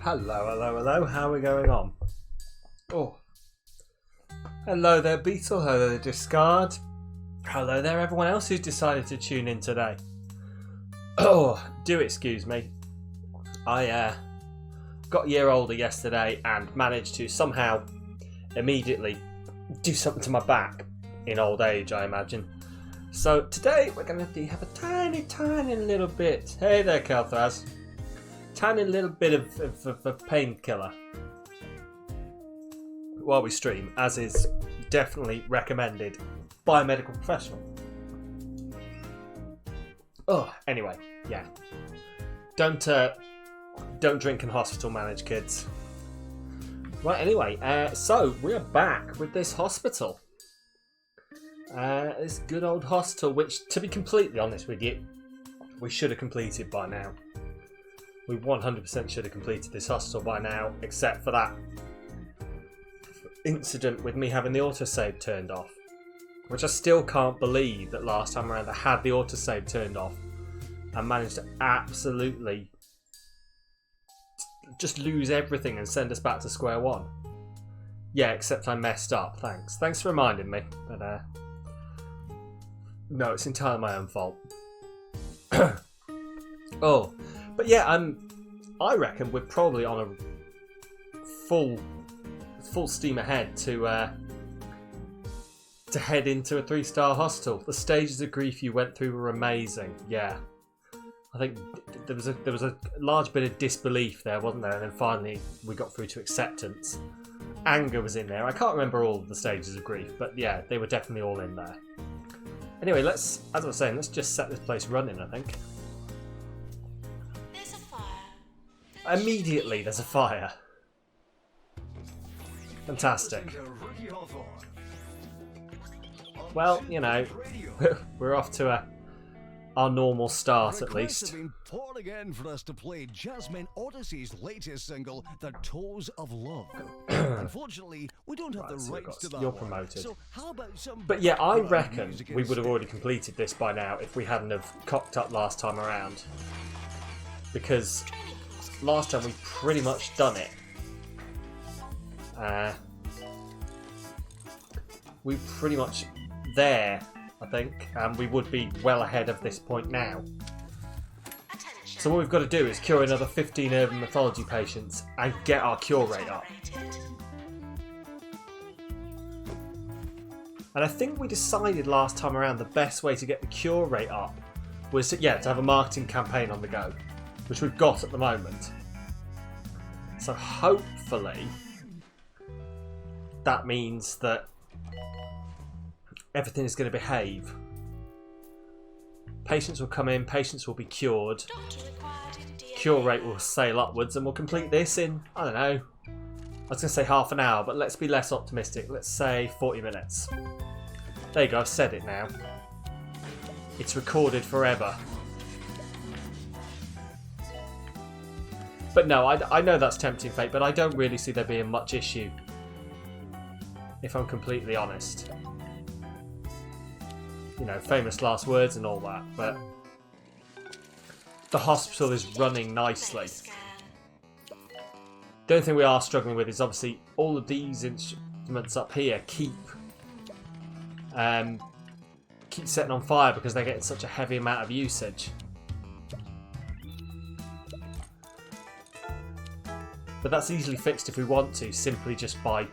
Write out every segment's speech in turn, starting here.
Hello, hello, hello. How are we going on? Oh. Hello there, Beetle. Hello there, Discard. Hello there, everyone else who's decided to tune in today. Oh, do excuse me. I got a year older yesterday and managed to somehow immediately do something to my back in old age, I imagine. So today we're going to have a tiny little bit. Hey there, Kelthraz. Tiny little bit of a painkiller while we stream, as is definitely recommended by a medical professional. Oh, anyway, yeah. Don't drink and hospital manage, kids. Right, anyway, so we're back with this hospital. This good old hospital, which, to be completely honest with you, we should have completed by now. We 100% should have completed this hospital by now, except for that incident with me having the autosave turned off. Which I still can't believe that last time around I had the autosave turned off and managed to absolutely just lose everything and send us back to square one. Yeah, except I messed up, thanks. Thanks for reminding me. But no, it's entirely my own fault. Oh. But yeah, I reckon we're probably on a full steam ahead to head into a 3-star hostel. The stages of grief you went through were amazing. Yeah, I think there was a large bit of disbelief there, wasn't there? And then finally we got through to acceptance. Anger was in there. I can't remember all of the stages of grief, but yeah, they were definitely all in there. Anyway, as I was saying, let's just set this place running, I think. Immediately there's a fire. Fantastic. Well, you know, we're off to our normal start at least. Have been poured again for us to play Jasmine Odyssey's latest single, The Toes of Love. Unfortunately, we don't have the rights to that. You're promoted. So how about some but yeah, I reckon we would have already completed this by now if we hadn't have cocked up last time around. Because last time we pretty much done it. We pretty much there, I think, and we would be well ahead of this point now. So what we've got to do is cure another 15 urban mythology patients and get our cure rate up. And I think we decided last time around the best way to get the cure rate up was to have a marketing campaign on the go, which we've got at the moment. So hopefully that means that everything is going to behave. Patients will come in, patients will be cured, cure rate will sail upwards, and we'll complete this in, I don't know, I was going to say half an hour, but let's be less optimistic. Let's say 40 minutes. There you go, I've said it now. It's recorded forever. But no, I know that's tempting fate, but I don't really see there being much issue, if I'm completely honest. You know, famous last words and all that, but the hospital is running nicely. The only thing we are struggling with is obviously all of these instruments up here keep setting on fire because they're getting such a heavy amount of usage. But that's easily fixed if we want to, simply just by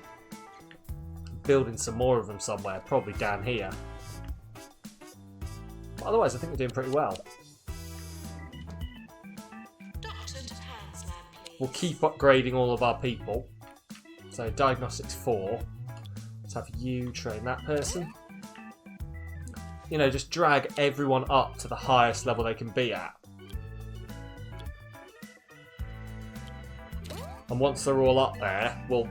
building some more of them somewhere, probably down here. But otherwise, I think we're doing pretty well. We'll keep upgrading all of our people. So, Diagnostics 4. Let's have you train that person. You know, just drag everyone up to the highest level they can be at. And once they're all up there, well,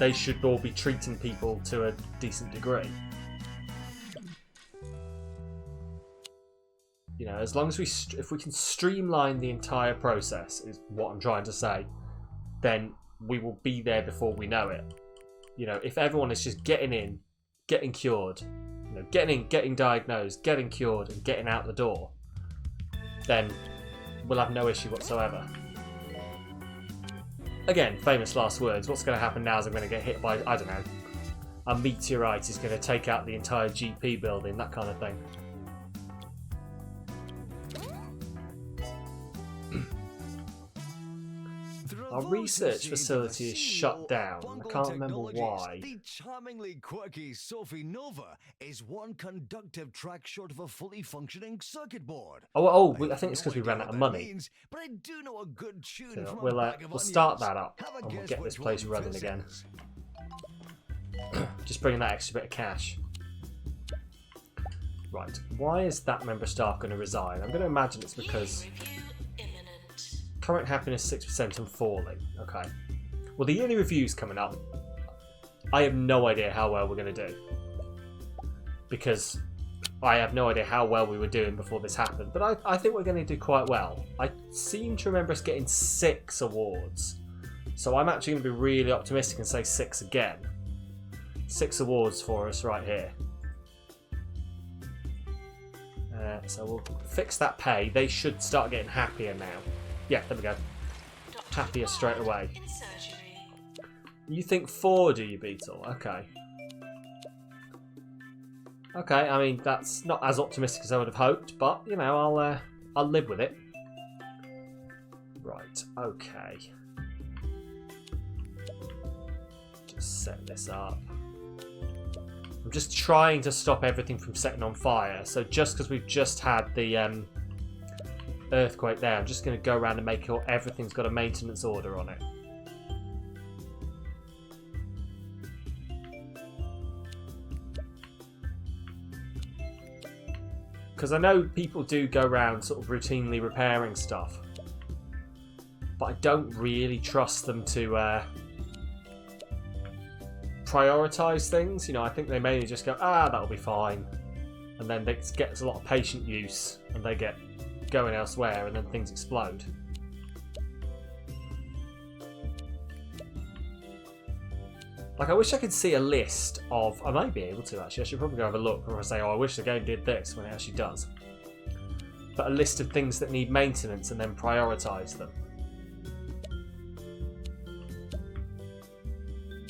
they should all be treating people to a decent degree. You know, as long as if we can streamline the entire process, is what I'm trying to say, then we will be there before we know it. You know, if everyone is just getting in, getting cured, you know, getting in, getting diagnosed, getting cured, and getting out the door, then we'll have no issue whatsoever. again, famous last words. What's going to happen now is I'm going to get hit by, I don't know, a meteorite is going to take out the entire GP building, that kind of thing. Our research facility is shut down. I can't remember why. The charmingly quirky Sophie Nova is one conductive track short of a fully functioning circuit board. I think it's because we ran out of money. Means, but I do know a good tune So from we'll start that up and we'll get this place running again. Just bringing that extra bit of cash. Right, why is that member of staff going to resign? I'm going to imagine it's because current happiness 6% and falling. Okay. Well, the yearly review's coming up. I have no idea how well we're going to do. Because I have no idea how well we were doing before this happened. But I think we're going to do quite well. I seem to remember us getting 6 awards. So I'm actually going to be really optimistic and say 6 again. 6 awards for us right here. So we'll fix that pay. They should start getting happier now. Yeah, there we go. Happier straight away. You think 4, do you, Beetle? Okay. Okay, I mean, that's not as optimistic as I would have hoped, but, you know, I'll live with it. Right, okay. Just set this up. I'm just trying to stop everything from setting on fire, so just because we've just had the earthquake there, I'm just going to go around and make sure everything's got a maintenance order on it. Because I know people do go around sort of routinely repairing stuff, but I don't really trust them to prioritise things. You know, I think they mainly just go, that'll be fine, and then it gets a lot of patient use and they get going elsewhere and then things explode. Like, I wish I could see a list of... I might be able to, actually. I should probably go have a look before I say, I wish the game did this, when it actually does. But a list of things that need maintenance and then prioritise them.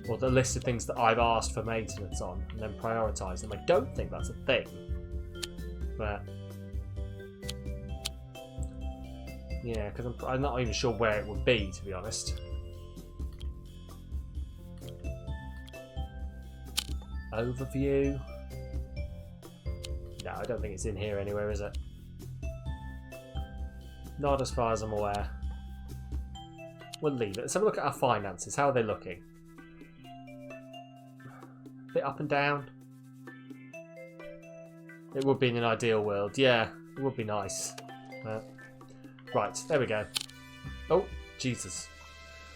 Or the list of things that I've asked for maintenance on and then prioritise them. I don't think that's a thing. But... yeah, because I'm not even sure where it would be, to be honest. Overview. No, I don't think it's in here anywhere, is it? Not as far as I'm aware. We'll leave it. Let's have a look at our finances. How are they looking? A bit up and down. It would be in an ideal world. Yeah, it would be nice. Right, there we go. Oh, Jesus.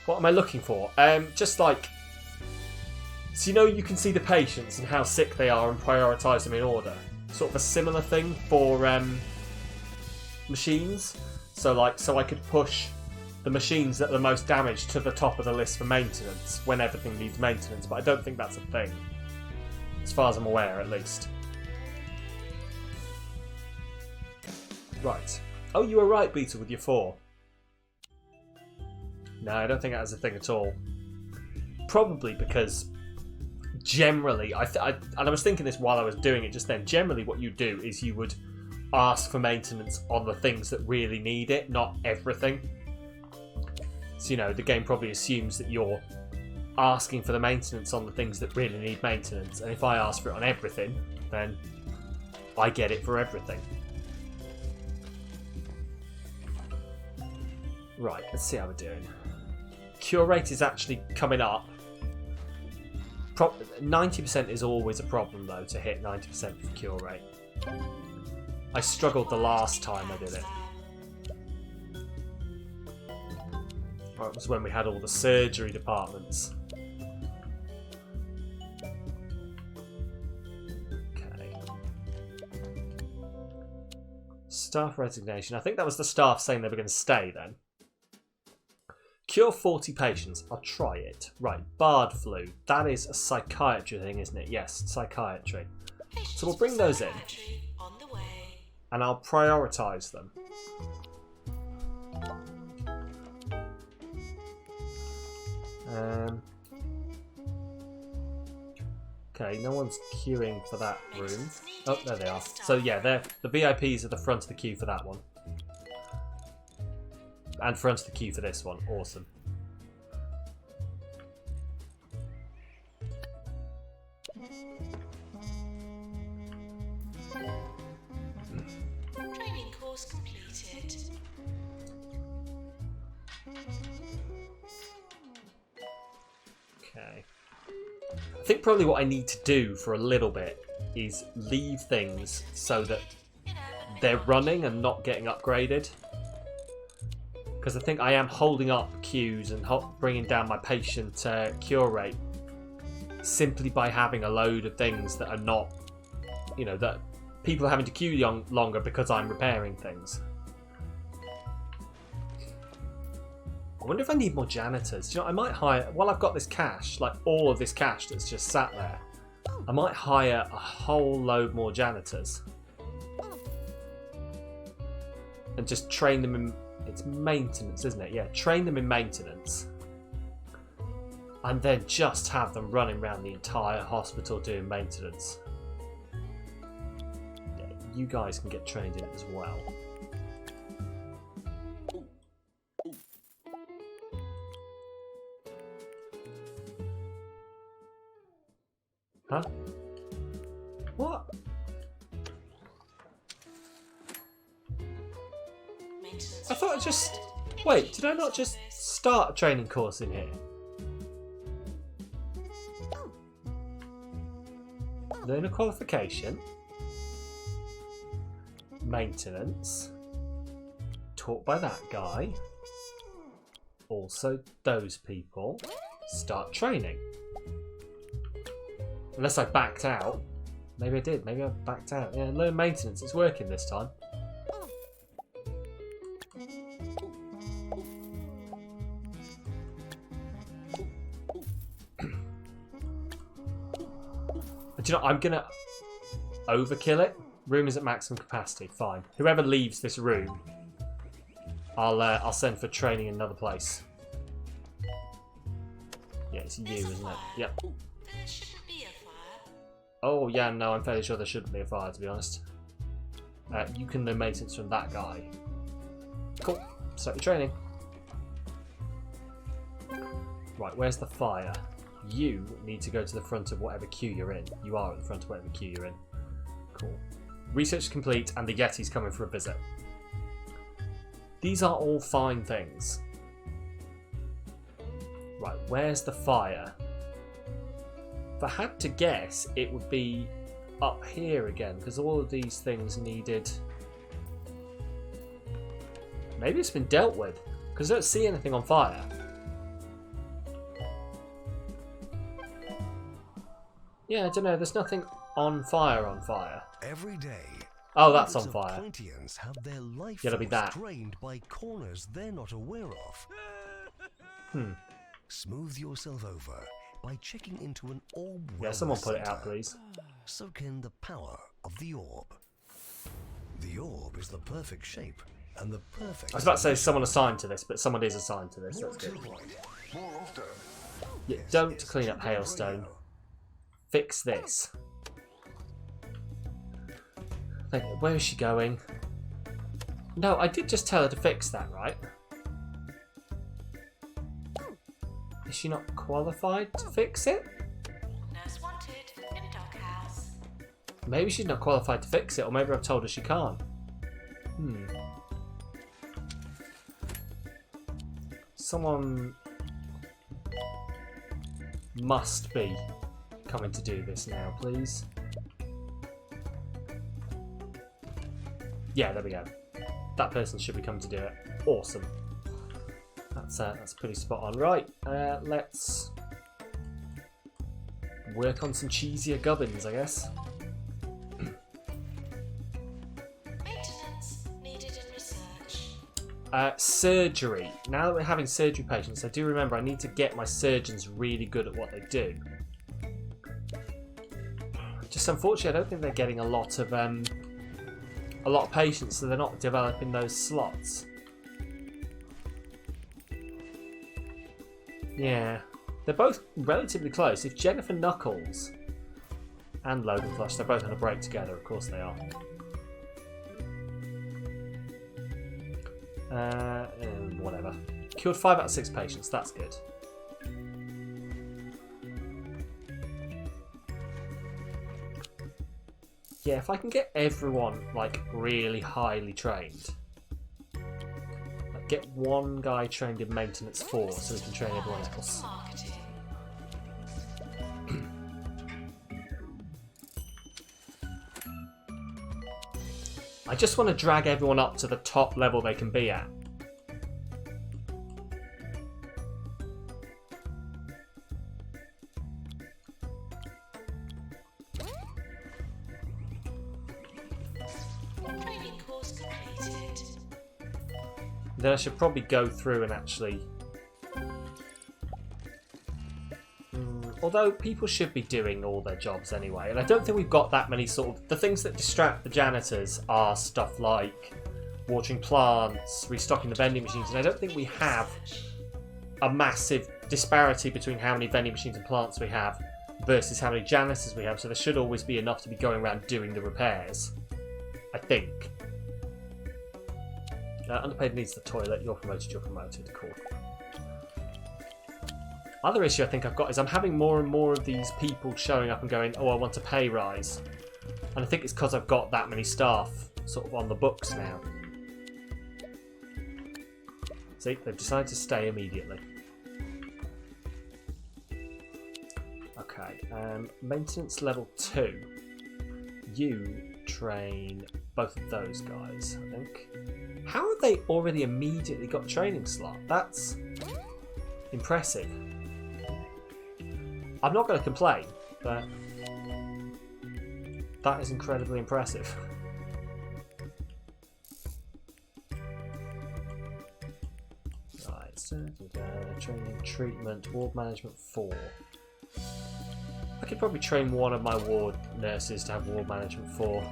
What am I looking for? Just like... so you know you can see the patients and how sick they are and prioritise them in order. Sort of a similar thing for machines. So I could push the machines that are the most damaged to the top of the list for maintenance when everything needs maintenance. But I don't think that's a thing. As far as I'm aware, at least. Right. Oh, you were right, Beetle, with your 4. No, I don't think that was a thing at all. Probably because generally, and I was thinking this while I was doing it just then, generally what you do is you would ask for maintenance on the things that really need it, not everything. So, you know, the game probably assumes that you're asking for the maintenance on the things that really need maintenance, and if I ask for it on everything, then I get it for everything. Right, let's see how we're doing. Cure rate is actually coming up. 90% is always a problem, though, to hit 90% for cure rate. I struggled the last time I did it. That was when we had all the surgery departments. Okay. Staff resignation. I think that was the staff saying they were going to stay then. Cure 40 patients. I'll try it. Right, Bard flu. That is a psychiatry thing, isn't it? Yes, psychiatry. So we'll bring those in. And I'll prioritise them. Okay, no one's queuing for that room. Oh, there they are. So yeah, they're the VIPs at the front of the queue for that one. And front of the queue for this one. Awesome. Training course completed. Okay. I think probably what I need to do for a little bit is leave things so that they're running and not getting upgraded. Because I think I am holding up queues and bringing down my patient cure rate simply by having a load of things that are not, you know, that people are having to queue longer because I'm repairing things. I wonder if I need more janitors. Do you know, I might hire, while I've got this cash, like all of this cash that's just sat there, I might hire a whole load more janitors. And just train them in, it's maintenance, isn't it? Yeah, train them in maintenance. And then just have them running around the entire hospital doing maintenance. Yeah, you guys can get trained in it as well. Huh? What? I thought I just... Wait, did I not just start a training course in here? Learn a qualification. Maintenance. Taught by that guy. Also those people. Start training. Unless I backed out. Maybe I did. Maybe I backed out. Yeah, learn maintenance. It's working this time. Do you know, I'm going to overkill it. Room is at maximum capacity. Fine. Whoever leaves this room, I'll send for training in another place. Yeah, it's you, isn't it? Yep. There shouldn't be a fire. Oh, yeah, no, I'm fairly sure there shouldn't be a fire, to be honest. You can learn maintenance from that guy. Cool. Start your training. Right, where's the fire? You need to go to the front of whatever queue you're in. You are at the front of whatever queue you're in. Cool. Research complete and the Yeti's coming for a visit. These are all fine things. Right, where's the fire? If I had to guess, it would be up here again, because all of these things needed... Maybe it's been dealt with, because I don't see anything on fire. Yeah, I don't know, there's nothing on fire. Every day. Oh, that's on fire. Have their life Yeah, it'll be that. drained by corners they're not aware of. Smooth yourself over by checking into an orb. Yeah, someone put it out, please. Soak in the power of the orb. The orb is the perfect shape and the perfect... I was about to say someone assigned to this, but someone is assigned to this. That's good. Yeah, don't clean up hailstone. Fix this. Where is she going? No, I did just tell her to fix that, right? Is she not qualified to fix it? Nurse wanted in doghouse. Maybe she's not qualified to fix it, or maybe I've told her she can't. Someone must be coming to do this now, please. Yeah, there we go. That person should be coming to do it. Awesome. That's pretty spot on. Right, let's work on some cheesier gubbins, I guess. Maintenance needed in research. Surgery. Now that we're having surgery patients, I do remember I need to get my surgeons really good at what they do. Just unfortunately, I don't think they're getting a lot of patients, so they're not developing those slots. Yeah. They're both relatively close. If Jennifer Knuckles and Logan Flush, they're both on a break together. Of course they are. Whatever. Cured 5 out of 6 patients. That's good. Yeah, if I can get everyone like really highly trained, like get one guy trained in maintenance 4 so we can train everyone else. I just want to drag everyone up to the top level they can be at. Then I should probably go through and actually... although people should be doing all their jobs anyway, and I don't think we've got that many sort of... The things that distract the janitors are stuff like watering plants, restocking the vending machines, and I don't think we have a massive disparity between how many vending machines and plants we have versus how many janitors we have, so there should always be enough to be going around doing the repairs. I think. Underpaid needs the toilet. You're promoted. Cool. Other issue I think I've got is I'm having more and more of these people showing up and going, oh, I want a pay rise. And I think it's because I've got that many staff sort of on the books now. See, they've decided to stay immediately. Okay, maintenance level 2. You train both of those guys, I think. How have they already immediately got a training slot? That's impressive. I'm not going to complain, but that is incredibly impressive. Right, so training, treatment, ward management 4. I could probably train one of my ward nurses to have ward management 4.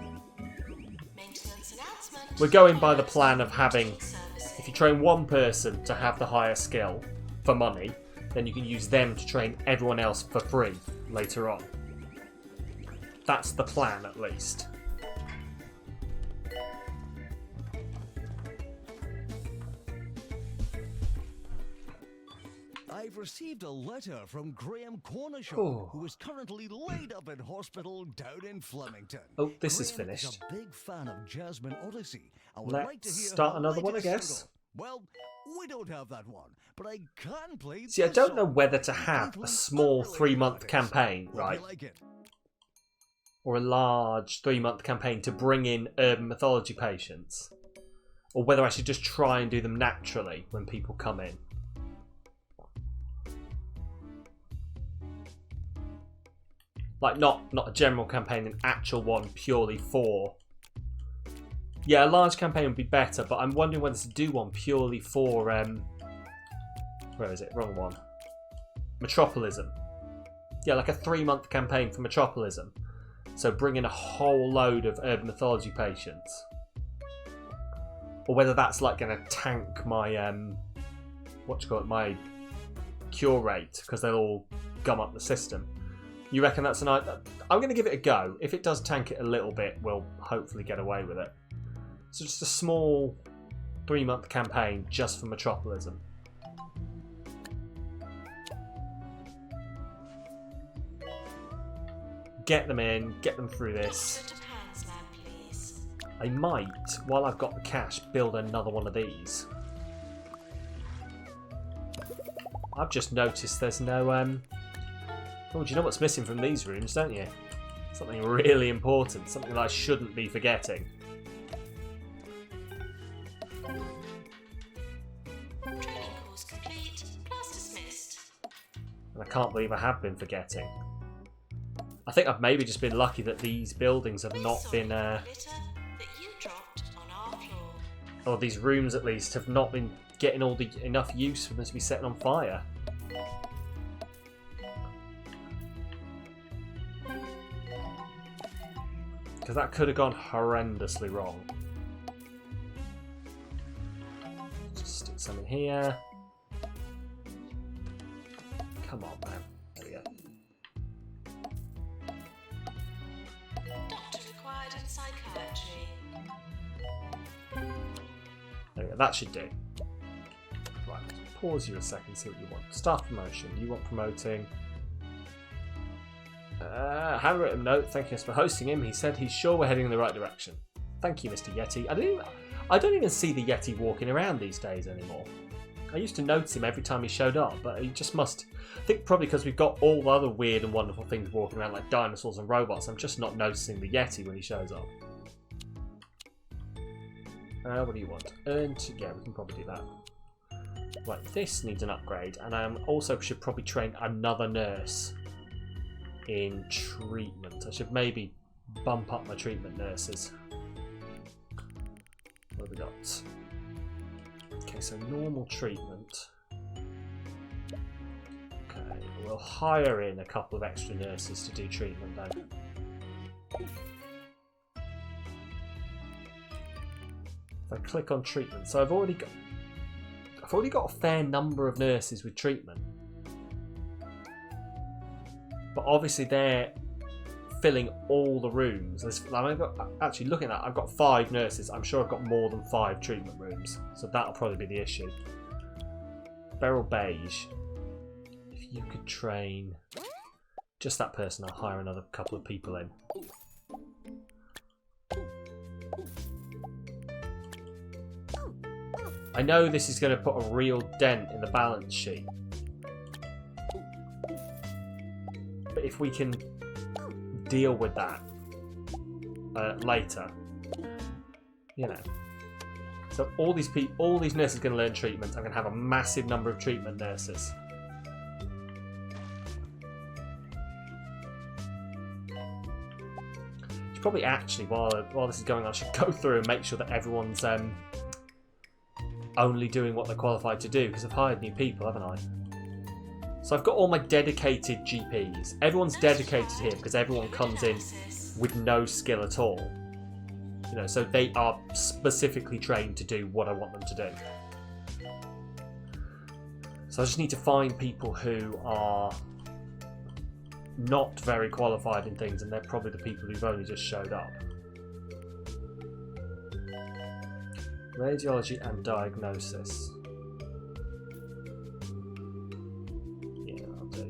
We're going by the plan of having, if you train one person to have the higher skill for money, then you can use them to train everyone else for free later on. That's the plan, at least. I've received a letter from Graham Cornishaw, who is currently laid up in hospital down in Flemington. Oh, this is Graham finished. Is a big fan of Jasmine Odyssey. Let's start another one, I guess. Single. Well, we don't have that one, but I can play. See, I don't know whether to have a small 3-month campaign, right? Or a large 3-month campaign to bring in urban mythology patients. Or whether I should just try and do them naturally when people come in. Like, not a general campaign, an actual one purely for... Yeah, a large campaign would be better, but I'm wondering whether to do one purely for... where is it? Wrong one. Metropolism. Yeah, like a 3-month campaign for Metropolism. So bring in a whole load of urban mythology patients. Or whether that's like going to tank my... my cure rate, because they'll all gum up the system. You reckon that's an idea? I'm going to give it a go. If it does tank it a little bit, we'll hopefully get away with it. So just a small 3-month campaign just for Metropolism. Get them in, get them through this. I might, while I've got the cash, build another one of these. I've just noticed there's no... Oh, do you know what's missing from these rooms, don't you? Something really important, something that I shouldn't be forgetting. Training course complete. Class dismissed. And I can't believe I have been forgetting. I think I've maybe just been lucky that these buildings have not been... Litter that you dropped on our floor. or these rooms at least, have not been getting all the enough use for them to be setting on fire. Because that could have gone horrendously wrong. Just stick some in here. Come on, man. There we go. Doctor required in psychiatry. There we go. That should do. Right. Pause you a second. See what you want. Staff promotion. You want promoting. Handwritten note. Thank you for hosting him. He said he's sure we're heading in the right direction. Thank you, Mr. Yeti. I don't even see the Yeti walking around these days anymore. I used to notice him every time he showed up, but he just must... I think probably because we've got all the other weird and wonderful things walking around like dinosaurs and robots, I'm just not noticing the Yeti when he shows up. What do you want? Yeah, we can probably do that. Right, this needs an upgrade, and I also should probably train another nurse in treatment. I should maybe bump up my treatment nurses. What have we got? Okay, so normal treatment. Okay, we'll hire in a couple of extra nurses to do treatment then. If I click on treatment, so I've already got a fair number of nurses with treatment. But obviously they're filling all the rooms. Actually, looking at that, I've got 5 nurses. I'm sure I've got more than 5 treatment rooms. So that'll probably be the issue. Beryl Beige. If you could train just that person, I'll hire another couple of people in. I know this is going to put a real dent in the balance sheet. But if we can deal with that later, you know. So all these nurses are going to learn treatment. I'm going to have a massive number of treatment nurses. Should probably actually, while this is going on, I should go through and make sure that everyone's only doing what they're qualified to do, because I've hired new people, haven't I? So I've got all my dedicated GPs. Everyone's dedicated here because everyone comes in with no skill at all. You know, so they are specifically trained to do what I want them to do. So I just need to find people who are not very qualified in things, and they're probably the people who've only just showed up. Radiology and diagnosis. Yeah, I'll do.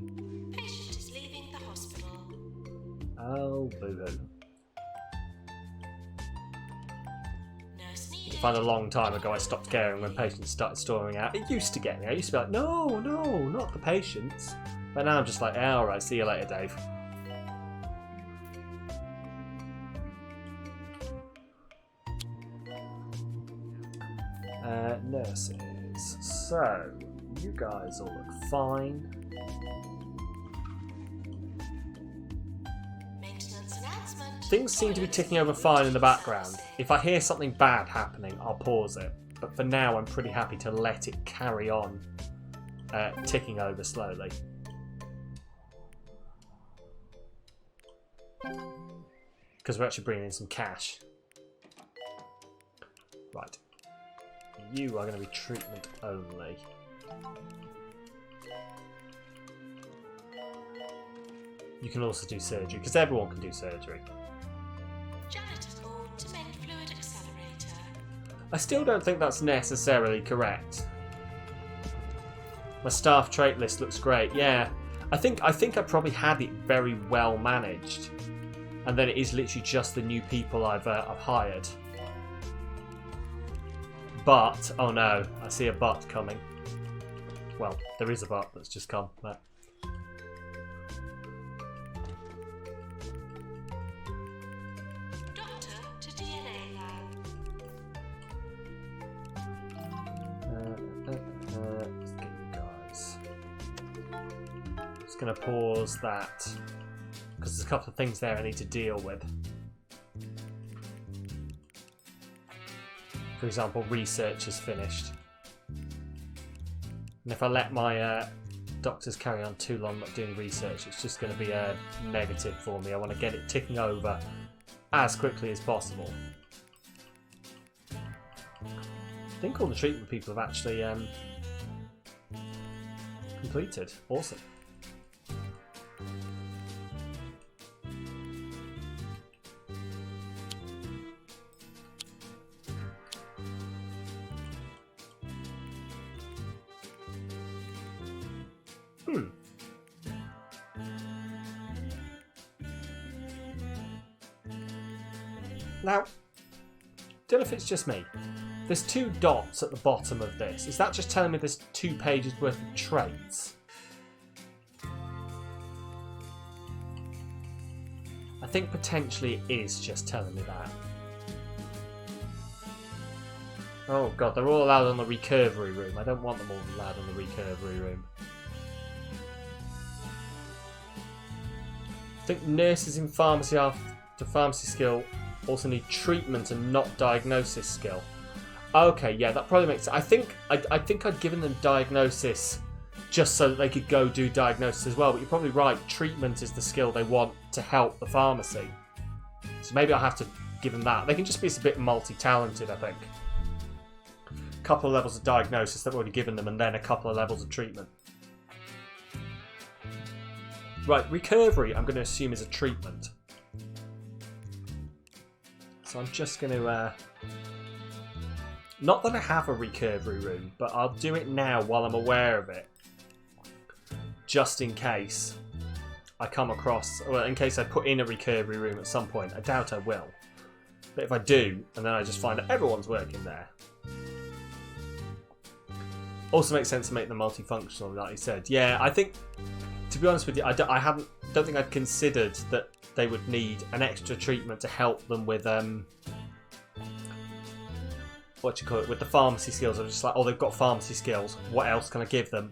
Patient is leaving the hospital. Oh, boo-hoo. Nurse I needed. find a long time ago I stopped caring when patients started storming out. It used to get me. I used to be like, no, not the patients. But now I'm just like, yeah, alright, see you later, Dave. Nurses. So, you guys all look fine. Maintenance announcement. Things seem to be ticking over fine in the background. If I hear something bad happening, I'll pause it. But for now, I'm pretty happy to let it carry on ticking over slowly. Because we're actually bringing in some cash. Right. You are going to be treatment only. You can also do surgery, because everyone can do surgery. Janitor called to mend fluid accelerator. I still don't think that's necessarily correct. My staff trait list looks great. Yeah, I think I probably had it very well managed, and then it is literally just the new people I've hired. But oh no, I see a but coming. Well, there is a but that's just come. But... Doctor to DNA lab. Let's get you guys. Just gonna pause that because there's a couple of things there I need to deal with. For example, research is finished. And if I let my doctors carry on too long not doing research, it's just going to be a negative for me. I want to get it ticking over as quickly as possible. I think all the treatment people have actually completed. Awesome. Now, don't know if it's just me. There's 2 dots at the bottom of this. Is that just telling me there's 2 pages worth of traits? I think potentially it is just telling me that. Oh god, they're all allowed on the recovery room. I don't want them all allowed on the recovery room. I think nurses in pharmacy after pharmacy skill also need treatment and not diagnosis skill. Okay, yeah, that probably makes sense. I think I'd given them diagnosis just so that they could go do diagnosis as well. But you're probably right. Treatment is the skill they want to help the pharmacy. So maybe I'll have to give them that. They can just be a bit multi-talented, I think. A couple of levels of diagnosis that I've already given them, and then a couple of levels of treatment. Right, recovery I'm going to assume is a treatment. So I'm just going to... Not that I have a recovery room, but I'll do it now while I'm aware of it. Just in case I come across... Well, in case I put in a recovery room at some point. I doubt I will. But if I do, and then I just find that everyone's working there. Also makes sense to make them multifunctional, like you said. Yeah, I think... To be honest with you, I don't think I'd considered that they would need an extra treatment to help them with... with the pharmacy skills. I'm just like, oh, they've got pharmacy skills. What else can I give them?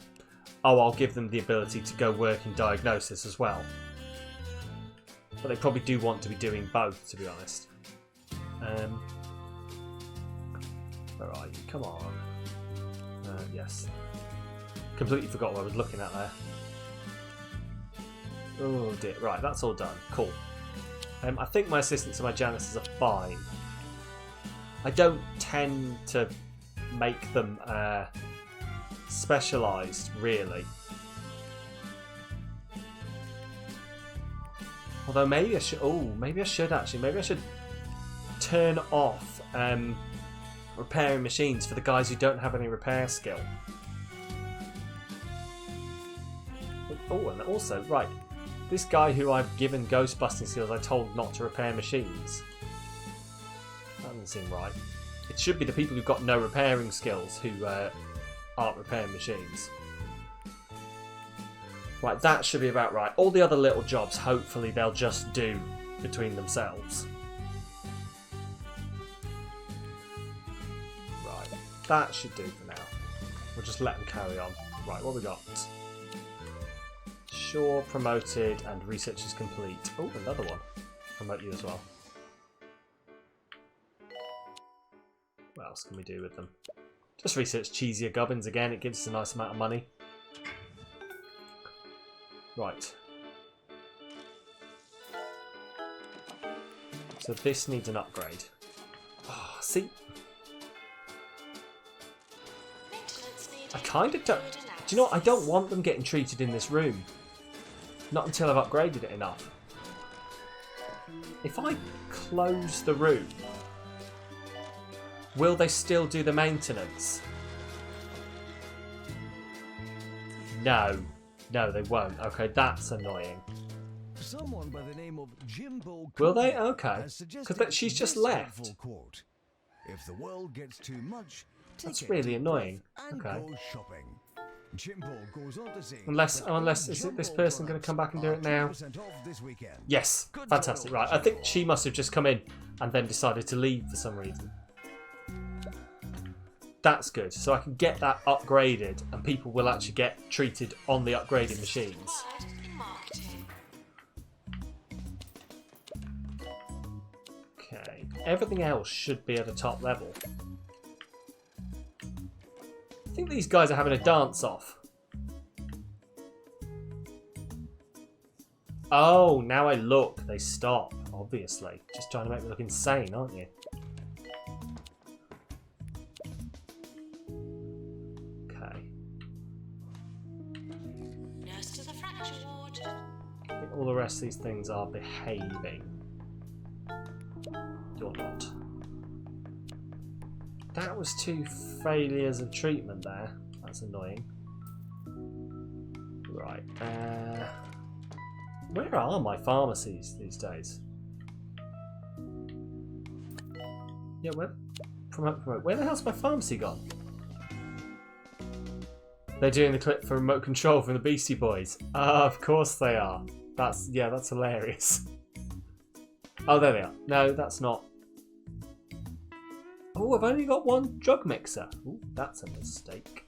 Oh, I'll give them the ability to go work in diagnosis as well. But they probably do want to be doing both, to be honest. Where are you? Come on. Yes. Completely forgot what I was looking at there. Oh dear. Right, that's all done. Cool. I think my assistants and my janitors are fine. I don't tend to make them specialised, really. Although maybe I should... Oh, maybe I should actually. Maybe I should turn off repairing machines for the guys who don't have any repair skill. Oh, and also, right. This guy who I've given ghost busting skills, I told not to repair machines. That doesn't seem right. It should be the people who've got no repairing skills who aren't repairing machines. Right, that should be about right. All the other little jobs, hopefully they'll just do between themselves. Right, that should do for now. We'll just let them carry on. Right, what have we got? Sure, promoted, and research is complete. Oh, another one. Promote you as well. What else can we do with them? Just research cheesier gubbins again. It gives us a nice amount of money. Right. So this needs an upgrade. Oh, see? I kind of don't... Do you know what? I don't want them getting treated in this room. Not until I've upgraded it enough. If I close the room, will they still do the maintenance? No. No, they won't. Okay, that's annoying. Someone by the name of Jimbo Will they? Okay. Because she's just left. Quote, if the world gets too much, That's really annoying. and Okay. go shopping. Jimbo goes on to say Unless is it this person going to come back and do it now? Yes. Fantastic. Right. I think she must have just come in and then decided to leave for some reason. That's good. So I can get that upgraded and people will actually get treated on the upgraded machines. Okay. Everything else should be at a top level. I think these guys are having a dance-off. Oh, now I look. They stop, obviously. Just trying to make me look insane, aren't you? Okay. Nurse to the fracture ward. I think all the rest of these things are behaving. Or not. That was 2 failures of treatment there. That's annoying. Right. Where are my pharmacies these days? Yeah, where? Promote. Where the hell's my pharmacy gone? They're doing the clip for remote control from the Beastie Boys. Of course they are. That's hilarious. Oh, there they are. No, that's not. Oh, I've only got one drug mixer. Ooh, that's a mistake.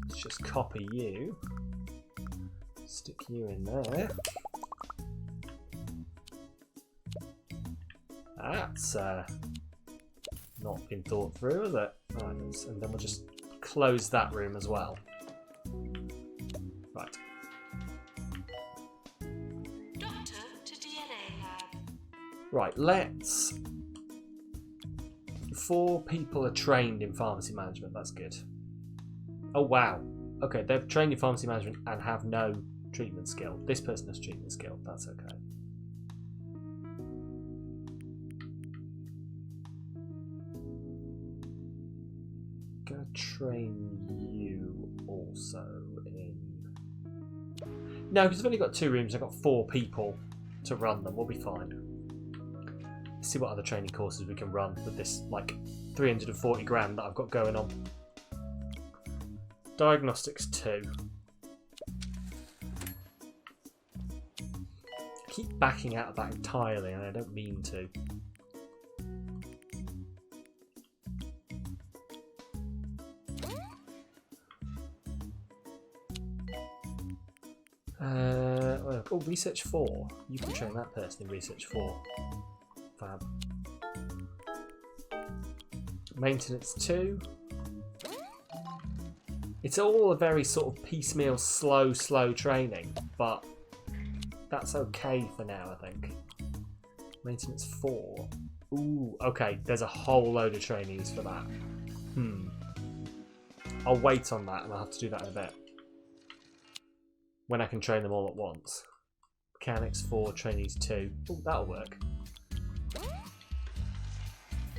Let's just copy you. Stick you in there. That's not been thought through, is it? Right, and then we'll just close that room as well. Right. Doctor to DNA lab. Right, let's... 4 people are trained in pharmacy management, that's good. Oh wow. Okay, they're trained in pharmacy management and have no treatment skill. This person has treatment skill, that's okay. Gonna train you also in... No, because I've only got 2 rooms, I've got 4 people to run them, we'll be fine. Let's see what other training courses we can run with this, like, 340 grand that I've got going on. Diagnostics 2. I keep backing out of that entirely and I don't mean to. Oh, Research 4. You can train that person in Research 4. Fab. Maintenance 2. It's all a very sort of piecemeal, slow training, but that's okay for now, I think. Maintenance 4. Ooh, okay, there's a whole load of trainees for that. I'll wait on that and I'll have to do that in a bit. When I can train them all at once. Mechanics 4, trainees 2. Ooh, that'll work.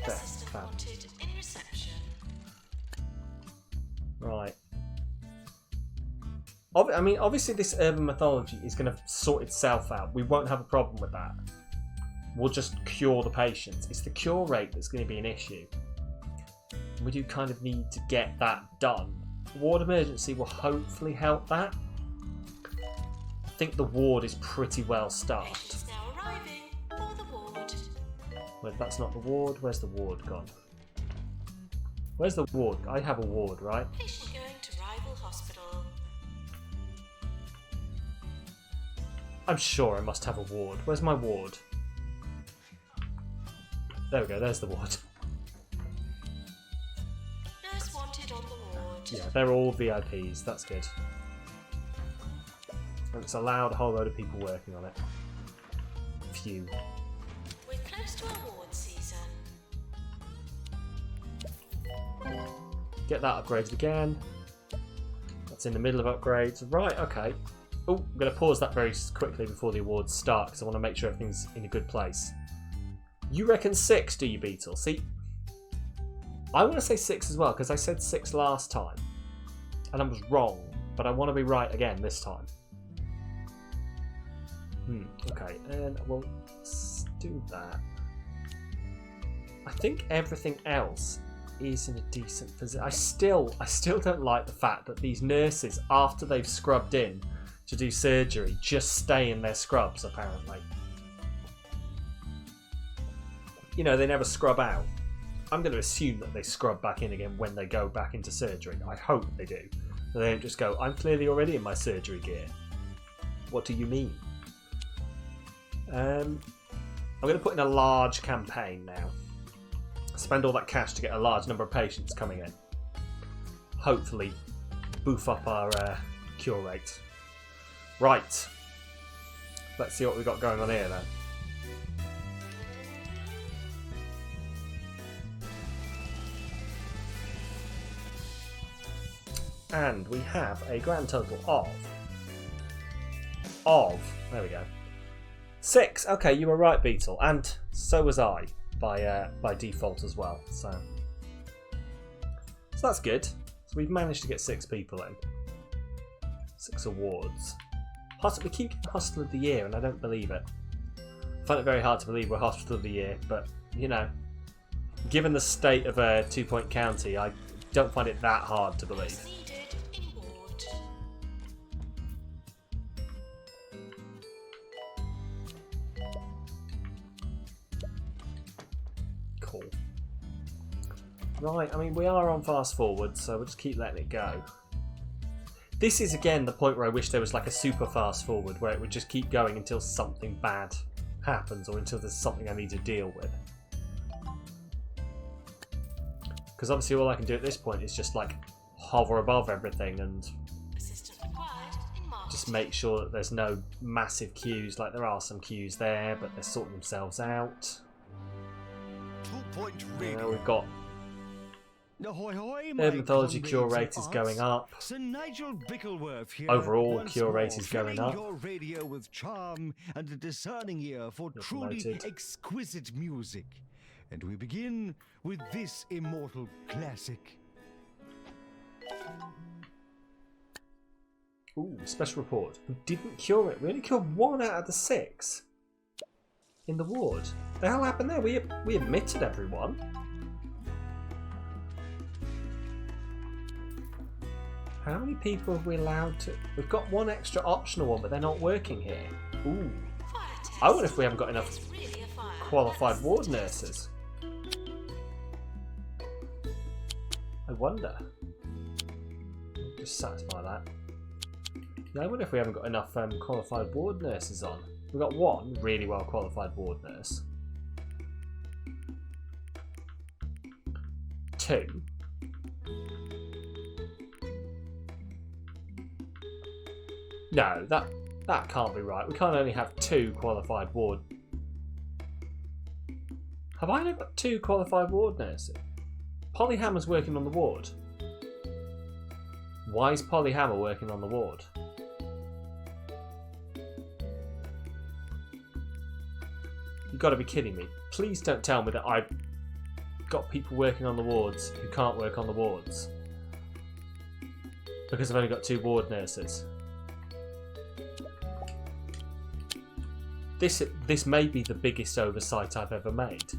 There, fab. In reception. Right. I mean, obviously this urban mythology is going to sort itself out. We won't have a problem with that. We'll just cure the patients. It's the cure rate that's going to be an issue. We do kind of need to get that done. Ward emergency will hopefully help that. I think the ward is pretty well staffed. Patients now arriving for the ward. Well, if that's not the ward, where's the ward gone? Where's the ward? I have a ward, right? Patient going to rival hospital. I'm sure I must have a ward. Where's my ward? There we go, there's the ward. Nurse wanted on the ward. Yeah, they're all VIPs, that's good. And it's allowed a whole load of people working on it. Phew. We're close to award season. Get that upgraded again. That's in the middle of upgrades. Right, okay. Oh, I'm going to pause that very quickly before the awards start because I want to make sure everything's in a good place. You reckon 6, do you, Beetle? See, I want to say 6 as well because I said 6 last time and I was wrong, but I want to be right again this time. Okay, and we'll do that. I think everything else is in a decent position. I still don't like the fact that these nurses, after they've scrubbed in to do surgery, just stay in their scrubs, apparently. You know, they never scrub out. I'm going to assume that they scrub back in again when they go back into surgery. I hope they do. They don't just go, I'm clearly already in my surgery gear. What do you mean? I'm going to put in a large campaign now. Spend all that cash to get a large number of patients coming in. Hopefully boof up our cure rate. Right. Let's see what we've got going on here then. And we have a grand total of there we go, 6. Okay, you were right, Beetle, and so was I by default as well. So that's good. So we've managed to get 6 people in, 6 awards. We keep getting Hustle of the Year, and I don't believe it. find it very hard to believe we're Hospital of the Year, but, you know, given the state of a 2 Point County, I don't find it that hard to believe. Needed in ward. Cool. Right, I mean, we are on fast forward, so we'll just keep letting it go. This is, again, the point where I wish there was like a super fast forward, where it would just keep going until something bad happens, or until there's something I need to deal with. Because obviously all I can do at this point is just like hover above everything and Assistance required in market. just make sure that there's no massive queues. Like there are some queues there, but they're sorting themselves out. 2 Point Radio. We've got Ahoy, hoy, Mythology cure rate is going up. Sir Nigel Bickleworth here. Overall once cure more, rate is going filling up. your radio with charm and a discerning ear for You're truly promoted. exquisite music. And we begin with this immortal classic. Ooh, special report. We didn't cure it. We only killed 1 out of the 6 in the ward. The hell happened there? We admitted everyone. How many people have we allowed to? We've got 1 extra optional one, but they're not working here. Ooh. Fire test. I wonder if we haven't got enough It's really a fire. qualified ward nurses. I wonder. Just satisfy that. Yeah, I wonder if we haven't got enough qualified ward nurses on. We've got 1 really well qualified ward nurse. 2. No, that can't be right. We can't only have 2 qualified ward. Have I only got 2 qualified ward nurses? Polly Hammer's working on the ward. Why is Polly Hammer working on the ward? You've got to be kidding me. Please don't tell me that I've got people working on the wards who can't work on the wards. Because I've only got 2 ward nurses. This may be the biggest oversight I've ever made.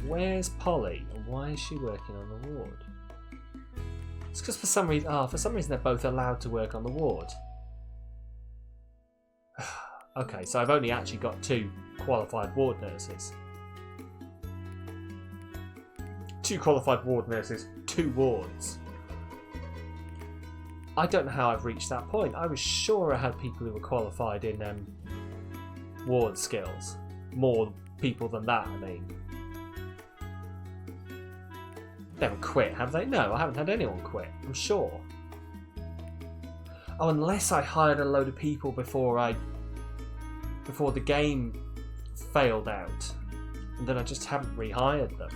Where's Polly and why is she working on the ward? It's because for some reason they're both allowed to work on the ward. Okay, so I've only actually got 2 qualified ward nurses. 2 qualified ward nurses, 2 wards. I don't know how I've reached that point. I was sure I had people who were qualified in ward skills. More people than that, I mean. They haven't quit, have they? No, I haven't had anyone quit, I'm sure. Oh, unless I hired a load of people before the game failed out. And then I just haven't rehired them.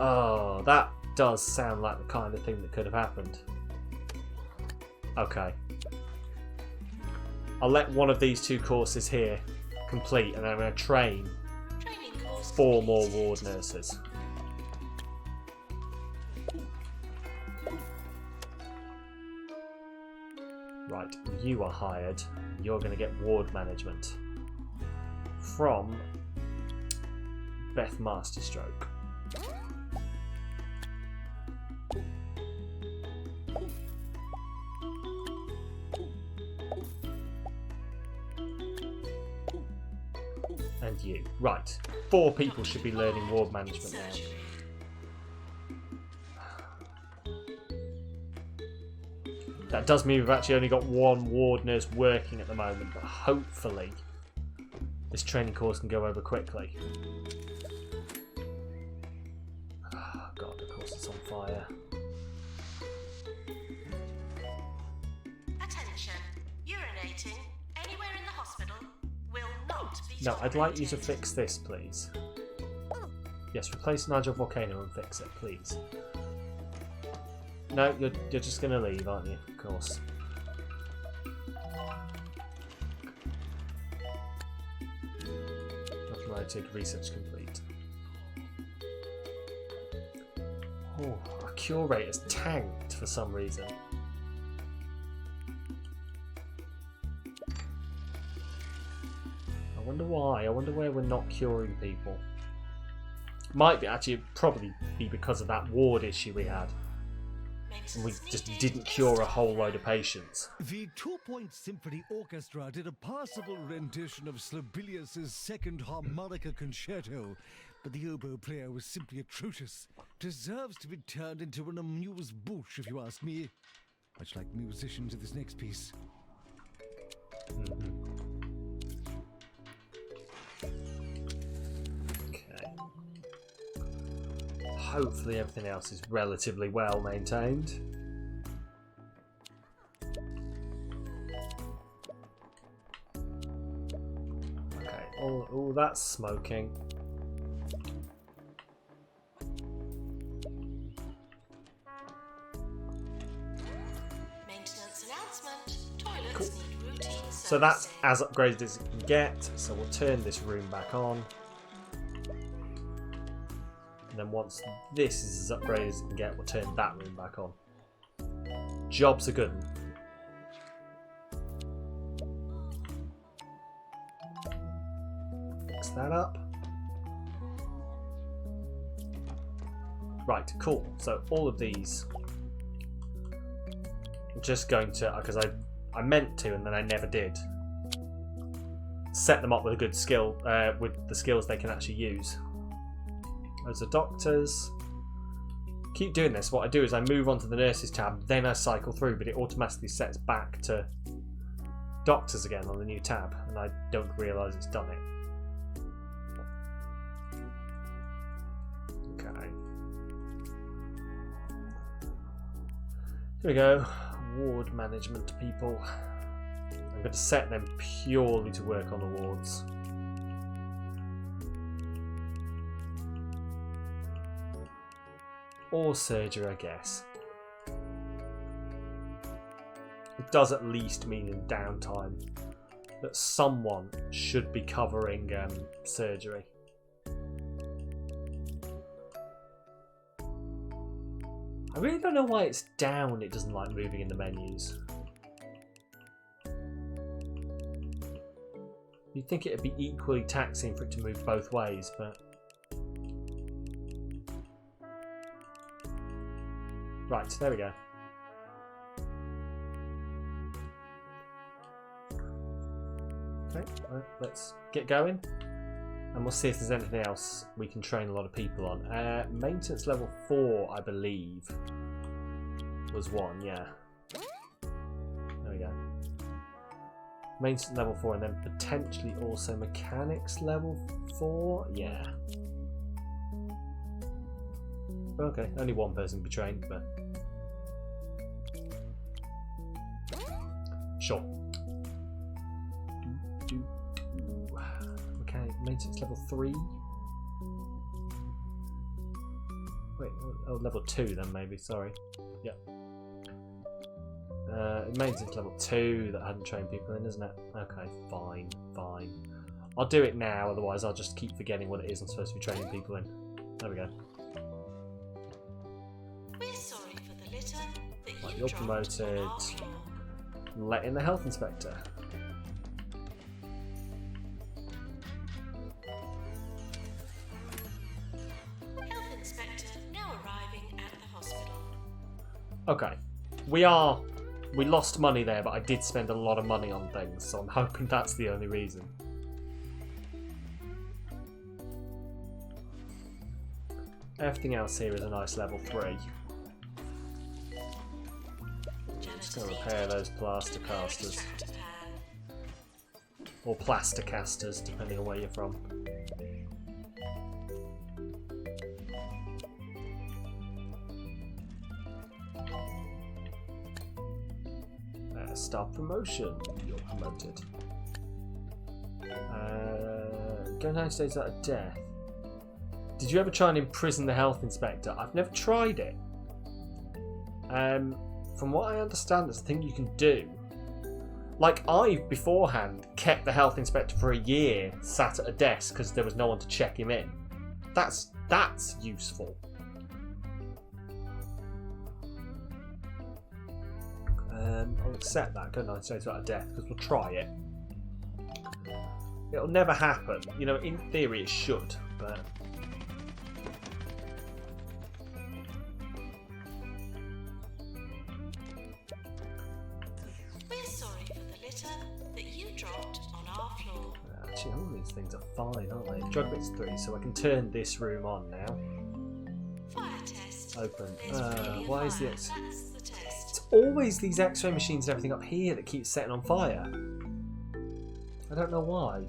Oh, that does sound like the kind of thing that could have happened. Okay. I'll let one of these 2 courses here complete and then I'm going to train Training course 4 more completed. ward nurses. Right, you are hired. You're going to get ward management from Beth Masterstroke. And you. Right. 4 people should be learning ward management now. Surgery. That does mean we've actually only got 1 ward nurse working at the moment, but hopefully this training course can go over quickly. Oh god, of course it's on fire. Attention. Urinating anywhere in the hospital will not be No, I'd like you to tolerated. fix this, please. Yes, replace Nigel Volcano and fix it, please. No, you're just going to leave, aren't you? Of course. Automatic research complete. Oh, our cure rate has tanked for some reason. wonder why. I wonder where we're not curing people. Might be actually probably be because of that ward issue we had. And we just didn't cure a whole load of patients. The 2-Point Symphony Orchestra did a passable rendition of Sibelius's second harmonica concerto, but the oboe player was simply atrocious. Deserves to be turned into an amuse-bouche, if you ask me. Much like musicians of this next piece. Okay. Hopefully everything else is relatively well maintained. Okay, all that's smoking. Maintenance announcement. Toilets need routine So that's servicing. as upgraded as it can get. So we'll turn this room back on. And then once this is as upgraded as it can get, we'll turn that room back on. Job's a good one. Fix that up. Right, cool. So all of these, I'm just going to, because I meant to and then I never did, set them up with a good skill, with the skills they can actually use. Those are doctors. Keep doing this. What I do is I move onto the nurses tab, then I cycle through, but it automatically sets back to doctors again on the new tab, and I don't realise it's done it. Okay. Here we go. Ward management people. I'm going to set them purely to work on the wards. Or surgery, I guess. It does at least mean in downtime that someone should be covering surgery. I really don't know why it's down. It doesn't like moving in the menus. You'd think it'd be equally taxing for it to move both ways, but... Right, there we go. Okay, let's get going. And we'll see if there's anything else we can train a lot of people on. Maintenance level 4, I believe, was one, yeah. There we go. Maintenance level 4 and then potentially also mechanics level 4, yeah. Okay, only one person can be trained, but... Sure. Okay, maintenance level 3. Wait, oh, level 2 then maybe, sorry. Yep. Maintenance level 2 that I hadn't trained people in, isn't it? Okay, fine, fine. I'll do it now, otherwise I'll just keep forgetting what it is I'm supposed to be training people in. There we go. We're sorry for the litter that Right, you you're dropped promoted. on our floor. Let in the health inspector. Health inspector now arriving at the hospital. Okay, we lost money there, but I did spend a lot of money on things, so I'm hoping that's the only reason. Everything else here is a nice level 3. Just going to repair those plaster casters. Extractor pan. Or plaster casters, depending on where you're from. Start promotion. You're promoted. Go 90 days out of death. Did you ever try and imprison the health inspector? I've never tried it. From what I understand, there's a thing you can do. Like, I beforehand kept the health inspector for a year sat at a desk because there was no one to check him in. That's useful. I'll accept that. Go 90 days out of death because we'll try it. It'll never happen. You know, in theory it should, but... We're sorry for the litter that you dropped on our floor. Actually, all these things are fine, aren't they? Drug bit's 3, so I can turn this room on now. Fire test. Open. There's really a Why is the fire. X... That's the test. It's always these X-ray machines and everything up here that keeps setting on fire. I don't know why.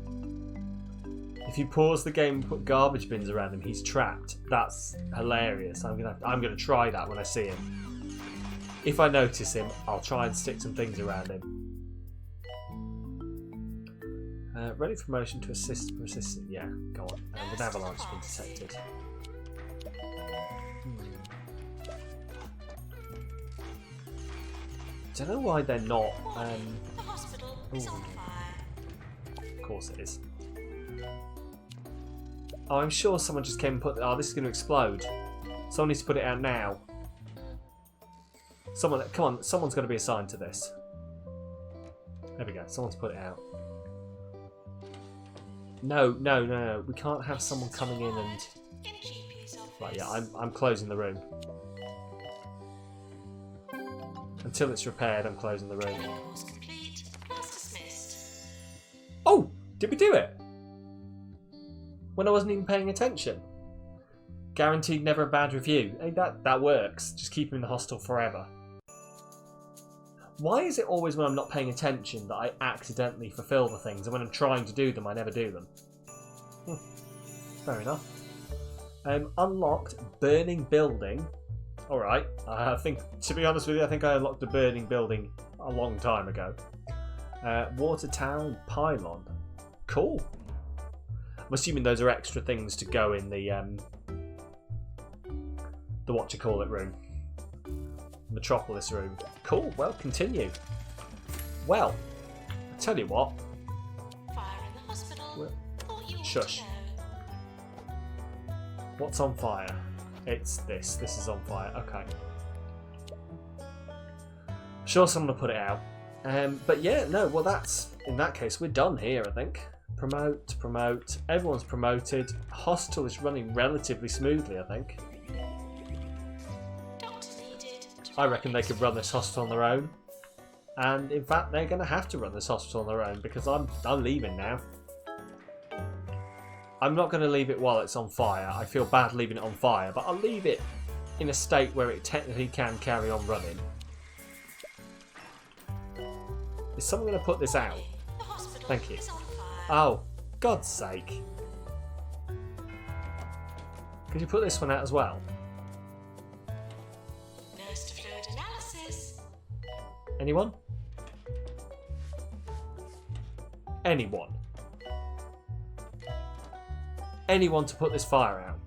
If you pause the game and put garbage bins around him, he's trapped. That's hilarious. I'm gonna try that when I see him. If I notice him, I'll try and stick some things around him. Ready for motion to assist. Yeah, go on. And an avalanche has been detected. Don't know why they're not. The hospital is on fire. Of course it is. Oh, I'm sure someone just came and put... Oh, this is going to explode. Someone needs to put it out now. Someone... Come on, someone's got to be assigned to this. There we go. Someone's put it out. No. We can't have someone coming in and... In GP's office. Right, yeah, I'm closing the room. Until it's repaired, I'm closing the room. Course complete. Class dismissed. Oh! Did we do it? When I wasn't even paying attention. Guaranteed never a bad review. Hey, that works. Just keep him in the hostel forever. Why is it always when I'm not paying attention that I accidentally fulfill the things, and when I'm trying to do them, I never do them? Fair enough. Unlocked burning building. Alright. I think, to be honest with you, I think I unlocked the burning building a long time ago. Water tower pylon. Cool. I'm assuming those are extra things to go in the what-you-call-it room. Metropolis room. Cool, well, continue. Well, I tell you what. Fire in the hospital. Thought you ought Shush. to know. What's on fire? It's this. This is on fire. Okay. I'm sure someone will put it out. But yeah, no, well that's... In that case, we're done here, I think. Promote. Everyone's promoted. Hostel is running relatively smoothly, I think. Doctor needed. I reckon they could run this hospital on their own. And in fact, they're going to have to run this hospital on their own because I'm leaving now. I'm not going to leave it while it's on fire. I feel bad leaving it on fire, but I'll leave it in a state where it technically can carry on running. Is someone going to put this out? The hospital Thank you. is on fire. Oh, God's sake. Could you put this one out as well? Nurse to fluid analysis. Anyone? Anyone? Anyone to put this fire out?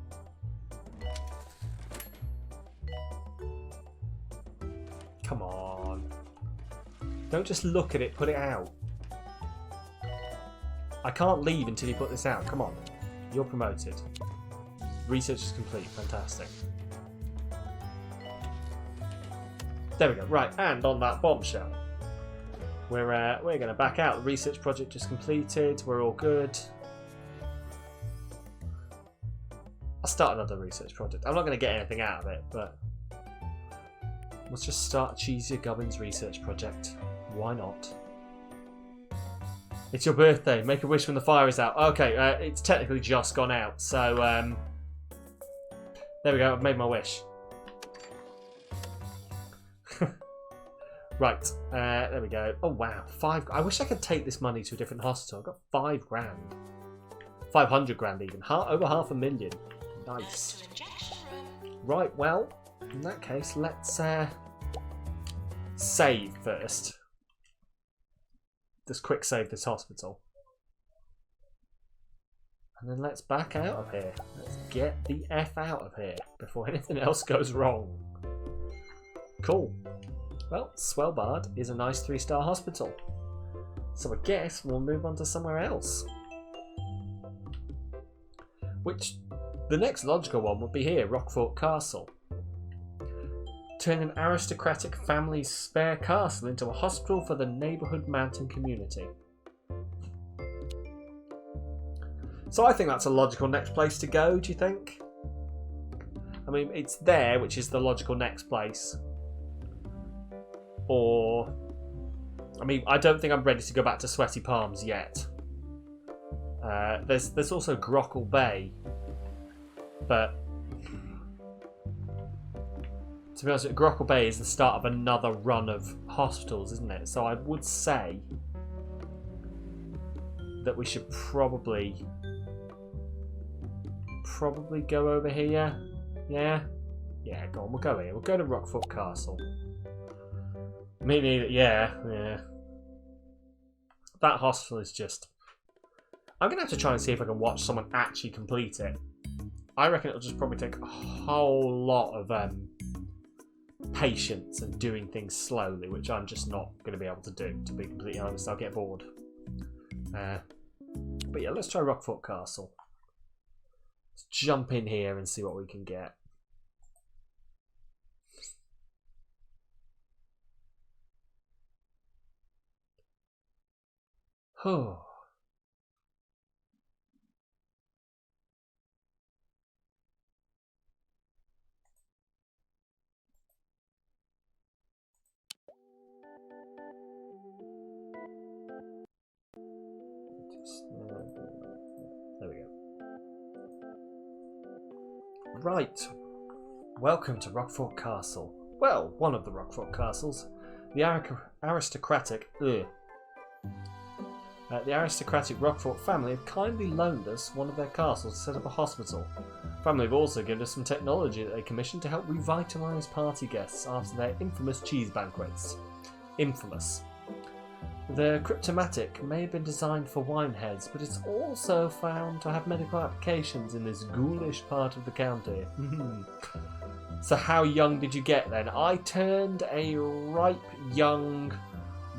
Come on. Don't just look at it, put it out. I can't leave until you put this out. Come on. You're promoted. Research is complete. Fantastic. There we go. Right, and on that bombshell, we're going to back out. The research project is completed. We're all good. I'll start another research project. I'm not going to get anything out of it, but let's just start Cheesier Gubbins research project. Why not? It's your birthday. Make a wish when the fire is out. Okay, it's technically just gone out, so there we go. I've made my wish. Right, there we go. Oh wow, I wish I could take this money to a different hospital. I've got 5 grand, 500 grand even, over $500,000. Nurse Nice. to injection room. Right, well, in that case, let's save first. Just quick save this hospital. And then let's back out of here. Let's get the F out of here before anything else goes wrong. Cool. Well, Swellbard is a nice 3-star hospital. So I guess we'll move on to somewhere else. Which, the next logical one would be here, Rockfort Castle. Turn an aristocratic family's spare castle into a hospital for the neighbourhood mountain community. So I think that's a logical next place to go, do you think? I mean, it's there, which is the logical next place. Or... I mean, I don't think I'm ready to go back to Sweaty Palms yet. There's also Grockle Bay. But... to be honest, Grockle Bay is the start of another run of hospitals, isn't it? So I would say that we should probably go over here. Yeah? Yeah, go on, we'll go here. We'll go to Rockfoot Castle. Me neither. Yeah. That hospital is just... I'm going to have to try and see if I can watch someone actually complete it. I reckon it'll just probably take a whole lot of patience and doing things slowly, which I'm just not going to be able to do, to be completely honest. I'll get bored. But yeah, let's try Rockfoot Castle. Let's jump in here and see what we can get. Oh. There we go. Right. Welcome to Rockfort Castle. Well, one of the Rockfort Castles. The aristocratic... the aristocratic Rockfort family have kindly loaned us one of their castles to set up a hospital. The family have also given us some technology that they commissioned to help revitalise party guests after their infamous cheese banquets. Infamous. The cryptomatic may have been designed for wine heads, but it's also found to have medical applications in this ghoulish part of the county. So how young did you get then? I turned a ripe young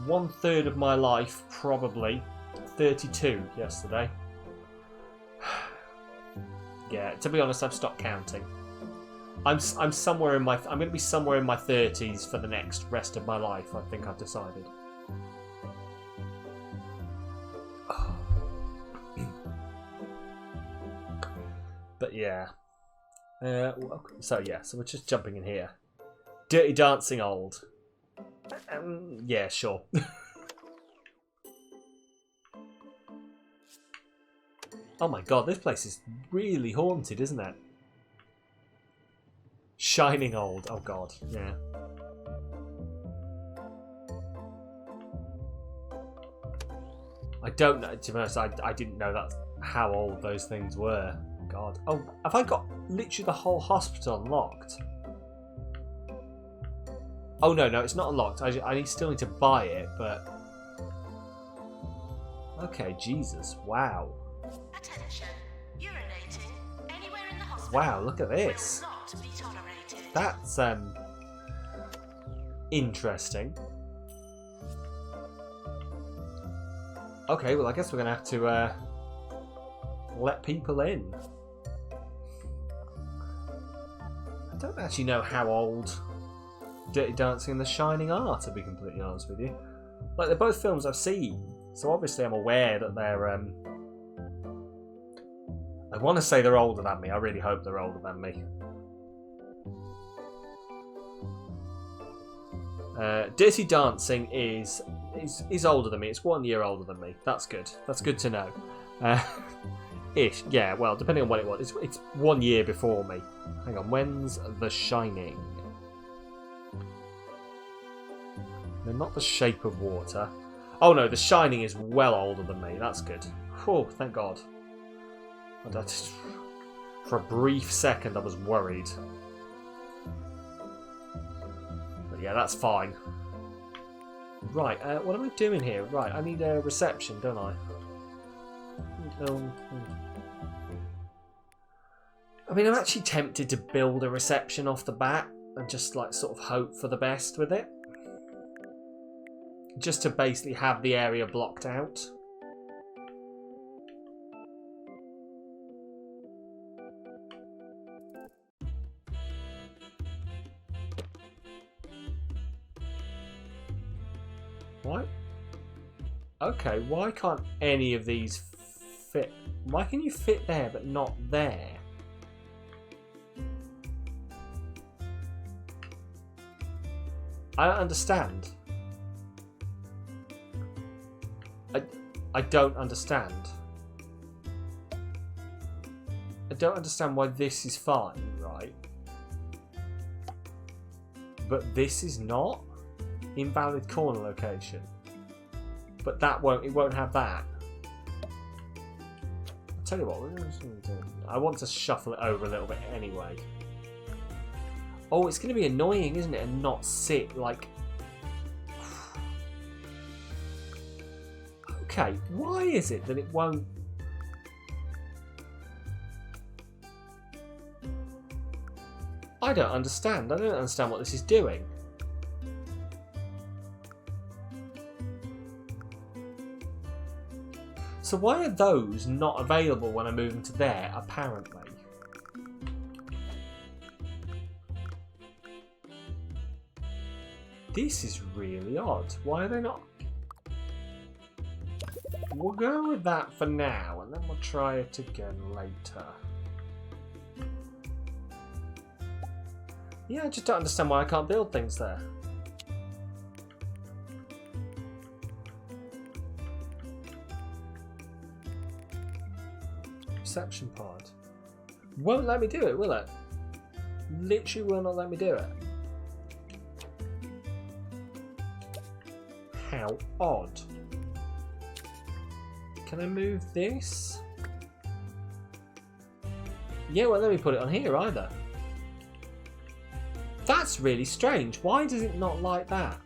1/3 of my life, probably 32 yesterday. Yeah, to be honest, I've stopped counting. I'm somewhere in my... I'm going to be somewhere in my 30s for the next rest of my life, I think I've decided. But yeah. So yeah, so we're just jumping in here. Dirty Dancing Old. Yeah, sure. Oh my god, this place is really haunted, isn't it? Shining Old. Oh god, yeah. I don't know, to be honest, I didn't know that's how old those things were. God. Oh, have I got literally the whole hospital unlocked? Oh no, it's not unlocked. I still need to buy it, but... Okay, Jesus, wow. Attention. Urinating anywhere in the hospital. Wow, look at this. Will not be tolerated. That's, interesting. Okay, well I guess we're going to have to, let people in. I don't actually know how old Dirty Dancing and The Shining are, to be completely honest with you. Like, they're both films I've seen, so obviously I'm aware that they're, I want to say they're older than me. I really hope they're older than me. Dirty Dancing is older than me. It's 1 year older than me. That's good. That's good to know. Ish. Yeah, well, depending on what it was. It's 1 year before me. Hang on, when's The Shining? No, not The Shape of Water. Oh no, The Shining is well older than me. That's good. Oh, thank God. For a brief second, I was worried. But yeah, that's fine. Right, what am I doing here? Right, I need a reception, don't I? I mean, I'm actually tempted to build a reception off the bat and just like sort of hope for the best with it. Just to basically have the area blocked out. What? Okay, why can't any of these fit Why can you fit there but not there? I don't understand. I don't understand. I don't understand why this is fine, right? But this is not. Invalid corner location. But that won't. It won't have that. I'll tell you what. We're going to do. I want to shuffle it over a little bit anyway. Oh, it's going to be annoying, isn't it? And not sit like. Okay, why is it that it won't? I don't understand. I don't understand what this is doing. So why are those not available when I move them to there, apparently? This is really odd. Why are they not? We'll go with that for now, and then we'll try it again later. Yeah, I just don't understand why I can't build things there. Reception pod. Won't let me do it, will it? Literally will not let me do it. How odd. Can I move this? Yeah, well, let me put it on here either. That's really strange. Why does it not like that?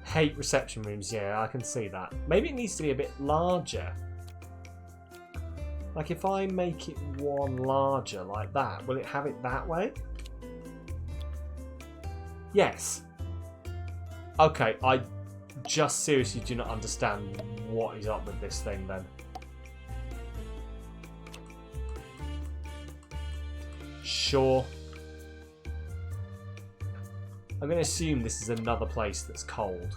Hate reception rooms, yeah, I can see that. Maybe it needs to be a bit larger. Like if I make it one larger like that, will it have it that way? Yes. Okay, I just seriously do not understand what is up with this thing then. Sure. I'm going to assume this is another place that's cold.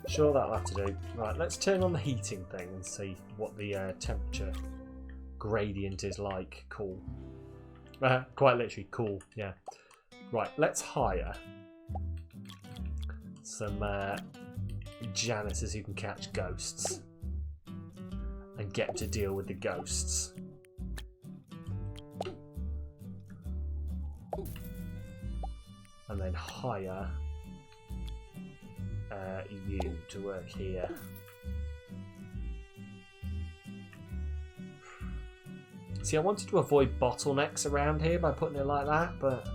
Sure, that'll have to do. Right, let's turn on the heating thing and see what the temperature gradient is like. Cool. Quite literally, cool, yeah. Right, let's hire some janitors who can catch ghosts and get to deal with the ghosts. And then hire you to work here. See, I wanted to avoid bottlenecks around here by putting it like that, but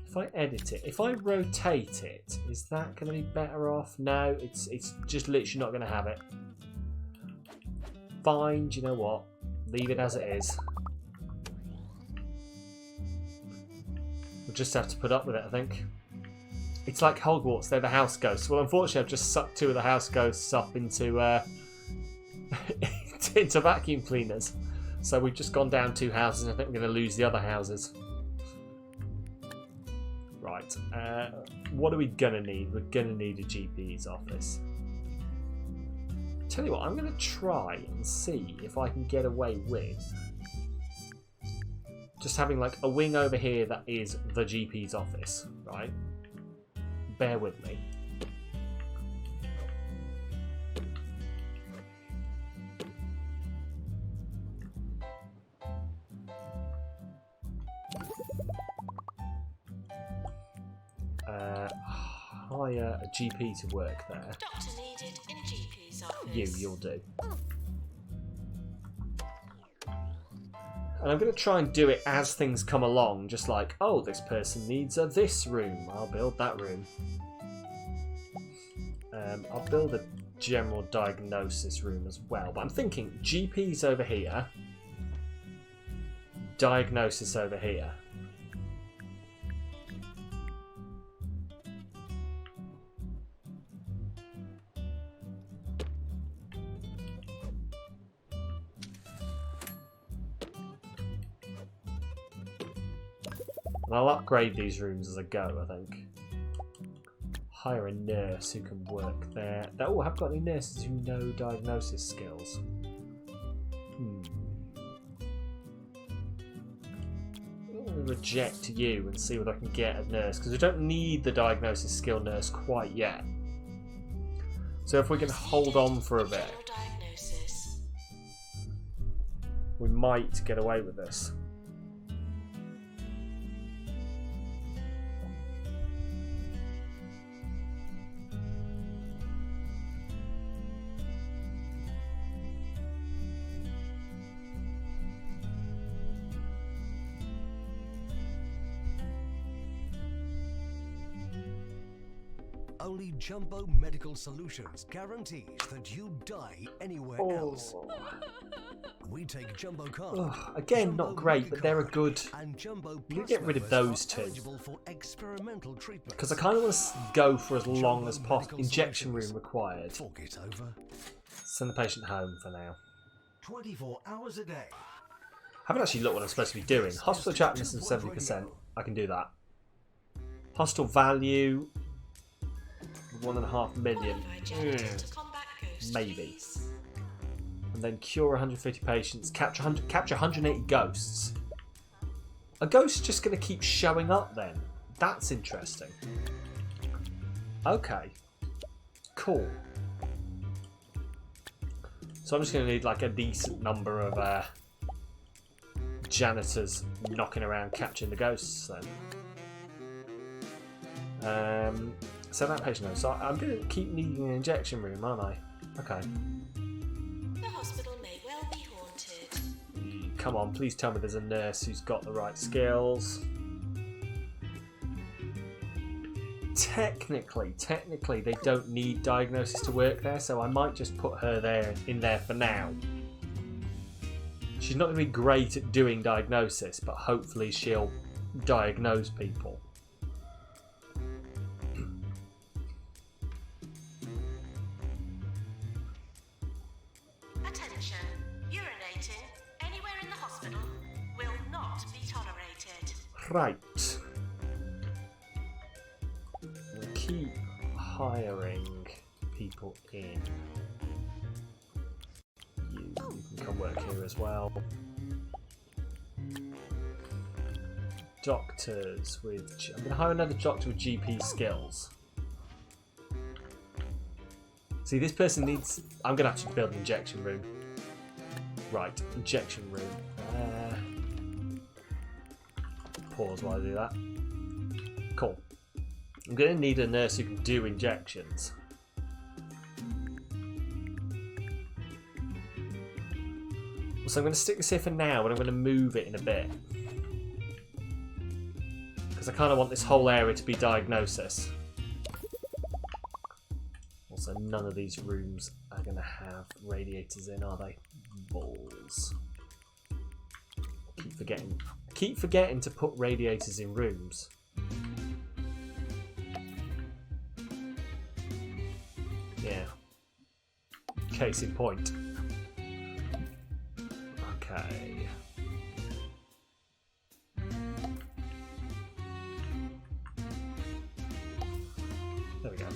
if I edit it, if I rotate it, is that going to be better off? No, it's just literally not going to have it. Fine, do you know what? Leave it as it is. We'll just have to put up with it, I think. It's like Hogwarts, they're the house ghosts. Well, unfortunately, I've just sucked two of the house ghosts up into into vacuum cleaners. So we've just gone down two houses, and I think we're going to lose the other houses. Right, what are we going to need? We're going to need a GP's office. Tell you what, I'm going to try and see if I can get away with just having like a wing over here that is the GP's office, right? Bear with me. Hire a GP to work there. Doctor needed in GP's office. You'll do. And I'm going to try and do it as things come along, just like, oh, this person needs this room. I'll build that room. I'll build a general diagnosis room as well. But I'm thinking GP's over here, diagnosis over here. I'll upgrade these rooms as I go, I think. Hire a nurse who can work there. Oh, I haven't got any nurses who know diagnosis skills. I'm going to reject you and see what I can get a nurse, because we don't need the diagnosis skill nurse quite yet. So if we can hold on for a bit, we might get away with this. Only Jumbo Medical Solutions guarantees that you die anywhere else. We take Jumbo Card. Again, Jumbo not great, but they're a good... And Jumbo You get rid of those two. Because I kind of want to go for as long as possible. Injection room required. Talk it over. Send the patient home for now. 24 hours a day. Haven't actually looked what I'm supposed to be doing. Hospital attractiveness of 70%. I can do that. Hospital value... 1.5 million. Maybe. And then cure 150 patients. Capture 180 ghosts. A ghost just going to keep showing up then. That's interesting. Okay. Cool. So I'm just going to need like a decent number of janitors knocking around capturing the ghosts then. So that patient knows. So I'm going to keep needing an injection room, aren't I? Okay. The hospital may well be haunted. Come on, please tell me there's a nurse who's got the right skills. Technically, they don't need diagnosis to work there, so I might just put her in there for now. She's not going to be great at doing diagnosis, but hopefully she'll diagnose people. Right. We'll keep hiring people in. You can come work here as well. Doctors with... I'm going to hire another doctor with GP skills. See, this person needs... I'm going to have to build an injection room. Right, injection room. Pause while I do that. Cool. I'm going to need a nurse who can do injections. So I'm going to stick this here for now, but I'm going to move it in a bit. Because I kind of want this whole area to be diagnosis. Also, none of these rooms are going to have radiators in, are they? Balls. Keep forgetting to put radiators in rooms. Yeah. Case in point. Okay. There we go.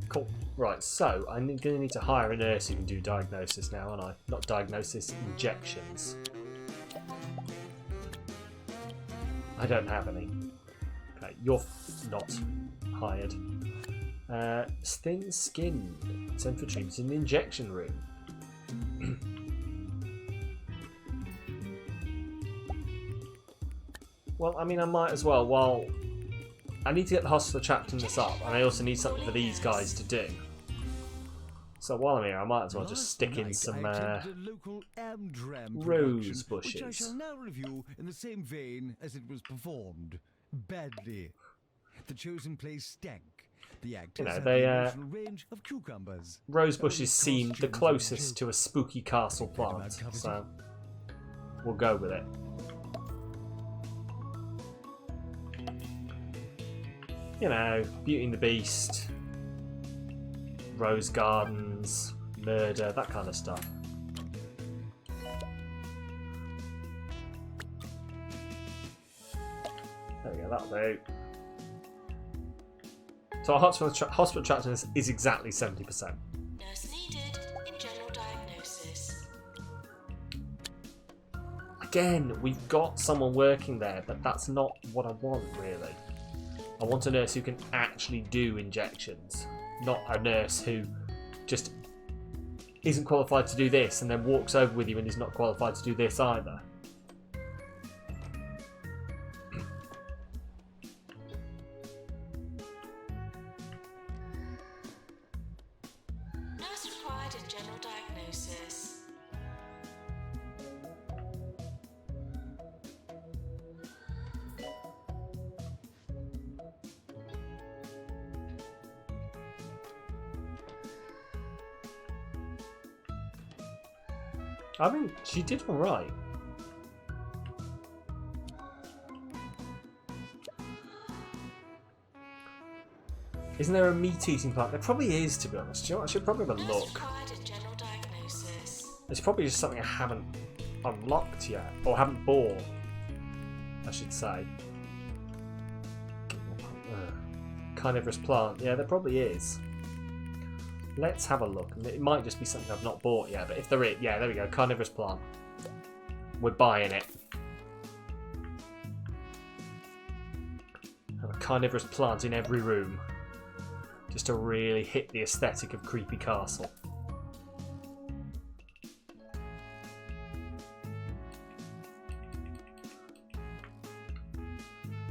Cool. Right, so I'm going to need to hire a nurse who can do diagnosis now, aren't I? Not diagnosis, injections. I don't have any. Okay, you're not hired. Thin skin. Send for treatment in the injection room. Well, I mean, I might as well. While I need to get the hospital attractiveness up, and I also need something for these guys to do. So while I'm here, I might as well just stick in some rose bushes. Which I shall now review in the same vein as it was performed. Badly. The chosen place stank. The actors had the emotional range of cucumbers. Rose bushes seem the closest to a spooky castle plant, so we'll go with it. You know, Beauty and the Beast, rose gardens, murder, that kind of stuff. That'll do. So our hospital attractiveness is exactly 70%. Nurse needed in general diagnosis. Again, we've got someone working there, but that's not what I want, really. I want a nurse who can actually do injections, not a nurse who just isn't qualified to do this and then walks over with you and is not qualified to do this either. Nurse required in general diagnosis. I mean, she did all right. Isn't there a meat-eating plant? There probably is, to be honest. You know what? I should probably have a Nurse look. required in general diagnosis. It's probably just something I haven't unlocked yet, or haven't bought, I should say. Carnivorous plant. Yeah, there probably is. Let's have a look. It might just be something I've not bought yet, but if there is, yeah, there we go. Carnivorous plant. We're buying it. Have a carnivorous plant in every room, just to really hit the aesthetic of Creepy Castle.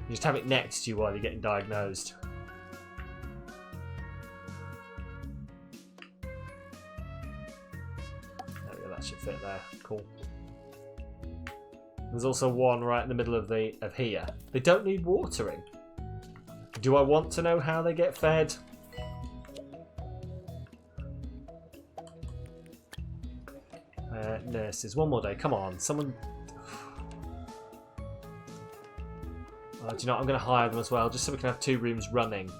You just have it next to you while you're getting diagnosed. There we go, that should fit there. Cool. There's also one right in the middle of here. They don't need watering. Do I want to know how they get fed? Nurses, one more day. Come on, someone. Do you know what? I'm going to hire them as well, just so we can have 2 rooms running.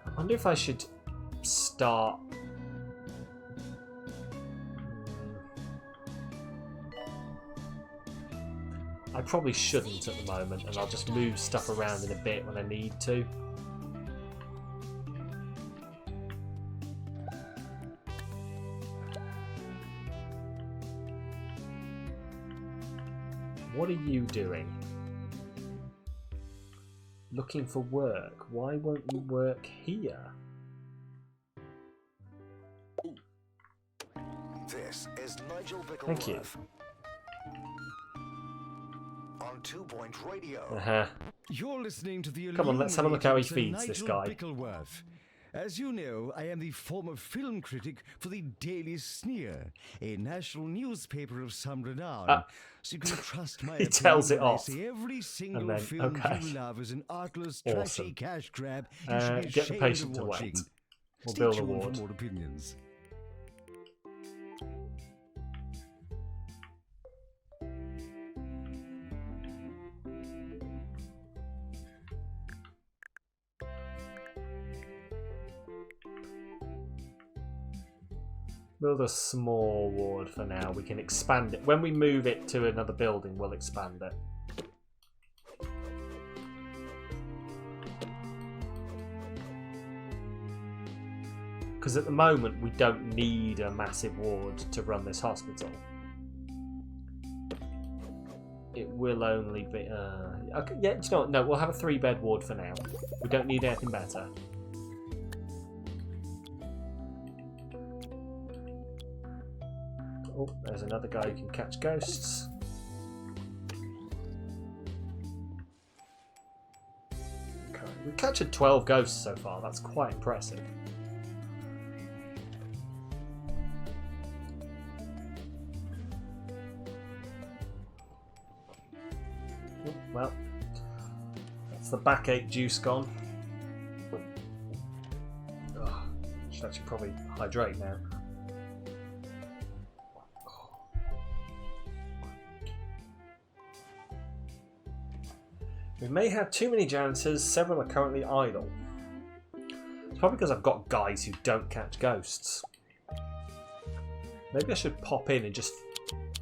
I wonder if I should start. I probably shouldn't at the moment, and I'll just move stuff around in a bit when I need to. What are you doing? Looking for work. Why won't you work here? This is Nigel Bickleworth. Thank you. On 2 Point Radio. You're listening to the Come on, let's have a look how he illuminating feeds this Nigel guy. Bickleworth. As you know, I am the former film critic for the Daily Sneer, a national newspaper of some renown. So you can trust my He tells it opinion when I off. say every single And then, film okay. you love is an artless, Awesome. trashy cash grab you should be Get the ashamed patient of to watching. wait. We'll Stay build a tuned ward. for more opinions. Build a small ward for now. We can expand it. When we move it to another building, we'll expand it. Because at the moment, we don't need a massive ward to run this hospital. It will only be... okay, yeah, you know what? No, we'll have a 3-bed ward for now. We don't need anything better. Oh, there's another guy who can catch ghosts. Okay. We've captured 12 ghosts so far. That's quite impressive. Oh, well, that's the backache juice gone. Oh, should actually probably hydrate now. We may have too many janitors, several are currently idle. It's probably because I've got guys who don't catch ghosts. Maybe I should pop in and just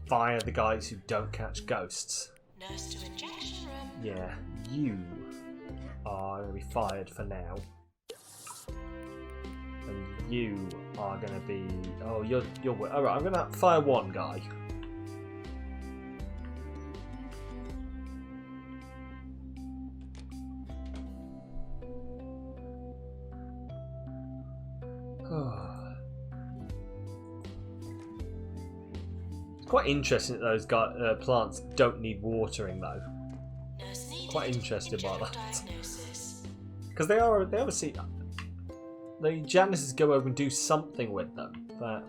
fire the guys who don't catch ghosts. Nurse to injection room. Yeah, you are going to be fired for now. And you are going to be... Oh, you're... Alright, I'm going to fire one guy. It's quite interesting that those plants don't need watering though. Nurse needed. Quite interested by General that. diagnosis. Because they obviously... The janitors go over and do something with them, but...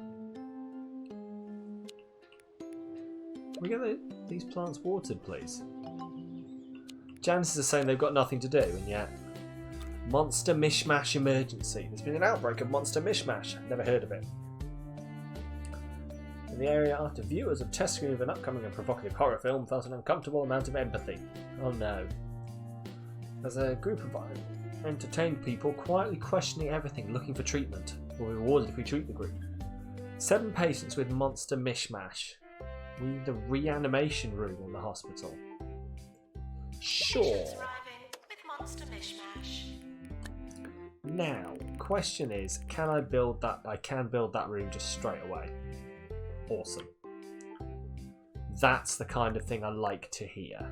Can we get these plants watered, please? Janitors are saying they've got nothing to do, and yet... Monster Mishmash Emergency. There's been an outbreak of Monster Mishmash. Never heard of it. In the area after viewers of test screen of an upcoming and provocative horror film felt an uncomfortable amount of empathy. Oh no. There's a group of entertained people quietly questioning everything, looking for treatment. We'll be rewarded if we treat the group. 7 patients with Monster Mishmash. We need the reanimation room in the hospital. Sure. Patients arriving with Monster Mishmash. Now, question is, can I build that? I can build that room just straight away. Awesome. That's the kind of thing I like to hear.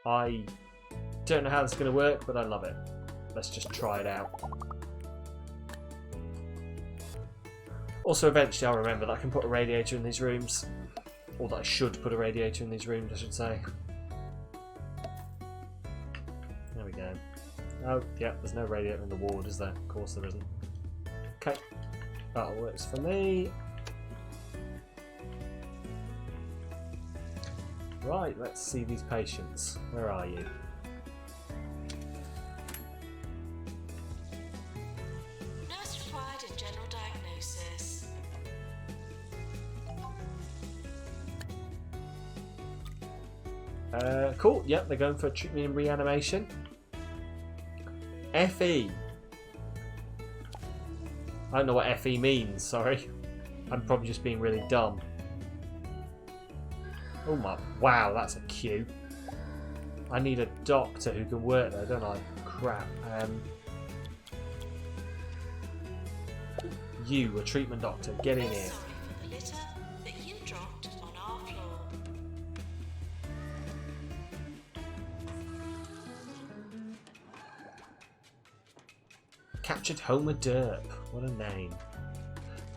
I don't know how this is going to work, but I love it. Let's just try it out. Also, eventually I'll remember that I can put a radiator in these rooms. Or that I should put a radiator in these rooms, I should say. There we go. Oh, yeah, there's no radiator in the ward, is there? Of course there isn't. Okay. That all works for me. Right, let's see these patients. Where are you? Nurse required in general diagnosis. Cool, yep, they're going for treatment and reanimation. FE. I don't know what FE means, sorry. I'm probably just being really dumb. Oh my, wow, that's a queue. I need a doctor who can work there, don't I? Crap. You, a treatment doctor, get in here. Sorry for the litter that you dropped on our floor. Captured Homer Derp. What a name.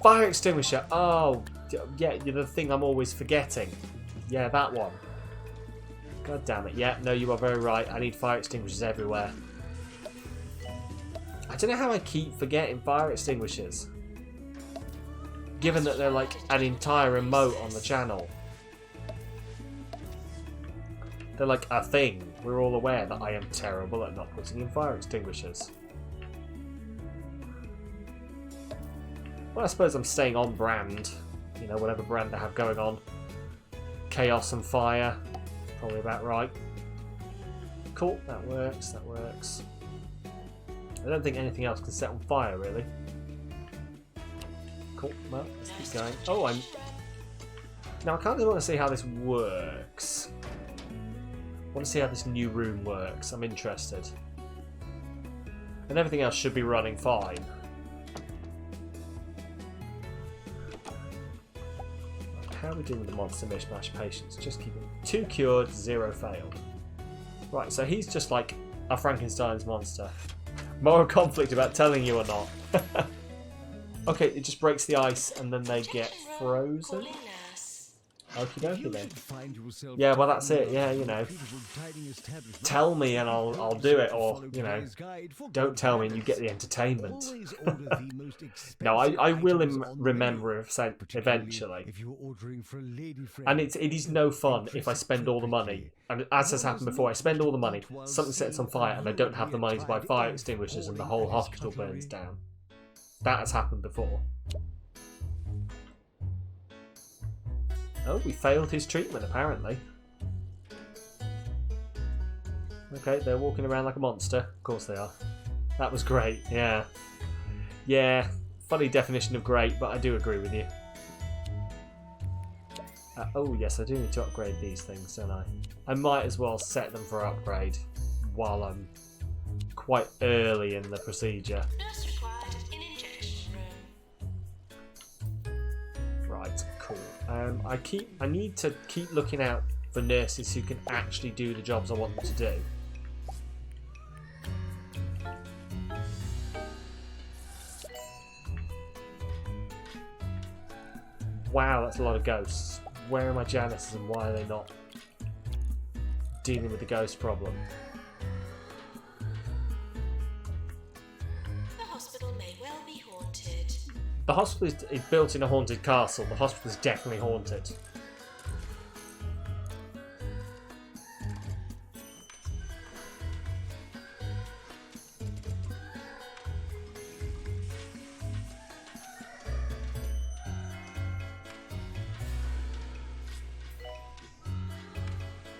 Fire extinguisher. Oh, yeah, you're the thing I'm always forgetting. Yeah, that one. God damn it. Yeah, no, you are very right. I need fire extinguishers everywhere. I don't know how I keep forgetting fire extinguishers. Given that they're like an entire remote on the channel. They're like a thing. We're all aware that I am terrible at not putting in fire extinguishers. Well, I suppose I'm staying on brand. You know, whatever brand I have going on. Chaos and fire. Probably about right. Cool, that works, that works. I don't think anything else can set on fire, really. Cool, well, let's keep going. Oh, I'm... Now, I kind of want to see how this works. I want to see how this new room works. I'm interested. And everything else should be running fine. How are we doing with the Monster Mishmash patients? Just keep it. 2 cured, 0 failed. Right, so he's just like a Frankenstein's monster. Moral conflict about telling you or not. Okay, it just breaks the ice and then they get frozen. Calling nurse. Okie dokie then. Find yourself Yeah, well that's it. Yeah, you know. Tell me and I'll do it, or you know, don't tell me and you get the entertainment. No, I will remember eventually. If you're ordering for a lady friend, And it is no fun if I spend all the money. And as has happened before, I spend all the money, something sets on fire, and I don't have the money to buy fire extinguishers, and the whole hospital burns down. That has happened before. Oh, we failed his treatment, apparently. Okay, they're walking around like a monster. Of course they are. That was great, yeah. Yeah, Funny definition of great, but I do agree with you. Oh yes, I do need to upgrade these things, don't I? I might as well set them for upgrade while I'm quite early in the procedure. Nurse required in injection room. Right, cool. I need to keep looking out for nurses who can actually do the jobs I want them to do. Wow, that's a lot of ghosts. Where are my janitors and why are they not dealing with the ghost problem? The hospital may well be haunted. The hospital is built in a haunted castle. The hospital is definitely haunted.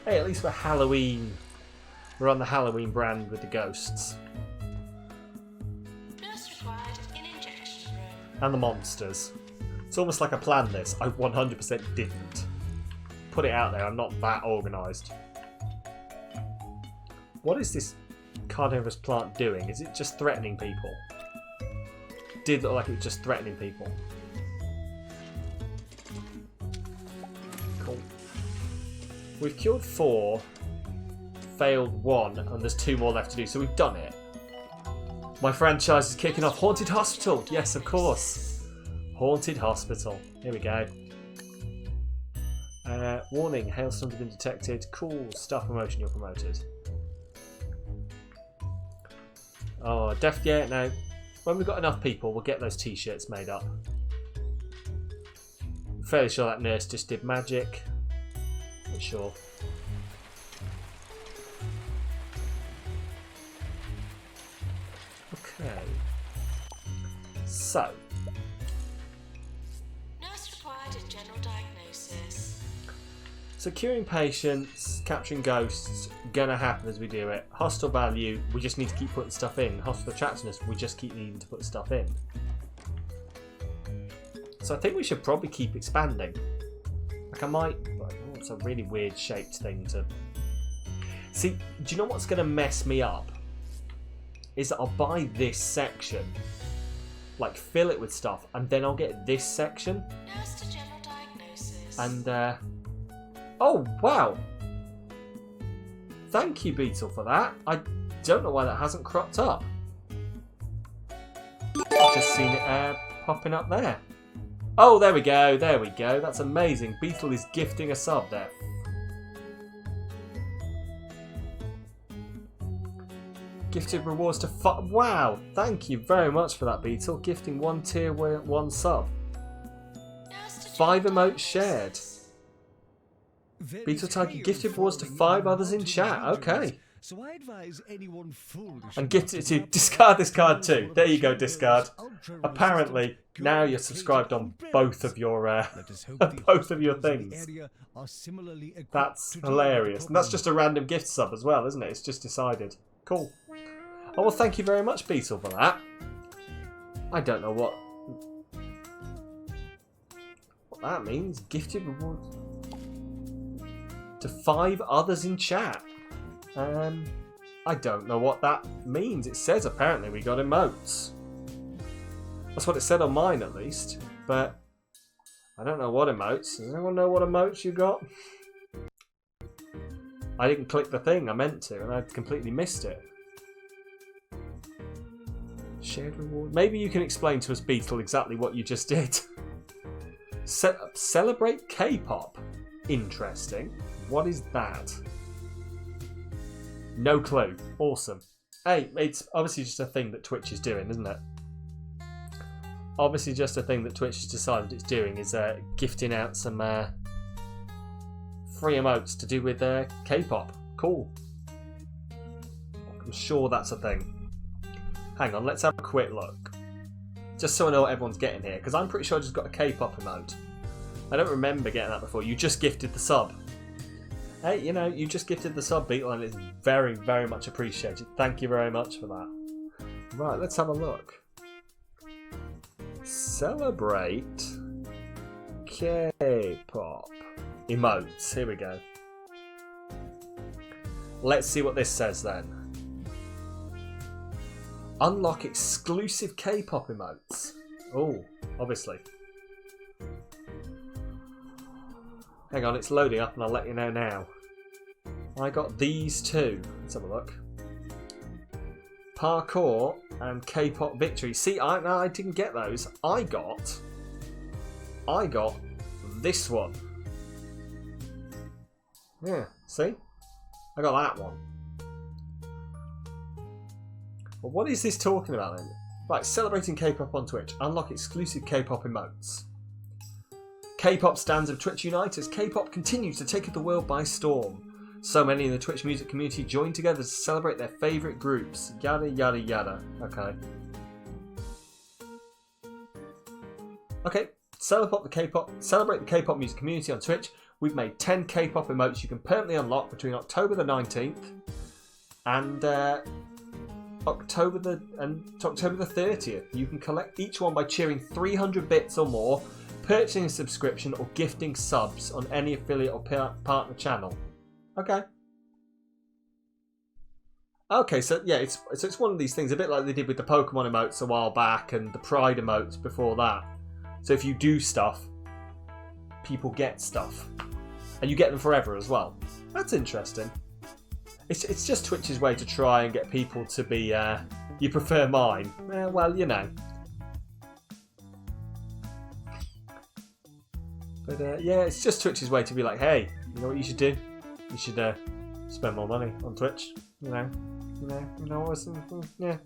Hey, at least we're Halloween. We're on the Halloween brand with the ghosts. Nurse required in injection room. And the monsters. It's almost like I planned this. I 100% didn't. Put it out there, I'm not that organised. What is this carnivorous plant doing? Is it just threatening people? Did look like it was just threatening people. Cool. We've cured 4, failed 1, and there's 2 more left to do, so we've done it. My franchise is kicking off. Haunted Hospital! Yes, of course. Haunted Hospital. Here we go. Warning, hailstorms have been detected. Cool, staff promotion, you're promoted. Oh, yeah, no. When we've got enough people, we'll get those t-shirts made up. I'm fairly sure that nurse just did magic. Not sure. Okay. So. Nurse required in general diagnosis. So curing patients, capturing ghosts, gonna happen as we do it. Hostile value, we just need to keep putting stuff in. Hostile attractiveness, we just keep needing to put stuff in. So I think we should probably keep expanding. Like I might... Oh, it's a really weird shaped thing to... See, do you know what's gonna mess me up? Is that I'll buy this section, like fill it with stuff, and then I'll get this section. Nurse to general diagnosis. And, oh, wow! Thank you, Beetle, for that. I don't know why that hasn't cropped up. I've just seen it popping up there. Oh, there we go, there we go. That's amazing. Beetle is gifting a sub there. Gifted rewards to wow! Thank you very much for that, Beetle. Gifting 1 tier 1 sub. 5 emotes shared. Beetle Tiger gifted rewards to 5 others in chat. Okay. So I advise anyone foolish And gifted to discard this card too. There you go, discard. Apparently, now you're subscribed on both of your both of your things. That's hilarious. And that's just a random gift sub as well, isn't it? It's just decided. Cool. Oh, well, thank you very much, Beetle, for that. I don't know what that means. Gifted reward to 5 others in chat. I don't know what that means. It says apparently we got emotes. That's what it said on mine, at least. But I don't know what emotes. Does anyone know what emotes you got? I didn't click the thing I meant to, and I completely missed it. Shared reward. Maybe you can explain to us, Beetle, exactly what you just did. Celebrate K-pop. Interesting. What is that? No clue. Awesome. Hey, it's obviously just a thing that Twitch is doing, isn't it? Obviously just a thing that Twitch has decided it's doing is gifting out some free emotes to do with K-pop. Cool. I'm sure that's a thing. Hang on, let's have a quick look. Just so I know what everyone's getting here, because I'm pretty sure I just got a K-pop emote. I don't remember getting that before. You just gifted the sub. Hey, you know, you just gifted the sub, Beetle, and it's very, very much appreciated. Thank you very much for that. Right, let's have a look. Celebrate K-pop emotes. Here we go. Let's see what this says then. Unlock exclusive K-pop emotes. Oh, obviously. Hang on, it's loading up and I'll let you know now. I got these two. Let's have a look. Parkour and K-pop victory. See, I didn't get those. I got this one. Yeah, see? I got that one. Well, what is this talking about then? Right, celebrating K-pop on Twitch. Unlock exclusive K-pop emotes. K-pop stands of Twitch unite as K-pop continues to take the world by storm. So many in the Twitch music community join together to celebrate their favourite groups. Yada yada yada. Okay. Okay. Celebrate the K-pop music community on Twitch. We've made 10 K-pop emotes you can permanently unlock between October the 19th and October the 30th. You can collect each one by cheering 300 bits or more, purchasing a subscription, or gifting subs on any affiliate or partner channel. Okay. Okay, so yeah, it's one of these things, a bit like they did with the Pokemon emotes a while back and the Pride emotes before that. So if you do stuff, people get stuff. And you get them forever as well. That's interesting. It's just Twitch's way to try and get people to be, you prefer mine. Well, you know. But yeah, it's just Twitch's way to be like, hey, you know what you should do? You should spend more money on Twitch. You know what's yeah,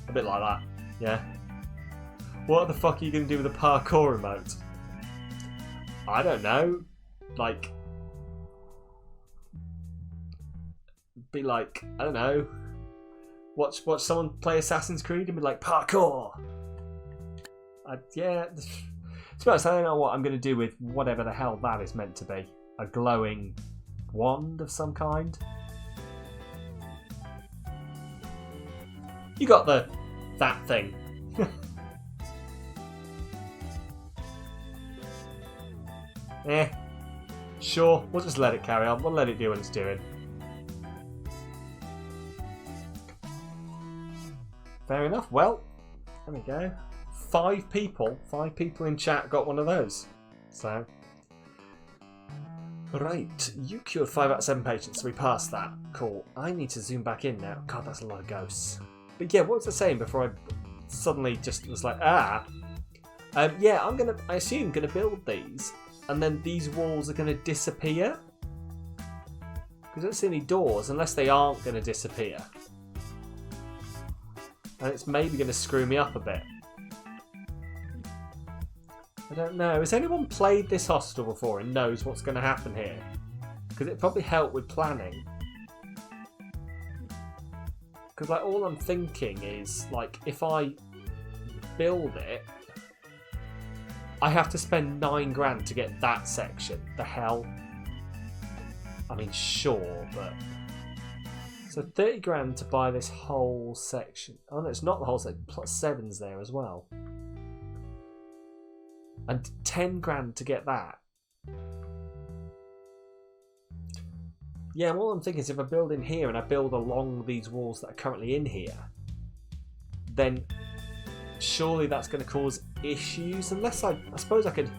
a bit like that. Yeah. What the fuck are you going to do with the parkour emote? I don't know. Like, be like, I don't know. Watch someone play Assassin's Creed and be like, parkour. Yeah. To be honest, I don't know what I'm going to do with whatever the hell that is meant to be. A glowing wand of some kind. You got that thing. Sure, we'll just let it carry on. We'll let it do what it's doing. Fair enough. Well, there we go. 5 people in chat got one of those. So, right, you cured 5 out of 7 patients, so we passed that. Cool. I need to zoom back in now. God, that's a lot of ghosts. But yeah, what was I saying before I suddenly just was like, yeah, I assume gonna build these, and then these walls are gonna disappear. Because I don't see any doors unless they aren't gonna disappear. And it's maybe gonna screw me up a bit. I don't know. Has anyone played this hostel before and knows what's going to happen here? Because it probably helped with planning. Because like all I'm thinking is like if I build it, I have to spend 9 grand to get that section. The hell? I mean, sure, but so 30 grand to buy this whole section. Oh no, it's not the whole section. Plus 7's there as well. And 10 grand to get that. Yeah, all I'm thinking is if I build in here and I build along these walls that are currently in here, then surely that's going to cause issues. Unless I suppose I could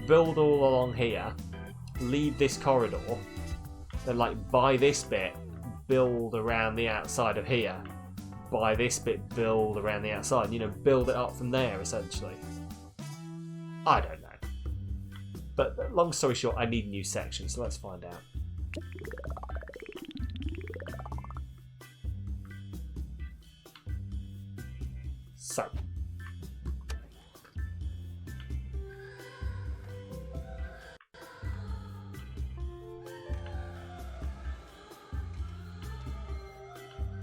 build all along here, leave this corridor, then like buy this bit, build around the outside of here, buy this bit, build around the outside, you know, build it up from there essentially. I don't know. But long story short, I need a new section, so let's find out.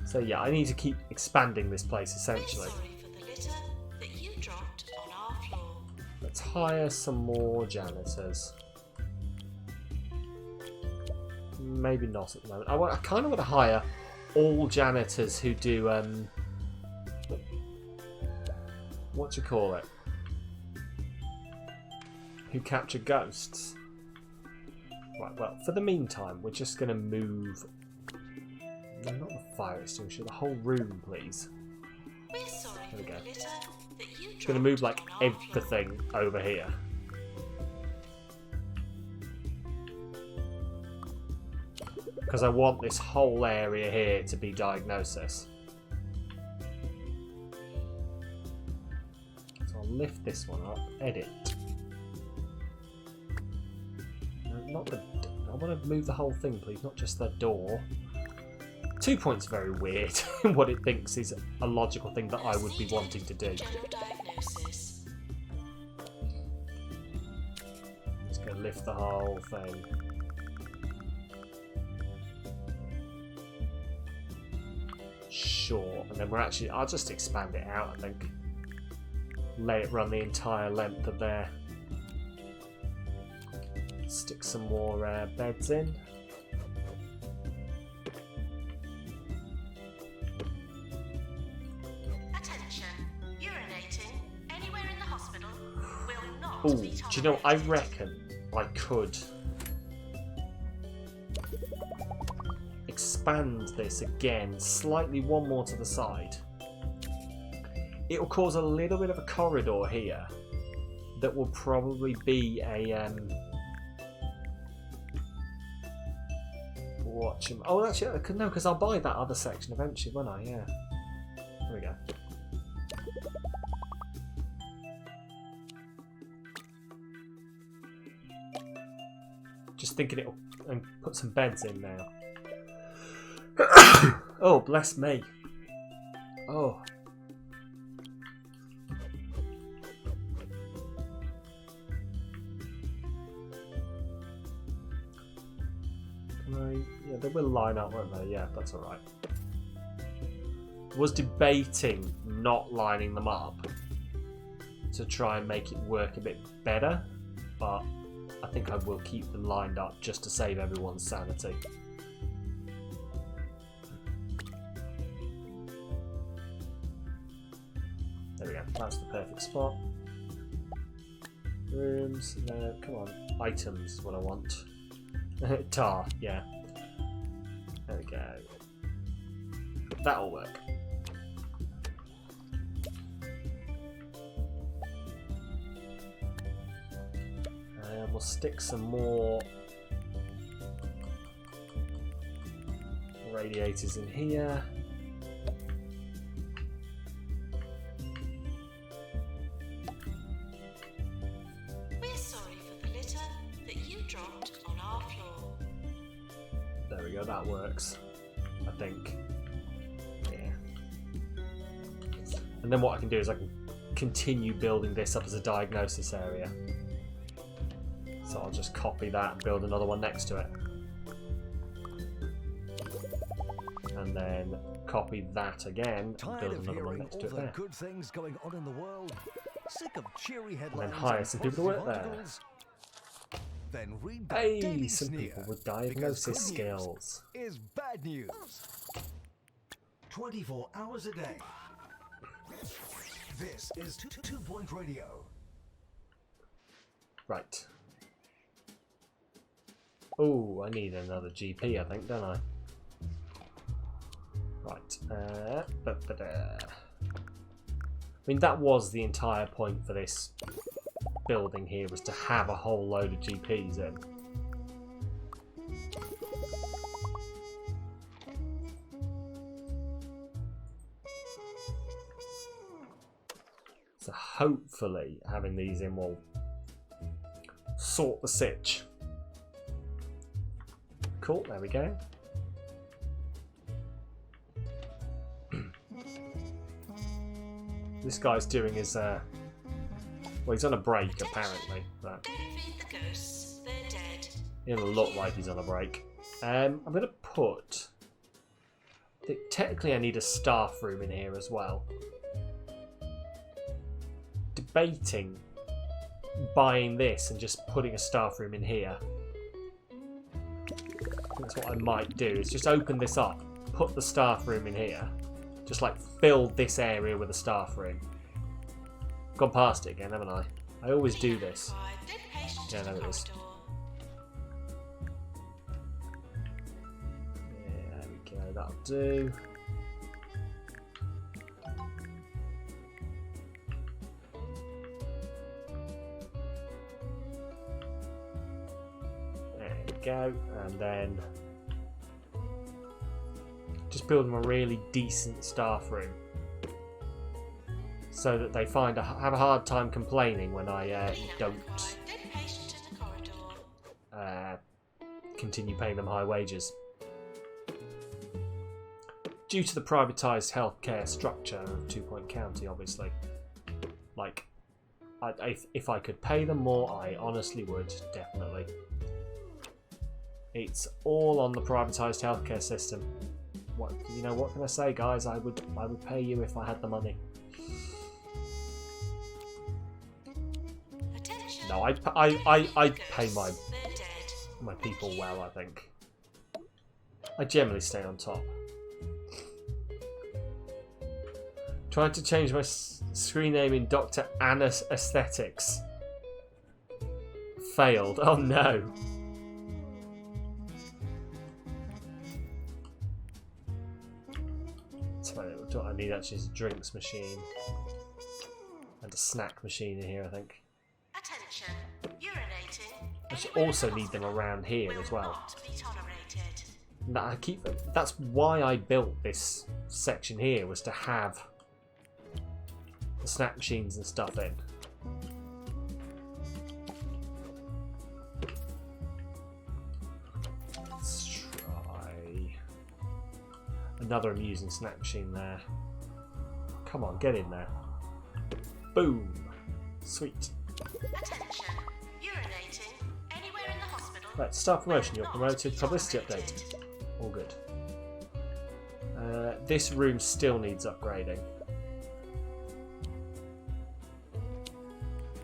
So yeah, I need to keep expanding this place essentially. Let's hire some more janitors. Maybe not at the moment. I kind of want to hire all janitors who do what do you call it? Who capture ghosts. Right, well, for the meantime, we're just going to move... No, not the fire extinguisher, the whole room, please. We're sorry There we for go. the litter that you Just going to move, like, dropped on our floor. everything over here. Because I want this whole area here to be diagnosis. So I'll lift this one up, edit. No, not the... I want to move the whole thing, please, not just the door. 2 points very weird in what it thinks is a logical thing that I would be wanting to do. General diagnosis. Just going to lift the whole thing. Sure, and then we're actually... I'll just expand it out, I think. Let it run the entire length of there. Stick some more beds in. Attention. Urinating anywhere in the hospital will not Oh, be do you know, I tolerated. reckon I could expand this again, slightly one more to the side. It'll cause a little bit of a corridor here that will probably be a watch him. Oh, actually, no, because I'll buy that other section eventually, won't I? Yeah. There we go. Just thinking it'll and put some beds in now. Oh, bless me. Oh. Yeah, they will line up, won't they? Yeah, that's alright. Was debating not lining them up to try and make it work a bit better, but I think I will keep them lined up just to save everyone's sanity. There we go, that's the perfect spot. Rooms, no, come on. Items is what I want. Tar, yeah. There we go. That'll work. And we'll stick some more radiators in here. We're sorry for the litter that you dropped on our floor. There we go, that works. I think. Yeah. And then what I can do is I can continue building this up as a diagnosis area. So I'll just copy that and build another one next to it. And then copy that again and Tired build of another one hearing next all to it the there. good things going on in the world? Sick of cheery headlines hire and some people to work positive there. articles? Then read the Hey, Daily some Sneer, people with because diagnosis good news skills. is bad news. 24 hours a day. This is 2 Point Radio. Right. Oh, I need another GP, I think, don't I? Right. I mean, that was the entire point for this building here, was to have a whole load of GPs in. So hopefully having these in will sort the sitch. Cool, there we go. This guy's doing his, well, he's on a break apparently, but Don't feed the ghosts, they're dead. it'll look like he's on a break. I'm going to put... Technically I need a staff room in here as well. Debating buying this and just putting a staff room in here. That's what I might do, is just open this up, put the staff room in here, just like fill this area with a staff room. Gone past it again, haven't I? I always do this. Yeah, there it is. Yeah, there we go. That'll do. There we go. And then just build them a really decent staff room, so that they have a hard time complaining when I don't continue paying them high wages. Due to the privatised healthcare structure of 2 Point County, obviously. Like, if I could pay them more, I honestly would, definitely. It's all on the privatised healthcare system. What can I say, guys? I would pay you if I had the money. No, I'd pay my people well, I think. I generally stay on top. Trying to change my screen name in Dr. Anna's Aesthetics. Failed. Oh no. What I need actually is a drinks machine. And a snack machine in here, I think. Attention. Urinating. I should also need them around here as well. That's why I built this section here, was to have the snack machines and stuff in. Let's try another amusing snack machine there. Come on, get in there. Boom. Sweet. Attention. Urinating. Anywhere in the hospital. Right, staff promotion. You're promoted. Publicity update. All good. This room still needs upgrading.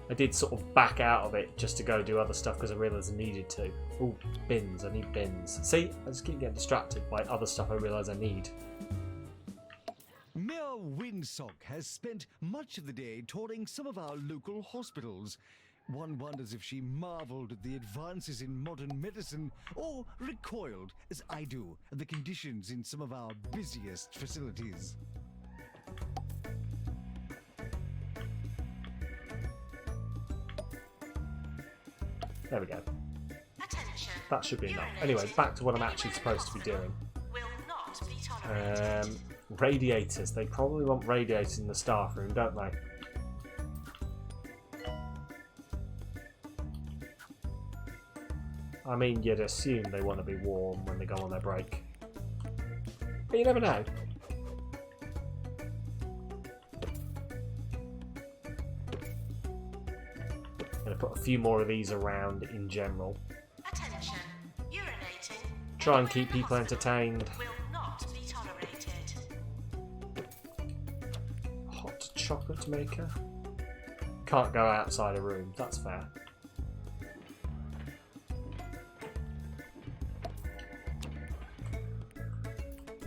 I did sort of back out of it just to go do other stuff because I realised I needed to. Oh, bins. I need bins. See, I just keep getting distracted by other stuff I realise I need. Mayor Windsock has spent much of the day touring some of our local hospitals. One wonders if she marvelled at the advances in modern medicine, or recoiled, as I do, at the conditions in some of our busiest facilities. There we go. Attention. That should be enough. Anyway, back to what I'm actually supposed to be doing. Will not be tolerated. Radiators. They probably want radiators in the staff room, don't they? I mean, you'd assume they want to be warm when they go on their break. But you never know. I'm going to put a few more of these around in general. Attention. Urinating. Try and keep people entertained. Will not be tolerated. Hot chocolate maker. Can't go outside a room, that's fair.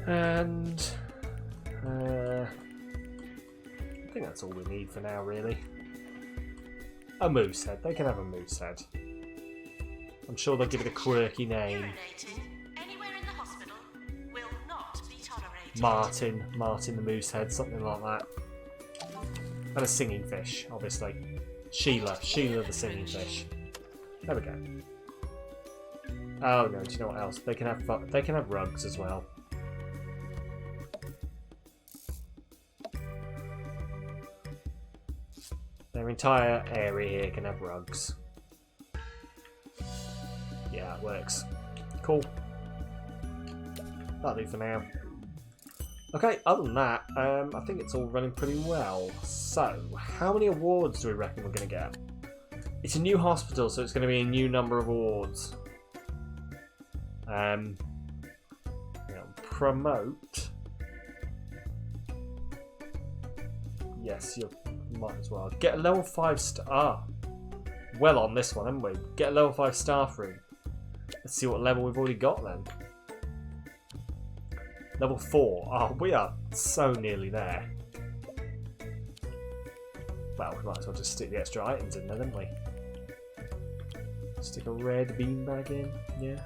And I think that's all we need for now, really. A moose head. They can have a moose head. I'm sure they'll give it a quirky name. Urinating. Anywhere in the hospital. Will not be tolerated. Martin the moose head, something like that. And a singing fish, obviously. Sheila the singing fish. There we go. Oh no, do you know what else? They can have rugs as well. Their entire area here can have rugs. Yeah, it works. Cool. That'll do for now. Okay, other than that, I think it's all running pretty well. So, how many awards do we reckon we're going to get? It's a new hospital, so it's going to be a new number of awards. Promote. Yes, you might as well. Get a level 5 star. Well on this one, haven't we? Get a level 5 staff room. Let's see what level we've already got then. Level 4. Oh, we are so nearly there. Well, we might as well just stick the extra items in there, don't we? Stick a red beanbag in, yeah.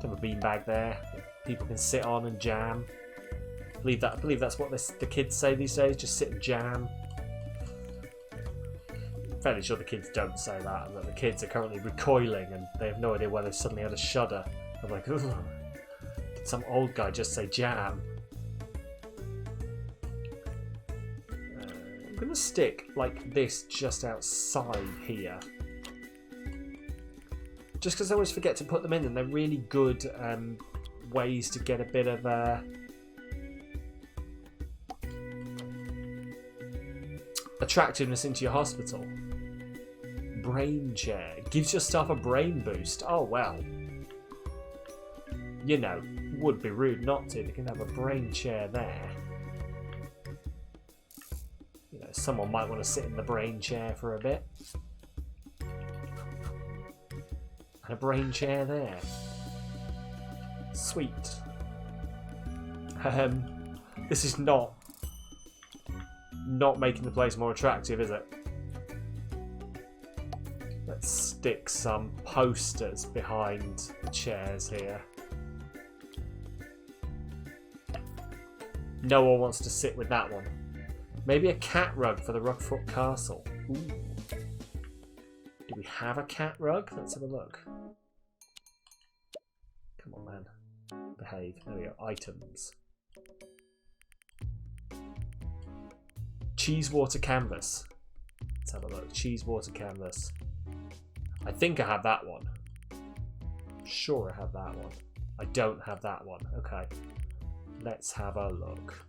Have a beanbag there people can sit on and jam. I believe that's what the kids say these days, just sit and jam. I'm fairly sure the kids don't say that, and that the kids are currently recoiling and they have no idea why they've suddenly had a shudder. I'm like, ugh, did some old guy just say jam? I'm going to stick like this just outside here. Just because I always forget to put them in, and they're really good ways to get a bit of attractiveness into your hospital. Brain chair. Gives your staff a brain boost. Oh, well. You know, would be rude not to. They can have a brain chair there. You know, someone might want to sit in the brain chair for a bit. And a brain chair there. Sweet. This is not making the place more attractive, is it? Let's stick some posters behind the chairs here. No one wants to sit with that one. Maybe a cat rug for the Rockfoot Castle. Ooh. Do we have a cat rug? Let's have a look. Come on, man. Behave. There we go. Items. Cheese water canvas. Let's have a look. Cheese water canvas. I think I have that one. I'm sure I have that one. I don't have that one. Okay. Let's have a look.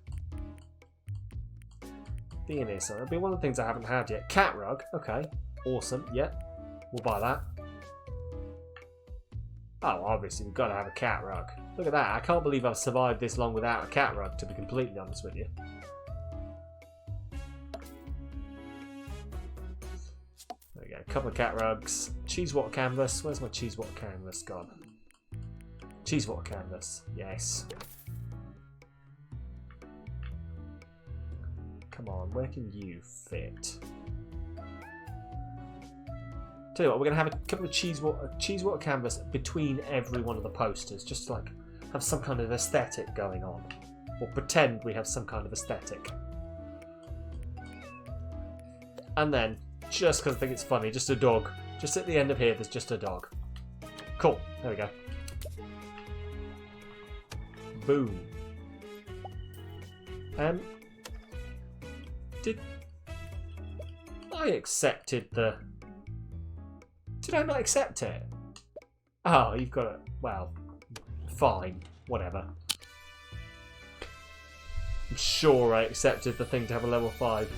Being here, so that'll be one of the things I haven't had yet. Cat rug. Okay. Awesome. Yep. We'll buy that. Oh, obviously we've got to have a cat rug. Look at that. I can't believe I've survived this long without a cat rug, to be completely honest with you. There we go. A couple of cat rugs. Cheese water canvas. Where's my cheese water canvas gone? Cheese water canvas. Yes. Come on. Where can you fit? Tell you what, we're going to have a couple of cheese water canvas between every one of the posters, just to like have some kind of aesthetic going on, or pretend we have some kind of aesthetic. And then, just because I think it's funny, just a dog. Just at the end of here, there's just a dog. Cool. There we go. Boom. Did I accepted the? Did I not accept it? Oh, you've got it. Well, fine. Whatever. I'm sure I accepted the thing to have a level 5.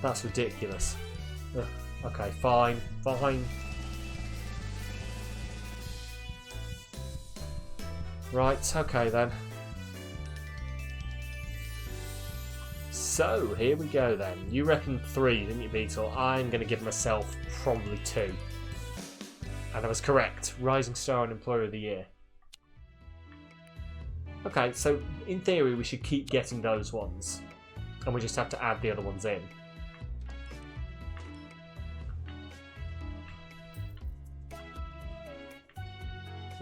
That's ridiculous. Ugh. Okay, fine. Fine. Right, okay then. So, here we go then. You reckon 3, didn't you, Beetle? I'm going to give myself probably 2. And I was correct. Rising Star and Employer of the Year. Okay, so in theory we should keep getting those ones. And we just have to add the other ones in.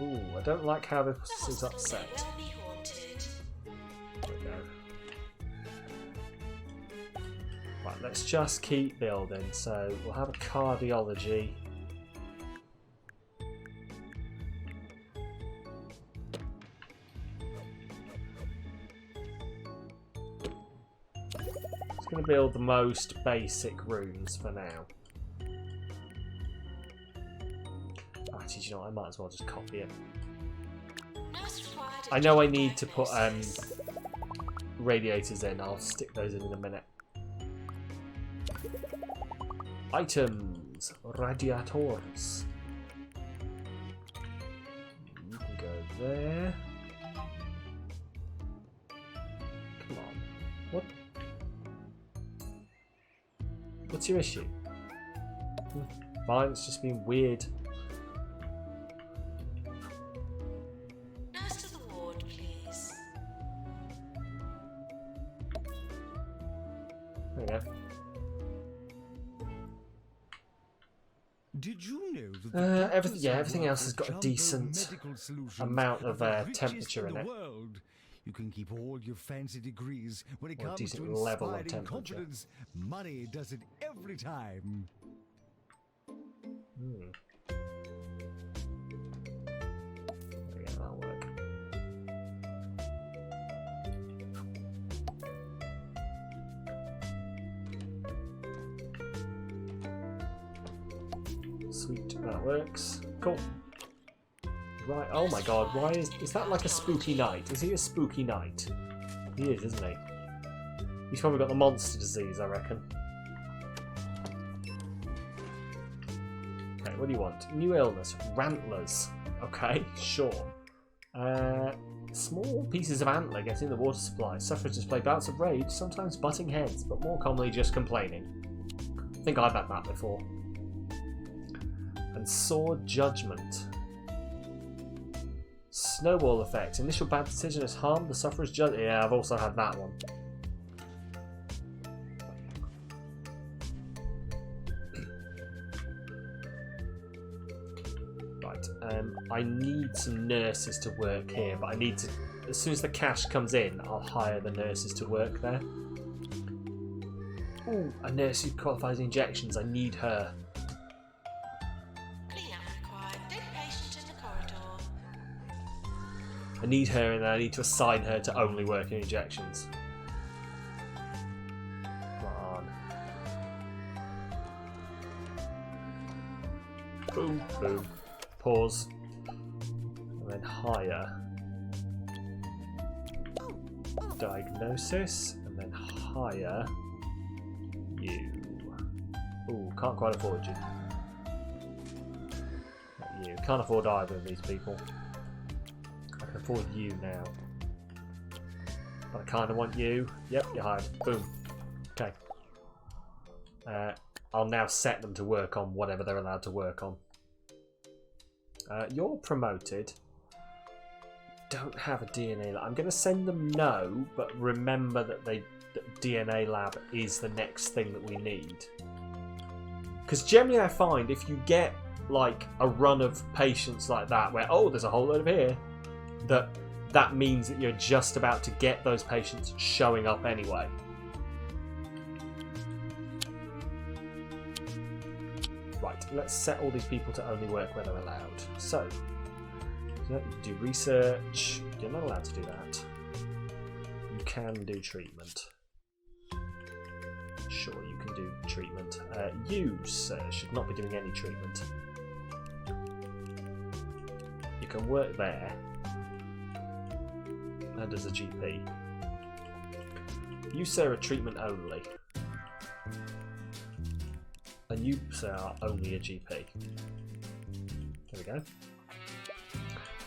Ooh, I don't like how this is upset. There we go. Right, let's just keep building. So we'll have a cardiology. Just going to build the most basic rooms for now. Actually, you know what? I might as well just copy it. I know I need to put radiators in. I'll stick those in a minute. Items, radiators. You can go there. Come on. What? What's your issue? Fine, it's just being weird. Nurse to the ward, please. Did you know that the everything else has got a jumbo decent medical solutions amount of are the temperature richest in it. the world? You can keep all your fancy degrees when it Or a comes to decent level of inspiring temperature. confidence. Money does it every time. Yeah, that'll work. Sweet, that works. Cool. Right, oh my god, why is that like a spooky night? Is he a spooky night? He is, isn't he? He's probably got the monster disease, I reckon. Okay, what do you want? New illness, rantlers. Okay, sure. Small pieces of antler get in the water supply. Sufferers display bouts of rage, sometimes butting heads, but more commonly just complaining. I think I've had that before. And sword judgment. Snowball effect. Initial bad decision has harmed the sufferer's judgment. Yeah, I've also had that one. Right. I need some nurses to work here, but I need to. As soon as the cash comes in, I'll hire the nurses to work there. Ooh, a nurse who qualifies injections. I need her. I need her, and then I need to assign her to only work in injections. Come on. Boom, boom. Pause. And then hire. Diagnosis. And then hire you. Ooh, can't quite afford you. Not you. Can't afford either of these people. I can afford you now. But I kind of want you. Yep, you're hired. Boom. Okay. I'll now set them to work on whatever they're allowed to work on. You're promoted. Don't have a DNA lab. I'm going to send them no, but remember that that DNA lab is the next thing that we need. Because generally I find if you get like a run of patients like that where, oh, there's a whole load of here, that means that you're just about to get those patients showing up anyway. Right, let's set all these people to only work where they're allowed. So, do research. You're not allowed to do that. You can do treatment. Sure, you can do treatment. You, sir, should not be doing any treatment. You can work there. And as a GP. You, sir, are treatment only. And you, sir, are only a GP. There we go.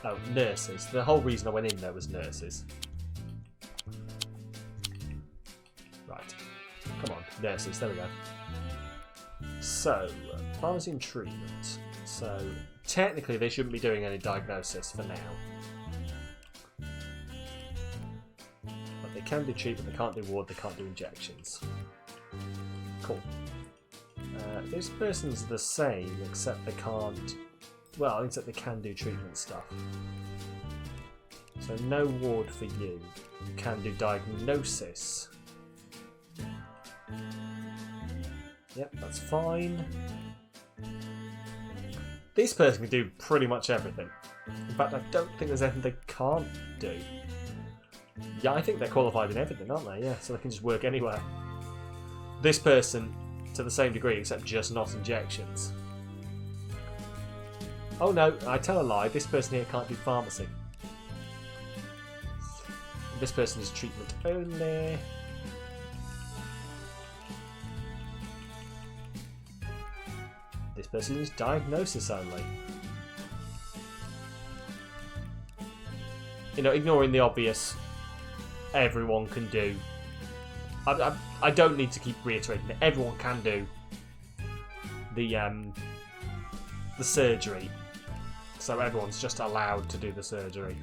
Oh, nurses. The whole reason I went in there was nurses. Right. Come on, nurses. There we go. So, pharmacy and treatment. So, technically they shouldn't be doing any diagnosis for now. But they can do treatment, they can't do ward, they can't do injections. Cool. This person's the same, except they can't... Well, except they can do treatment stuff. So no ward for you. You can do diagnosis. Yep, that's fine. This person can do pretty much everything. In fact, I don't think there's anything they can't do. Yeah, I think they're qualified in everything, aren't they? Yeah, so they can just work anywhere. This person, to the same degree, except just not injections. Oh no, I tell a lie, this person here can't do pharmacy. This person is treatment only. This person is diagnosis only. You know, ignoring the obvious, everyone can do. I don't need to keep reiterating that everyone can do the surgery. So everyone's just allowed to do the surgery.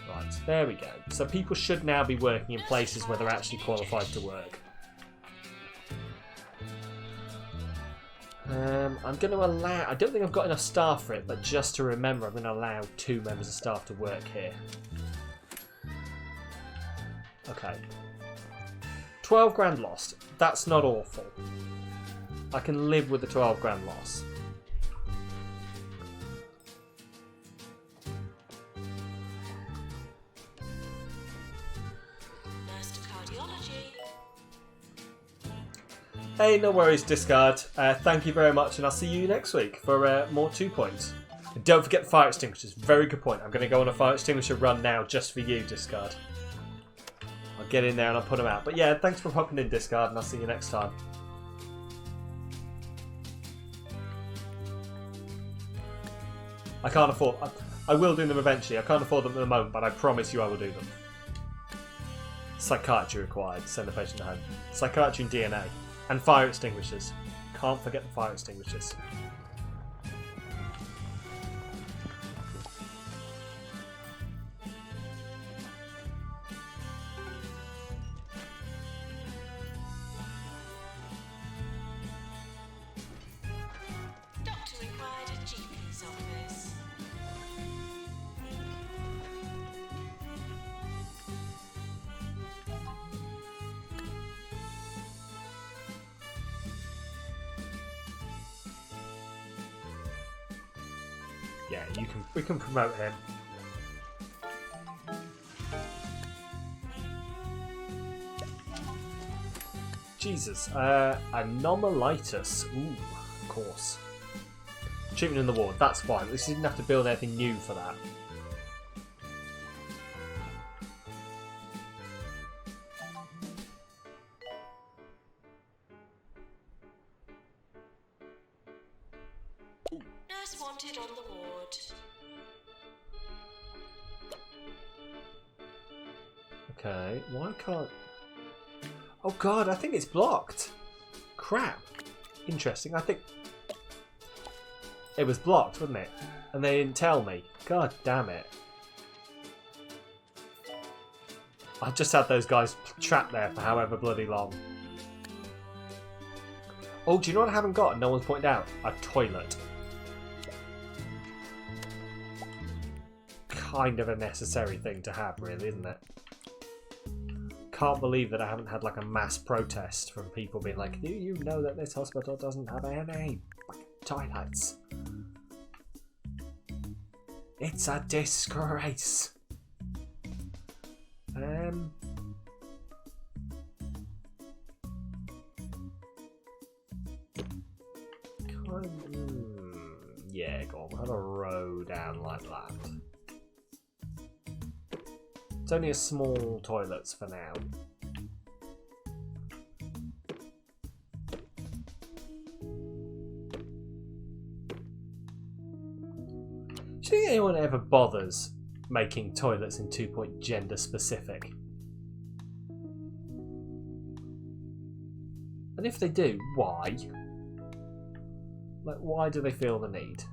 Right. There we go. So people should now be working in places where they're actually qualified to work. I'm going to allow... I don't think I've got enough staff for it, but just to remember, I'm going to allow 2 members of staff to work here. Okay. 12 grand lost. That's not awful. I can live with the 12 grand loss. Nurse to cardiology. Hey, no worries, Discard. Thank you very much, and I'll see you next week for more 2 points. And don't forget the fire extinguishers. Very good point. I'm going to go on a fire extinguisher run now just for you, Discard. I'll get in there and I'll put them out. But yeah, thanks for popping in, Discard, and I'll see you next time. I can't afford... I will do them eventually. I can't afford them at the moment, but I promise you I will do them. Psychiatry required. Send the patient home. Psychiatry and DNA. And fire extinguishers. Can't forget the fire extinguishers. Doctor required at GP's office. Yeah, we can promote him. Jesus. Anomalitis. Ooh, of course. Treatment in the ward, that's fine. At least you didn't have to build anything new for that. Nurse wanted on the ward. Okay, why can't... Oh god, I think it's blocked. Crap. Interesting, I think... It was blocked, wasn't it? And they didn't tell me. God damn it. I've just had those guys trapped there for however bloody long. Oh, do you know what I haven't got and no one's pointed out? A toilet. Kind of a necessary thing to have, really, isn't it? Can't believe that I haven't had like a mass protest from people being like, do you know that this hospital doesn't have any toilets? It's a disgrace. Yeah, go on. We'll have a row down like that. It's only a small toilets for now. Do you think anyone ever bothers making toilets in 2 gender specific? And if they do, why? Like, why do they feel the need?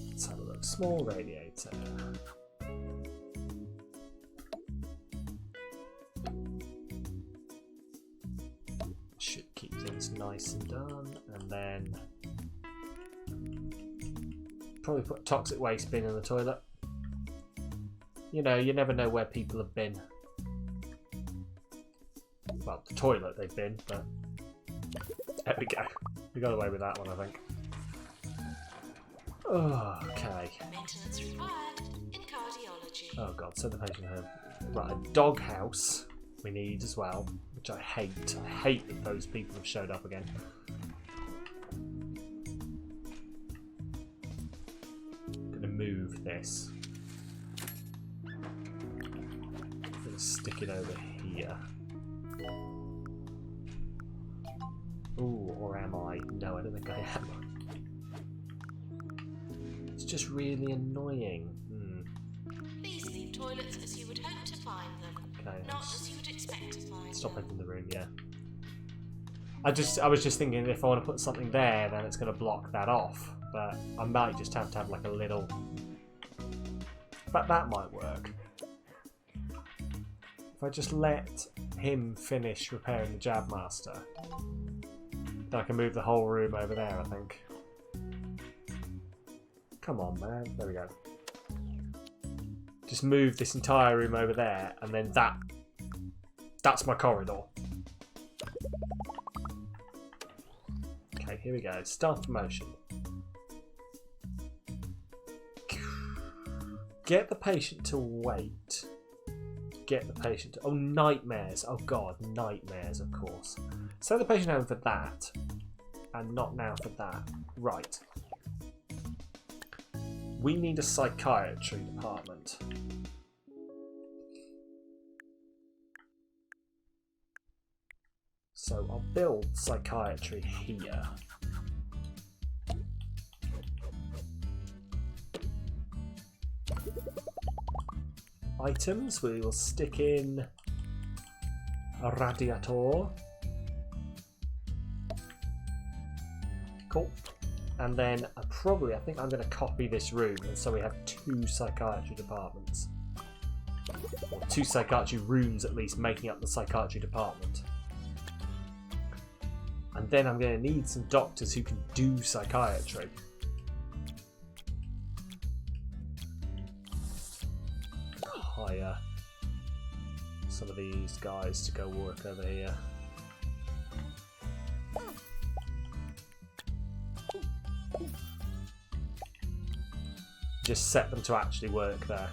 Let's have a look. Small radiator. Should keep things nice and done, and then probably put a toxic waste bin in the toilet. You know, you never know where people have been. Well, the toilet they've been, but there we go. We got away with that one, I think. Oh, okay. Maintenance required in cardiology. Oh god, send the patient home. Right, a dog house we need as well, which I hate. I hate that those people have showed up again. I'm gonna move this. I'm gonna stick it over here. Ooh, or am I? No, I don't think I am. It's just really annoying. These leave toilets as you would hope to find them, Okay, not as you would expect to find stop them. opening the room, yeah. I was just thinking if I want to put something there, then it's going to block that off. But I might just have to have like a little. But that might work. If I just let him finish repairing the Jab Master, then I can move the whole room over there, I think. Come on, man. There we go. Just move this entire room over there, and then that's my corridor. Okay, here we go. Start motion. Get the patient to wait. Get the patient to... Oh, nightmares. Oh, God. Nightmares, of course. Send the patient home for that. And not now for that. Right. We need a psychiatry department. So I'll build psychiatry here. Items, we will stick in a radiator. Cool. And then I think I'm going to copy this room, and so we have 2 psychiatry departments. Or 2 psychiatry rooms at least, making up the psychiatry department. And then I'm going to need some doctors who can do psychiatry. Hire some of these guys to go work over here. Just set them to actually work there.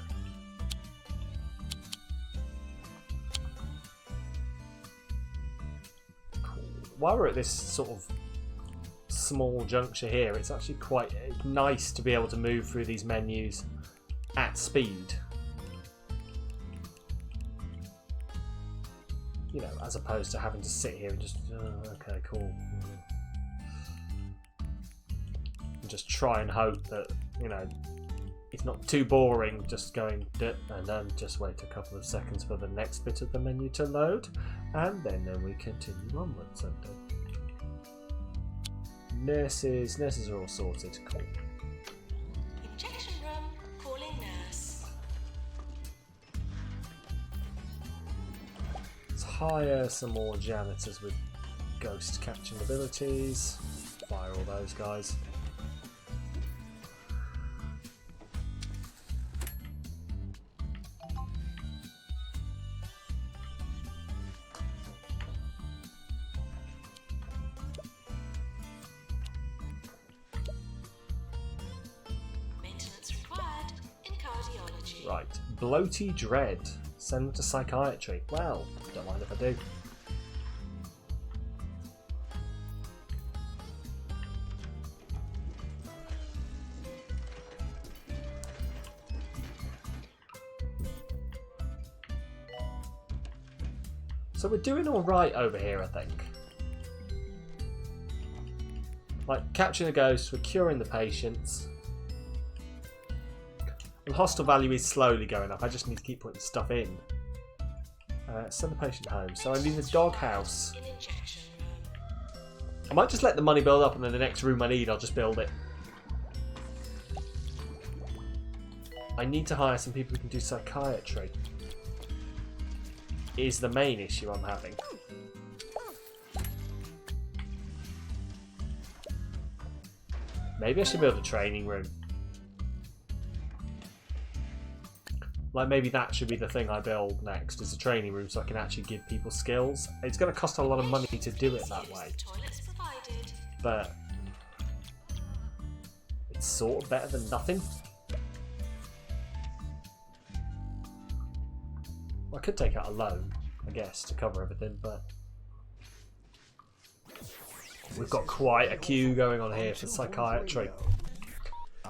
Cool. While we're at this sort of small juncture here, it's actually quite nice to be able to move through these menus at speed. You know, as opposed to having to sit here and just, okay, cool. And just try and hope that, you know, it's not too boring just going and then just wait a couple of seconds for the next bit of the menu to load, and then we continue onwards. And nurses are all sorted. Cool. Injection room, calling nurse. Let's hire some more janitors with ghost catching abilities. Fire all those guys. Right, Bloaty Dread. Send them to psychiatry. Well, don't mind if I do. So we're doing alright over here, I think. Like, capturing the ghosts, we're curing the patients. And hostile value is slowly going up. I just need to keep putting stuff in. Send the patient home. So I need the doghouse. I might just let the money build up, and then the next room I need, I'll just build it. I need to hire some people who can do psychiatry. Is the main issue I'm having. Maybe I should build a training room. Like, maybe that should be the thing I build next, is a training room, so I can actually give people skills. It's going to cost a lot of money to do it that way. But it's sort of better than nothing. I could take out a loan, I guess, to cover everything, but we've got quite a queue going on here for psychiatry.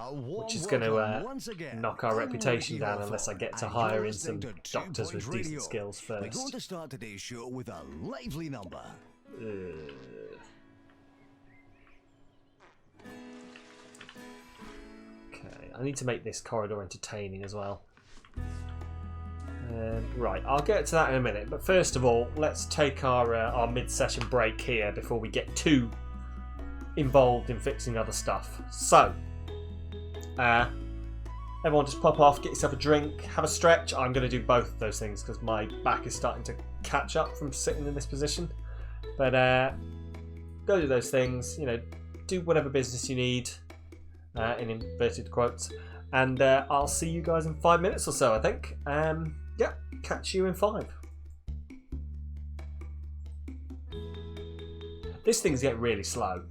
Which is going to knock our reputation down unless I get to hire in some doctors with decent skills first. We're going to start today's show with a lively number. Okay, I need to make this corridor entertaining as well. Right, I'll get to that in a minute. But first of all, let's take our mid-session break here before we get too involved in fixing other stuff. So, everyone just pop off, get yourself a drink, have a stretch. I'm going to do both of those things because my back is starting to catch up from sitting in this position. But go do those things, do whatever business you need, in inverted quotes. And I'll see you guys in 5 minutes or so, I think. Yeah, catch you in 5. This thing's getting really slow.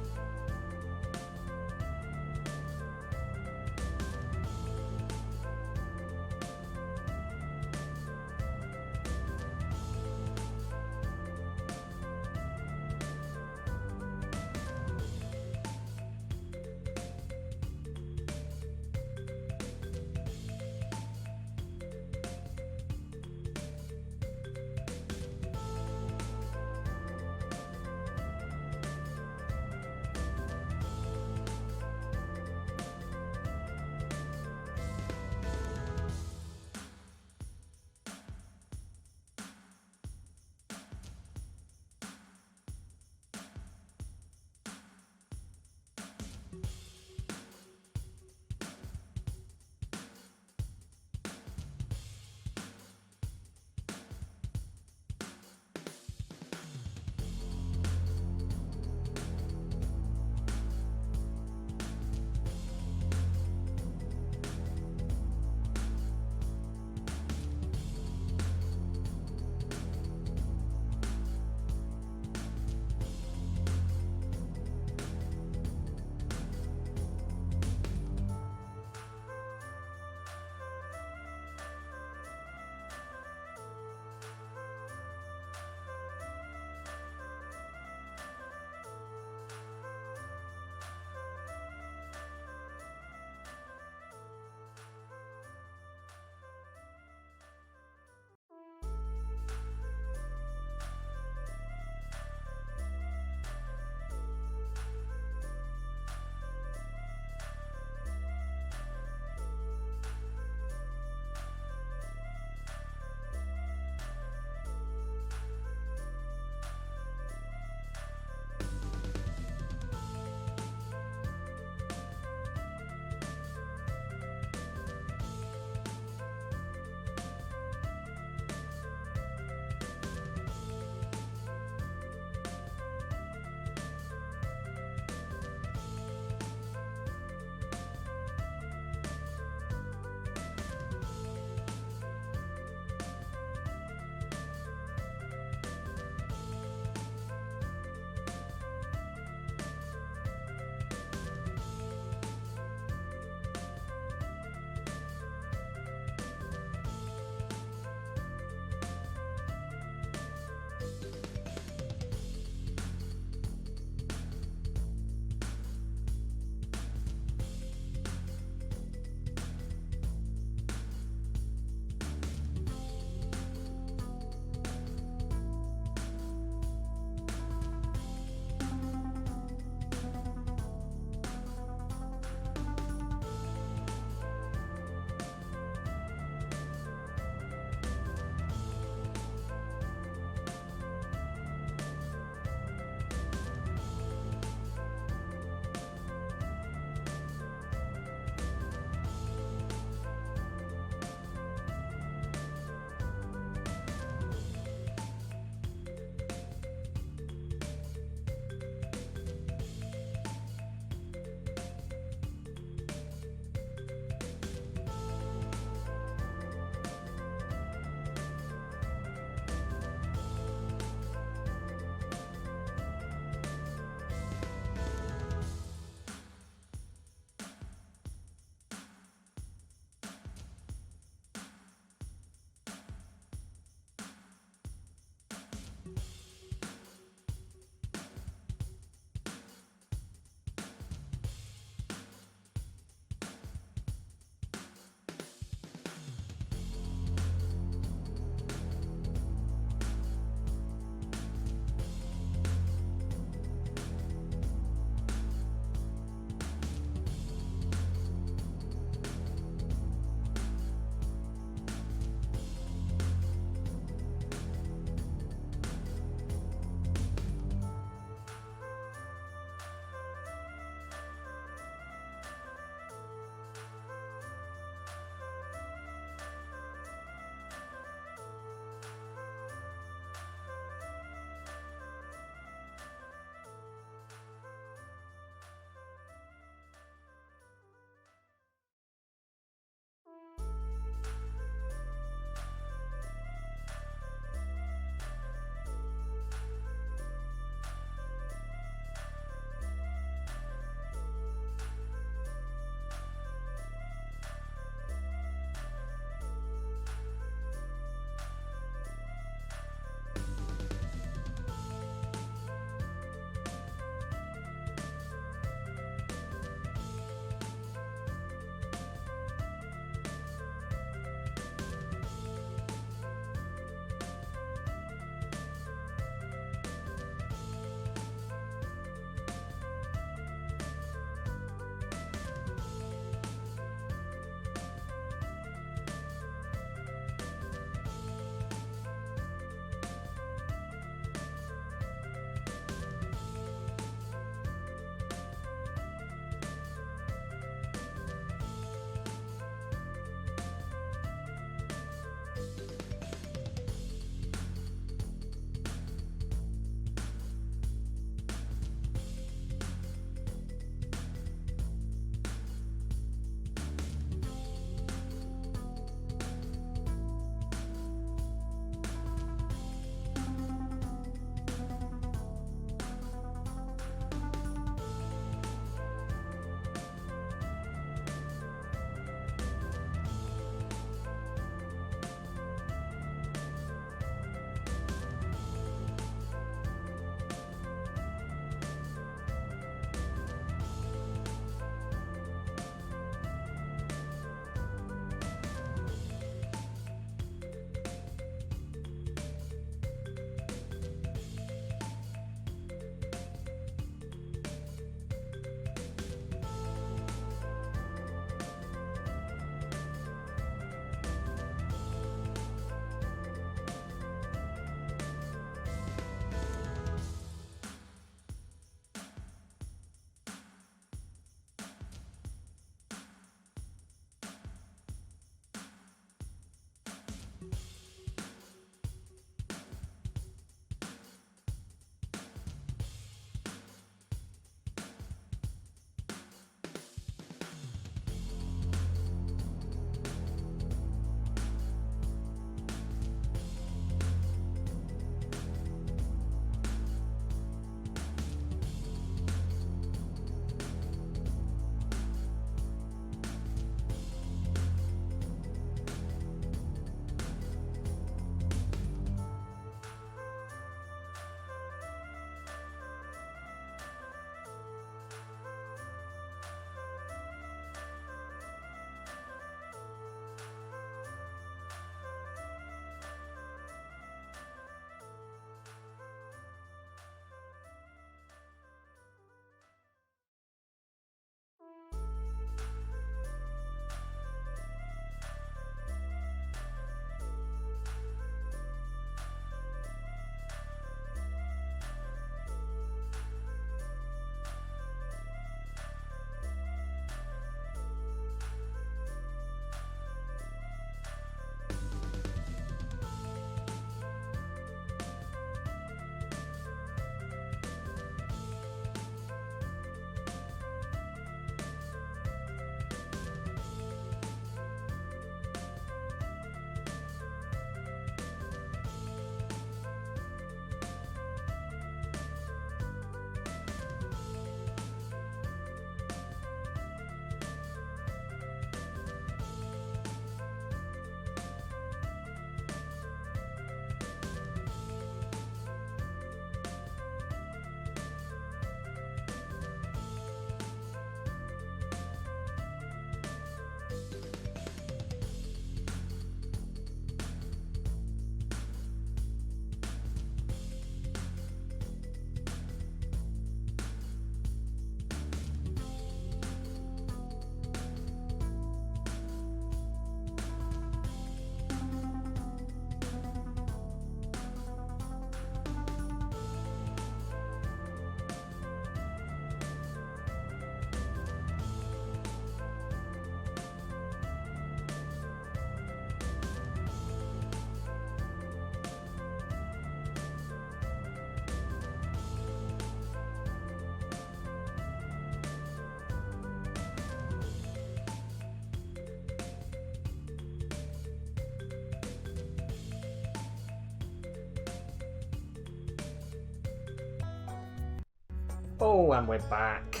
Oh, and we're back.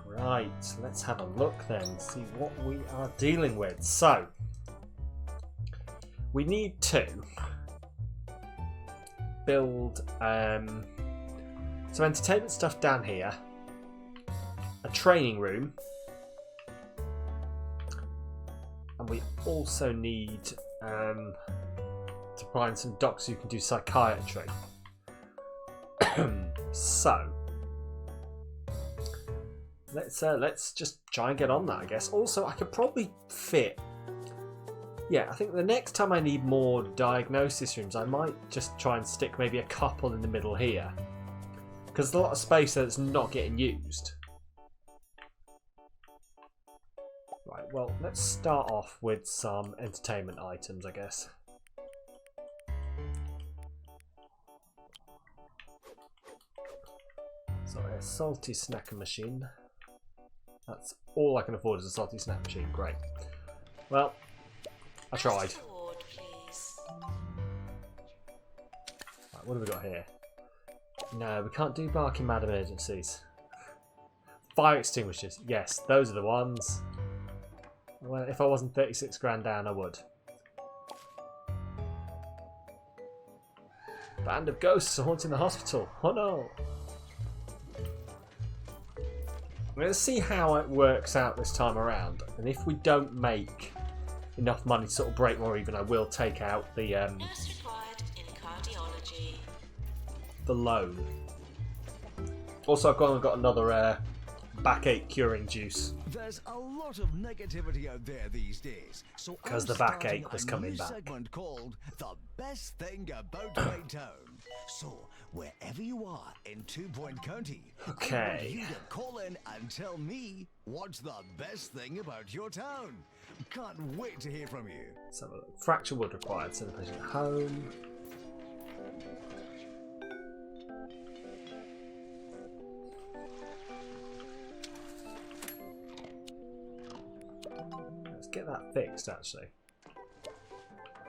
Right, let's have a look then, see what we are dealing with. So, we need to build some entertainment stuff down here, a training room, and we also need to find some docs who can do psychiatry. So let's just try and get on that, I guess. Also, I could probably fit. Yeah, I think the next time I need more diagnosis rooms, I might just try and stick maybe a couple in the middle here, because there's a lot of space that's not getting used. Right, well, let's start off with some entertainment items, I guess. So a salty snacker machine. That's all I can afford is a salty snack machine. Great. Well, I tried. Right, what have we got here? No, we can't do barking mad emergencies. Fire extinguishers. Yes, those are the ones. Well, if I wasn't 36 grand down, I would. Band of ghosts are haunting the hospital. Oh no. Let's see how it works out this time around, and if we don't make enough money to sort of break more even, I will take out the loan. Also, I've got another backache curing juice. There's a lot of negativity out there these days, so because the backache was coming back. Segment called "The Best Thing About Waytown." So wherever you are in 2 Point County, okay, I want you to call in and tell me what's the best thing about your town. Can't wait to hear from you. So fracture wood required. Send the patient home. Let's get that fixed. Actually,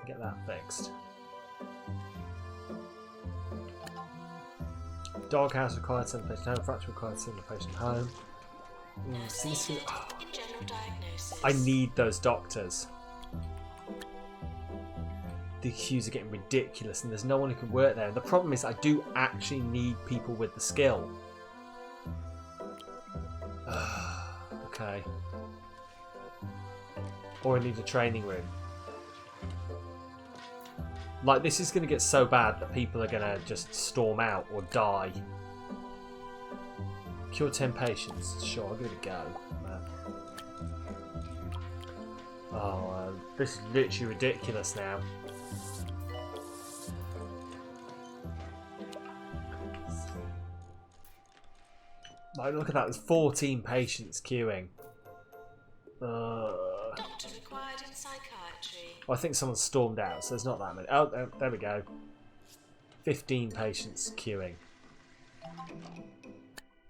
get that fixed. Doghouse required, send the patient home. Fracture required, send the patient home. I need those doctors. The queues are getting ridiculous and there's no one who can work there. And the problem is I do actually need people with the skill. Okay. Or I need a training room. Like, this is going to get so bad that people are going to just storm out or die. Cure 10 patients. Sure, I'll give it a go. This is literally ridiculous now. Like, look at that. There's 14 patients queuing. Doctor required in psychiatry. Well, I think someone stormed out, so there's not that many. Oh, there we go. 15 patients queuing.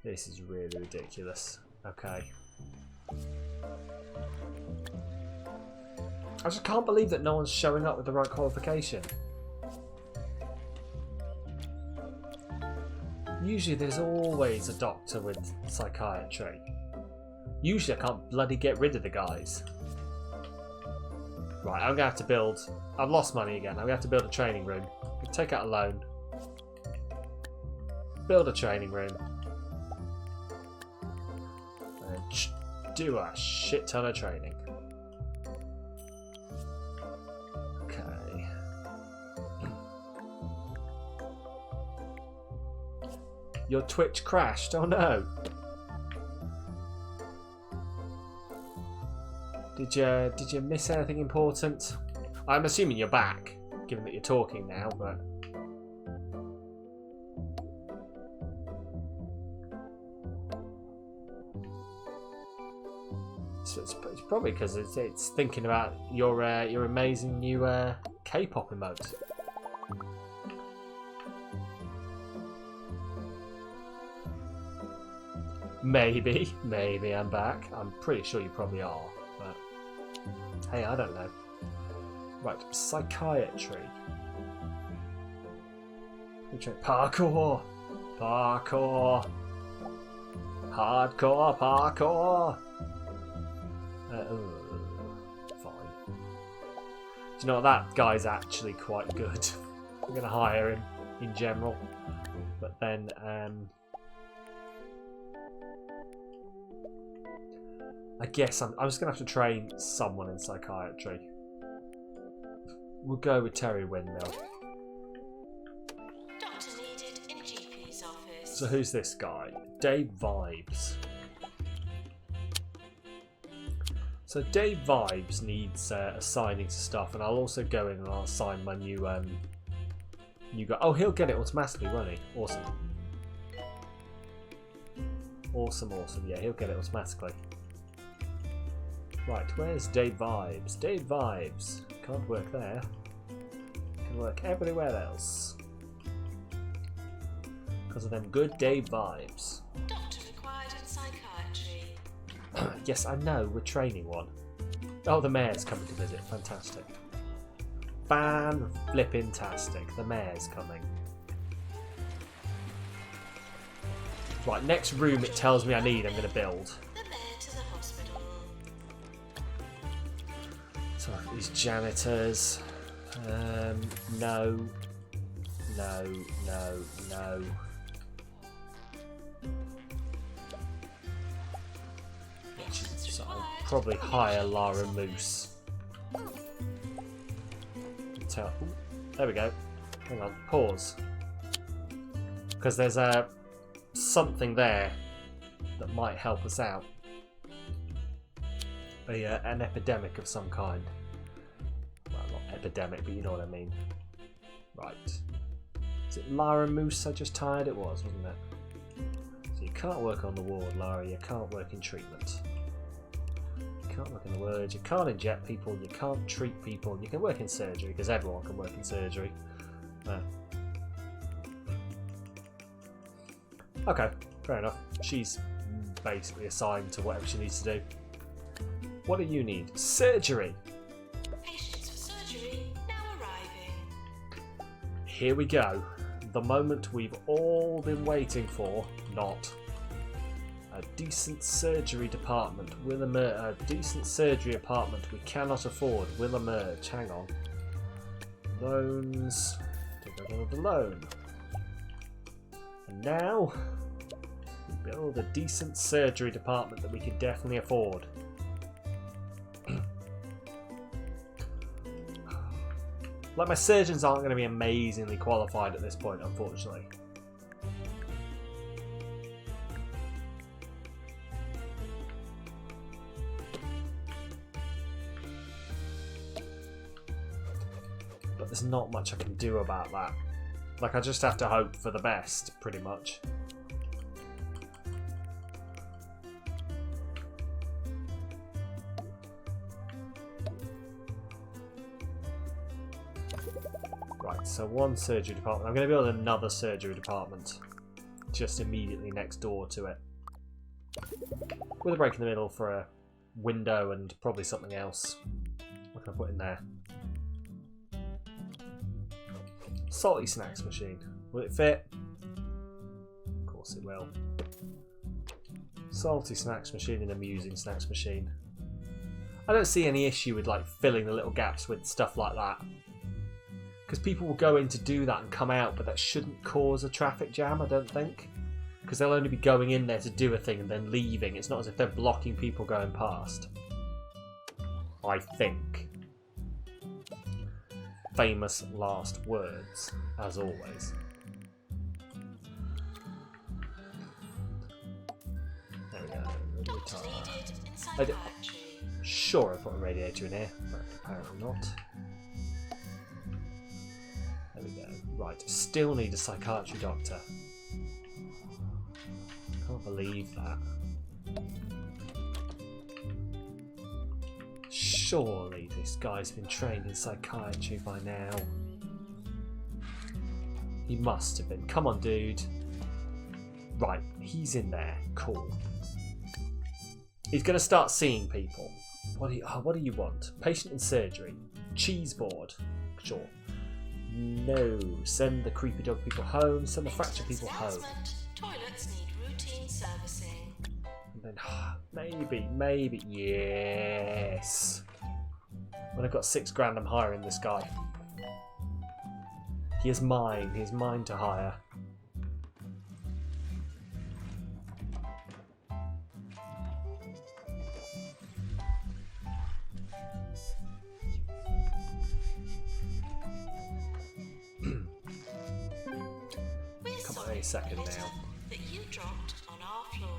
This is really ridiculous. Okay. I just can't believe that no one's showing up with the right qualification. Usually there's always a doctor with psychiatry. Usually I can't bloody get rid of the guys. Right, I'm going to have to build... I've lost money again. I'm going to have to build a training room. Take out a loan. Build a training room. And do a shit ton of training. Okay. Your Twitch crashed. Oh no. Did you miss anything important? I'm assuming you're back, given that you're talking now, but... It's probably because it's thinking about your amazing new K-pop emote. Maybe I'm back. I'm pretty sure you probably are. Hey, I don't know. Right, psychiatry. Parkour. Parkour. Hardcore parkour. Fine. Do you know what? That guy's actually quite good. I'm going to hire him in general. But then, I guess I'm just going to have to train someone in psychiatry. We'll go with Terry Windmill. Doctor needed in GP's office. So who's this guy? Dave Vibes. So Dave Vibes needs assigning stuff, and I'll also go in and I'll assign my new guy. Oh, he'll get it automatically, won't he? Awesome. Awesome, awesome. Yeah, he'll get it automatically. Right, where's Dave Vibes? Dave Vibes. Can't work there. Can work everywhere else. Because of them good Dave Vibes. Doctor required in psychiatry. Yes, I know, we're training one. Oh, the mayor's coming to visit. Fantastic. Fan-flippin-tastic. The mayor's coming. Right, next room it tells me I need, I'm going to build. The mayor to the hospital. So, these janitors. No. No, no, no. So I'll probably hire Lara Moose. There we go. Hang on, pause. Because there's something there that might help us out. An epidemic of some kind. Well, not epidemic, but you know what I mean. Right. Is it Lara Moose I just hired? It was, wasn't it? So you can't work on the ward, Lara. You can't work in treatment. You can't work in the ward. You can't inject people. You can't treat people. You can work in surgery, because everyone can work in surgery. Okay, fair enough. She's basically assigned to whatever she needs to do. What do you need? Surgery! Patients for surgery now arriving. Here we go. The moment we've all been waiting for. Not. A decent surgery department will emerge. A decent surgery apartment we cannot afford will emerge. Hang on. Loans. The loan. And now, we build a decent surgery department that we can definitely afford. Like, my surgeons aren't going to be amazingly qualified at this point, unfortunately. But there's not much I can do about that. Like, I just have to hope for the best, pretty much. Right, so one surgery department. I'm going to build another surgery department just immediately next door to it. With a break in the middle for a window and probably something else. What can I put in there? Salty snacks machine. Will it fit? Of course it will. Salty snacks machine and amusing snacks machine. I don't see any issue with like filling the little gaps with stuff like that. Because people will go in to do that and come out, but that shouldn't cause a traffic jam, I don't think. Because they'll only be going in there to do a thing and then leaving. It's not as if they're blocking people going past. I think. Famous last words, as always. There we go. Doctor needed in psychiatry. Sure, I put a radiator in here, but apparently not. There we go. Right, still need a psychiatry doctor. Can't believe that. Surely this guy's been trained in psychiatry by now. He must have been. Come on, dude. Right, he's in there. Cool. He's going to start seeing people. What do you want? Patient in surgery. Cheese board. Sure. No. Send the creepy dog people home. Send the fractured people home. Toilets need routine servicing. And then maybe, yes. When I've got 6 grand, I'm hiring this guy. He is mine. He is mine to hire. Come on, any second now. That you dropped on our floor.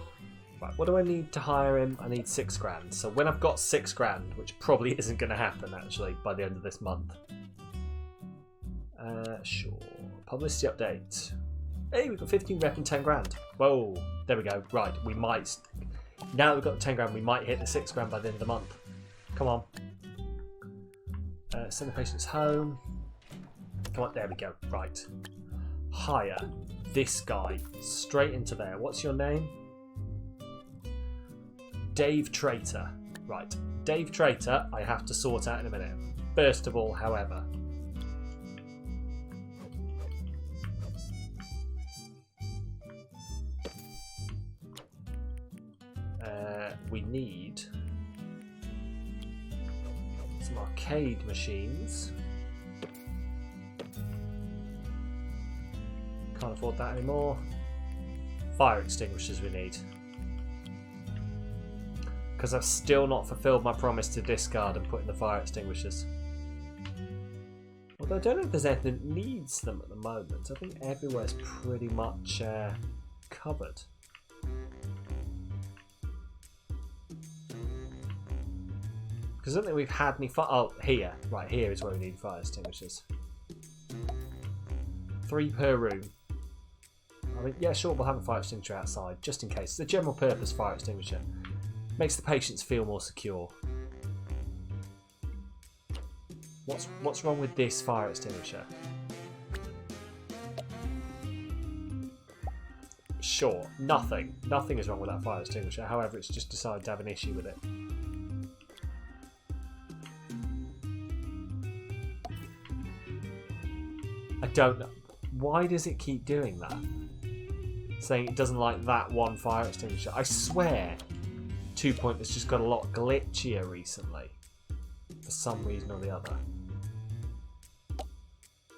Right, what do I need to hire him? I need 6 grand. So when I've got 6 grand, which probably isn't going to happen actually by the end of this month. Sure. Publicity update. Hey, we've got 15 rep and 10 grand. Whoa, there we go. Right, we might. Now that we've got the 10 grand, we might hit the 6 grand by the end of the month. Come on. Send the patients home. Come on, there we go. Right. Hire this guy straight into there. What's your name? Dave Traitor. Right. Dave Traitor, I have to sort out in a minute. First of all, however, we need some arcade machines. Can't afford that anymore. Fire extinguishers we need. Because I've still not fulfilled my promise to discard and put in the fire extinguishers. Although I don't know if there's anything that needs them at the moment. I think everywhere's pretty much covered. Because I don't think we've had any fire. Oh, here. Right, here is where we need fire extinguishers. 3 per room. I mean, yeah, sure, we'll have a fire extinguisher outside, just in case. It's a general purpose fire extinguisher. Makes the patients feel more secure. What's wrong with this fire extinguisher? Sure, nothing. Nothing is wrong with that fire extinguisher. However, it's just decided to have an issue with it. I don't know. Why does it keep doing that? Saying it doesn't like that one fire extinguisher. I swear 2 has just got a lot glitchier recently. For some reason or the other.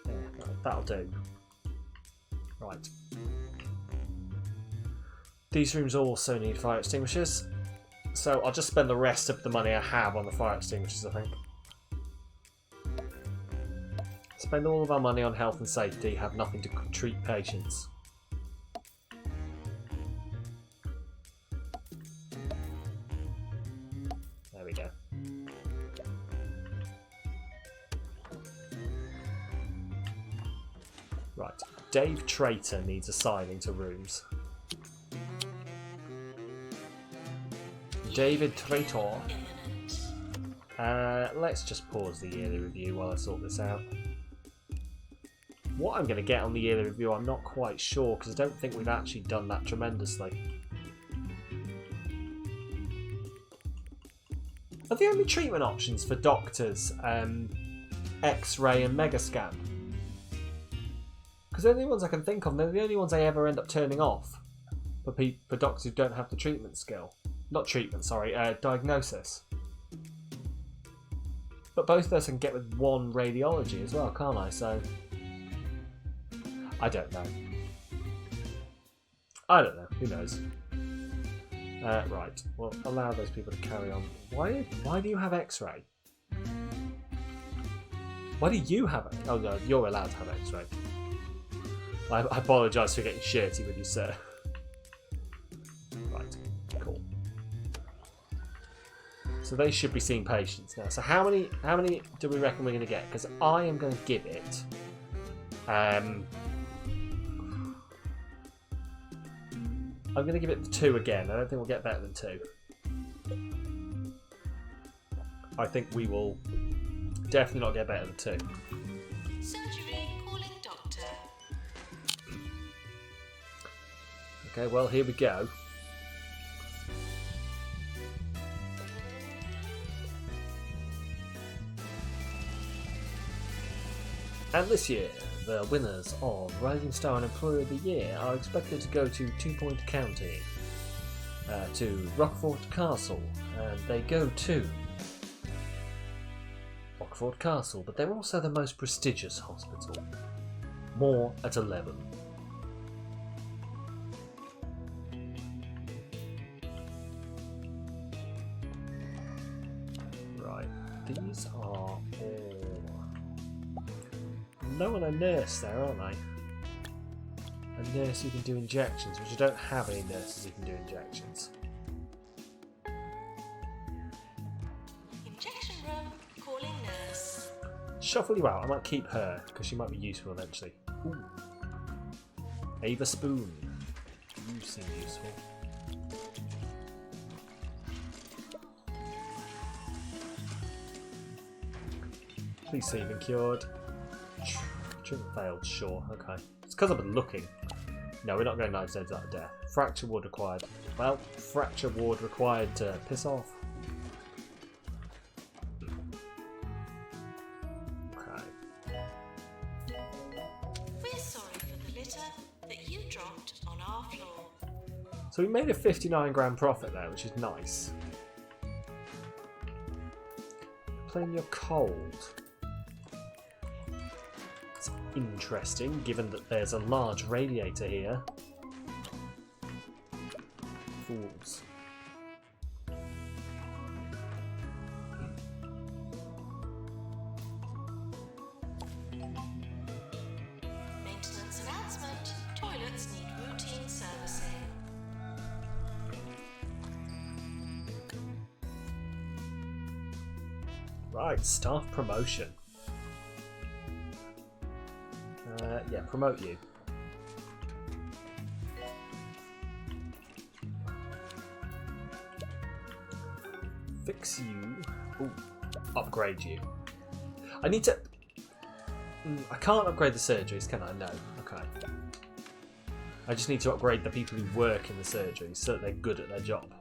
Yeah, that'll do. Right. These rooms also need fire extinguishers. So I'll just spend the rest of the money I have on the fire extinguishers, I think. Spend all of our money on health and safety, have nothing to treat patients. There we go. Right, Dave Traitor needs assigning to rooms. David Traitor. Let's just pause the yearly review while I sort this out. What I'm going to get on the yearly review, I'm not quite sure, because I don't think we've actually done that tremendously. Are the only treatment options for doctors X-ray and Megascan? Because they're the only ones I can think of. They're the only ones I ever end up turning off for doctors who don't have the treatment skill. Not treatment, sorry, diagnosis. But both of those I can get with one radiology as well, can't I? So I don't know. I don't know. Who knows? Right. Well, allow those people to carry on. Why do you have X-ray? Why do you have it? Oh no, you're allowed to have X-ray. I apologise for getting shirty with you, sir. Right. Cool. So they should be seeing patients now. So how many do we reckon we're going to get? Because I am going to give it. I'm going to give it 2 again. I don't think we'll get better than 2. I think we will definitely not get better than 2. Surgery calling doctor. Okay, well, here we go. And this year, the winners of Rising Star and Employer of the Year are expected to go to 2 Point County, to Rockford Castle, and they go to Rockford Castle, but they're also the most prestigious hospital. More at 11. Right, these are all... No one a nurse there, aren't they? A nurse who can do injections, which I don't have any nurses who can do injections. Injection room, calling nurse. Shuffle you out, I might keep her, because she might be useful eventually. Ooh. Ava Spoon. You seem useful. Please say you've been cured. Treatment failed, sure, okay. It's because I've been looking. No, we're not going 9 days out of death. Fracture ward required. Well, fracture ward required to piss off. Okay. We're sorry for the litter that you dropped on our floor. So we made a 59 grand profit there, which is nice. Playing your cold. Interesting, given that there's a large radiator here. Fools. Maintenance announcement. Toilets need routine servicing. Right, staff promotion. Yeah, promote you. Fix you. Ooh, upgrade you. I need to... I can't upgrade the surgeries, can I? No. Okay. I just need to upgrade the people who work in the surgeries so that they're good at their job.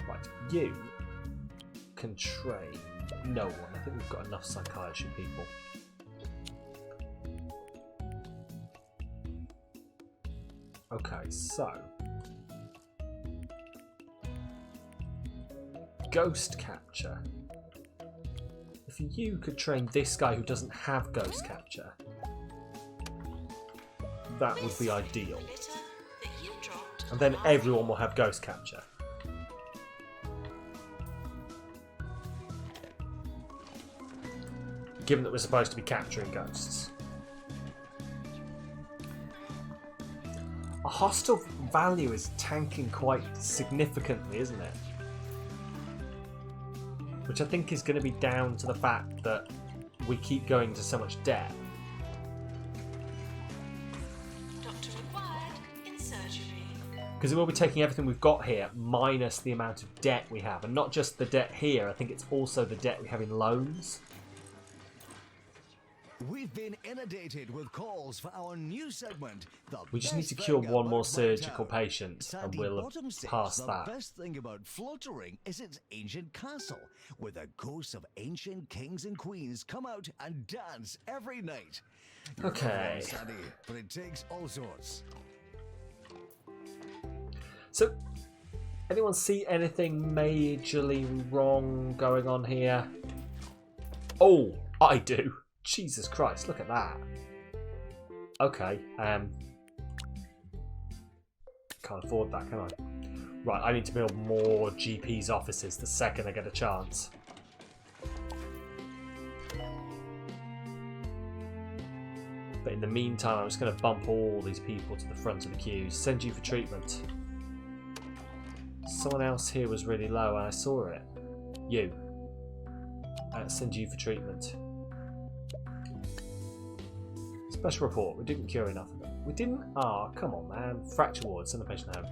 Right, you can train no one. I think we've got enough psychiatry people. Okay, so ghost capture. If you could train this guy who doesn't have ghost capture, that would be ideal. And then everyone will have ghost capture. Given that we're supposed to be capturing ghosts. A hostile value is tanking quite significantly, isn't it? Which I think is going to be down to the fact that we keep going to so much debt. Doctor required in surgery. Because it will be taking everything we've got here minus the amount of debt we have. And not just the debt here, I think it's also the debt we have in loans. We've been inundated with calls for our new segment. We just need to cure one more surgical patient and we'll have passed the that. best thing about Fluttering is its ancient castle, where the ghosts of ancient kings and queens come out and dance every night. You're Okay. wrong, Sandy, but it takes all sorts. So, anyone see anything majorly wrong going on here? Oh, I do. Jesus Christ, look at that. Okay, can't afford that, can I? Right, I need to build more GP's offices the second I get a chance. But in the meantime, I'm just going to bump all these people to the front of the queues. Send you for treatment. Someone else here was really low and I saw it. You. Send you for treatment. Special report. We didn't cure enough of them. We didn't? Ah, oh, come on, man. Fracture ward. Send the patient home.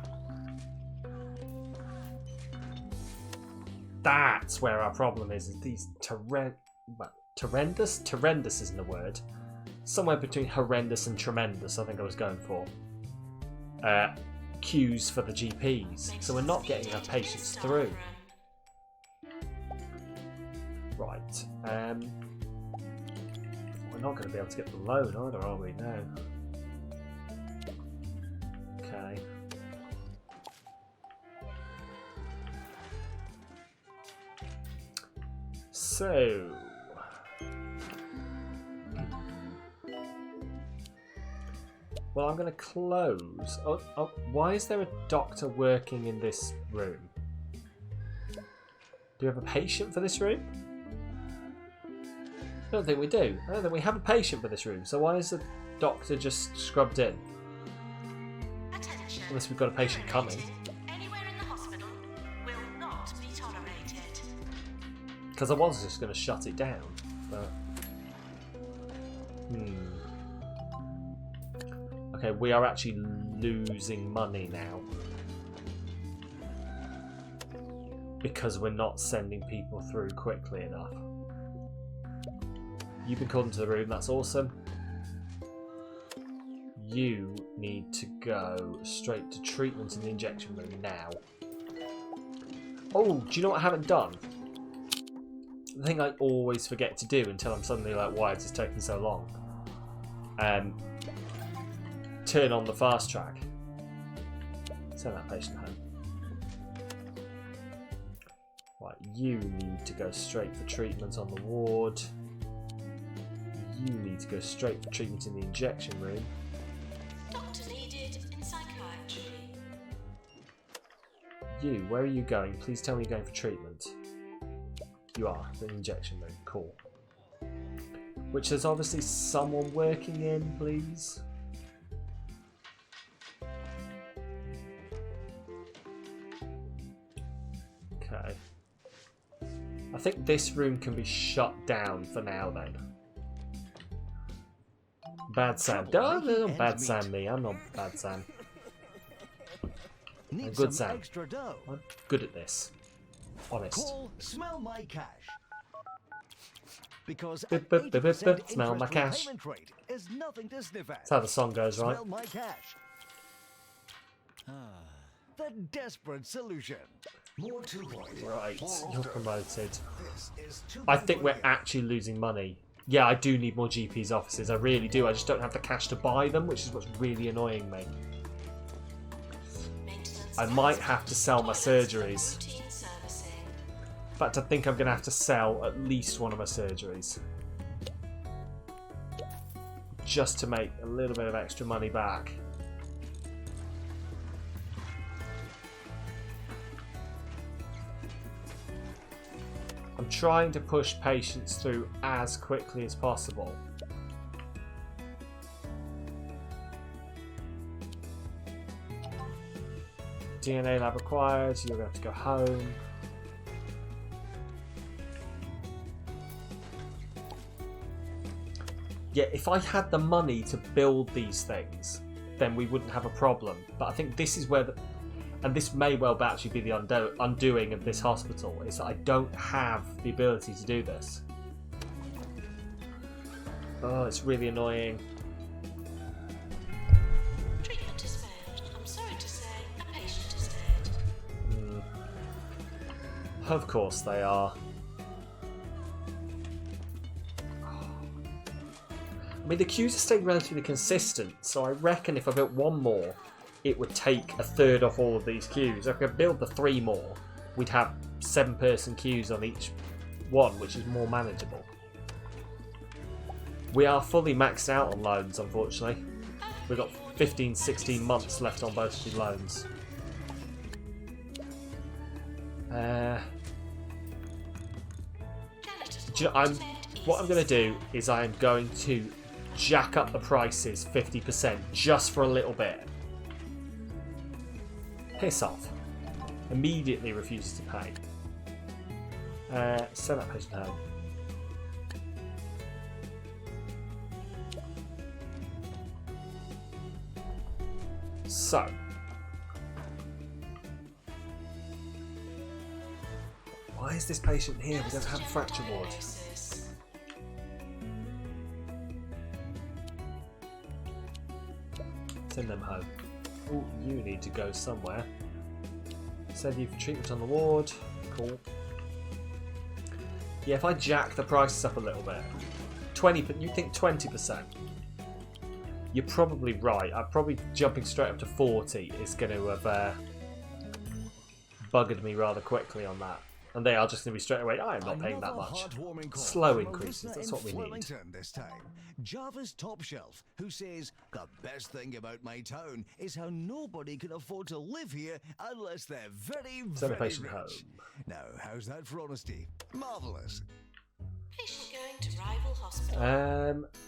That's where our problem is these horrendous? Horrendous isn't a word. Somewhere between horrendous and tremendous, I think I was going for. Queues for the GPs. So we're not getting our patients through. Right. not going to be able to get the loan either, are we? No. Okay. So... well, I'm going to close... oh, why is there a doctor working in this room? Do we have a patient for this room? I don't think we do. I don't think we have a patient for this room. So why is the doctor just scrubbed in? Attention. Unless we've got a patient coming. Anywhere in the hospital will not be tolerated. Because I was just going to shut it down. But... okay, we are actually losing money now. Because we're not sending people through quickly enough. You've been called into the room, that's awesome. You need to go straight to treatment in the injection room now. Oh, do you know what I haven't done? The thing I always forget to do until I'm suddenly like, why is this taking so long? Turn on the fast track. Send that patient home. Right, you need to go straight for treatment on the ward. You need to go straight for treatment in the injection room. Doctor needed in psychiatry. You, where are you going? Please tell me you're going for treatment. You are, the injection room. Cool. Which there's obviously someone working in, please. Okay. I think this room can be shut down for now then. Bad Sam. Don't bad Sam me. I'm not bad Sam. I'm good Sam. Extra dough. I'm good at this. Honest. Call Smell My Cash. Because Bip, an bip, bip, bip, 80% bip. Smell my interest cash. repayment rate is nothing to sniff at. That's how the song goes, right? Smell My Cash. The desperate solution. More 2 point. Right, More you're often. promoted. This is 2 I point think we're radio. actually losing money. Yeah, I do need more GP's offices. I really do. I just don't have the cash to buy them, which is what's really annoying me. Maintenance I might tasks, have to sell my toilets, surgeries. routine servicing. In fact, I think I'm going to have to sell at least one of my surgeries. Just to make a little bit of extra money back. I'm trying to push patients through as quickly as possible. DNA lab required, you're going to have to go home. Yeah, if I had the money to build these things, then we wouldn't have a problem. But I think this is where the... and this may well actually be the undoing of this hospital, is that I don't have the ability to do this. Oh, it's really annoying. Treatment has failed. I'm sorry to say, a patient is dead. Of course they are. I mean, the queues are staying relatively consistent, so I reckon if I built one more, it would take a third off all of these queues. If I could build the 3 more, we'd have 7-person queues on each one, which is more manageable. We are fully maxed out on loans, unfortunately. We've got 15, 16 months left on both of the loans. Do you know, what I'm going to do is I'm going to jack up the prices 50% just for a little bit. Piss off. Immediately refuses to pay. Send that patient home. So. Why is this patient here? We don't have a fracture ward. Send them home. Oh, you need to go somewhere. Send you for treatment on the ward. Cool. Yeah, if I jack the prices up a little bit. 20. You think 20%? You're probably right. I'm probably jumping straight up to 40 is going to have buggered me rather quickly on that. And they are just going to be straight away. I am not paying that much. Slow increases. That's what we need. This time, Java's top shelf, who says the best thing about my town is how nobody can afford to live here unless they're very, very Patient rich. home. Now, how's that for honesty? Marvelous. Patient going to rival hospital.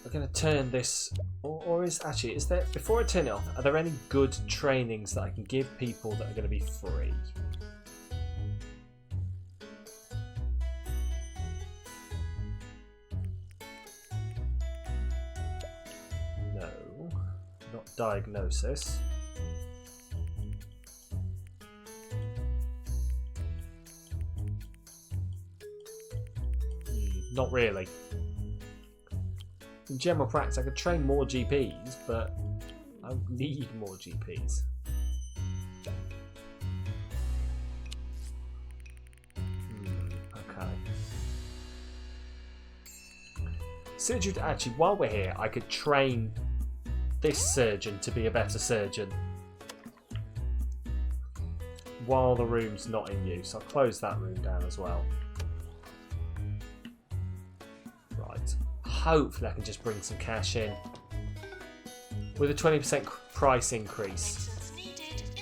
We're going to turn this, or is there, before I turn it off, are there any good trainings that I can give people that are going to be free? No, not diagnosis. Not really. In general practice, I could train more GPs, but I don't need more GPs. Okay. Surgery. Actually, while we're here, I could train this surgeon to be a better surgeon while the room's not in use. I'll close that room down as well. Hopefully I can just bring some cash in. With a 20% price increase,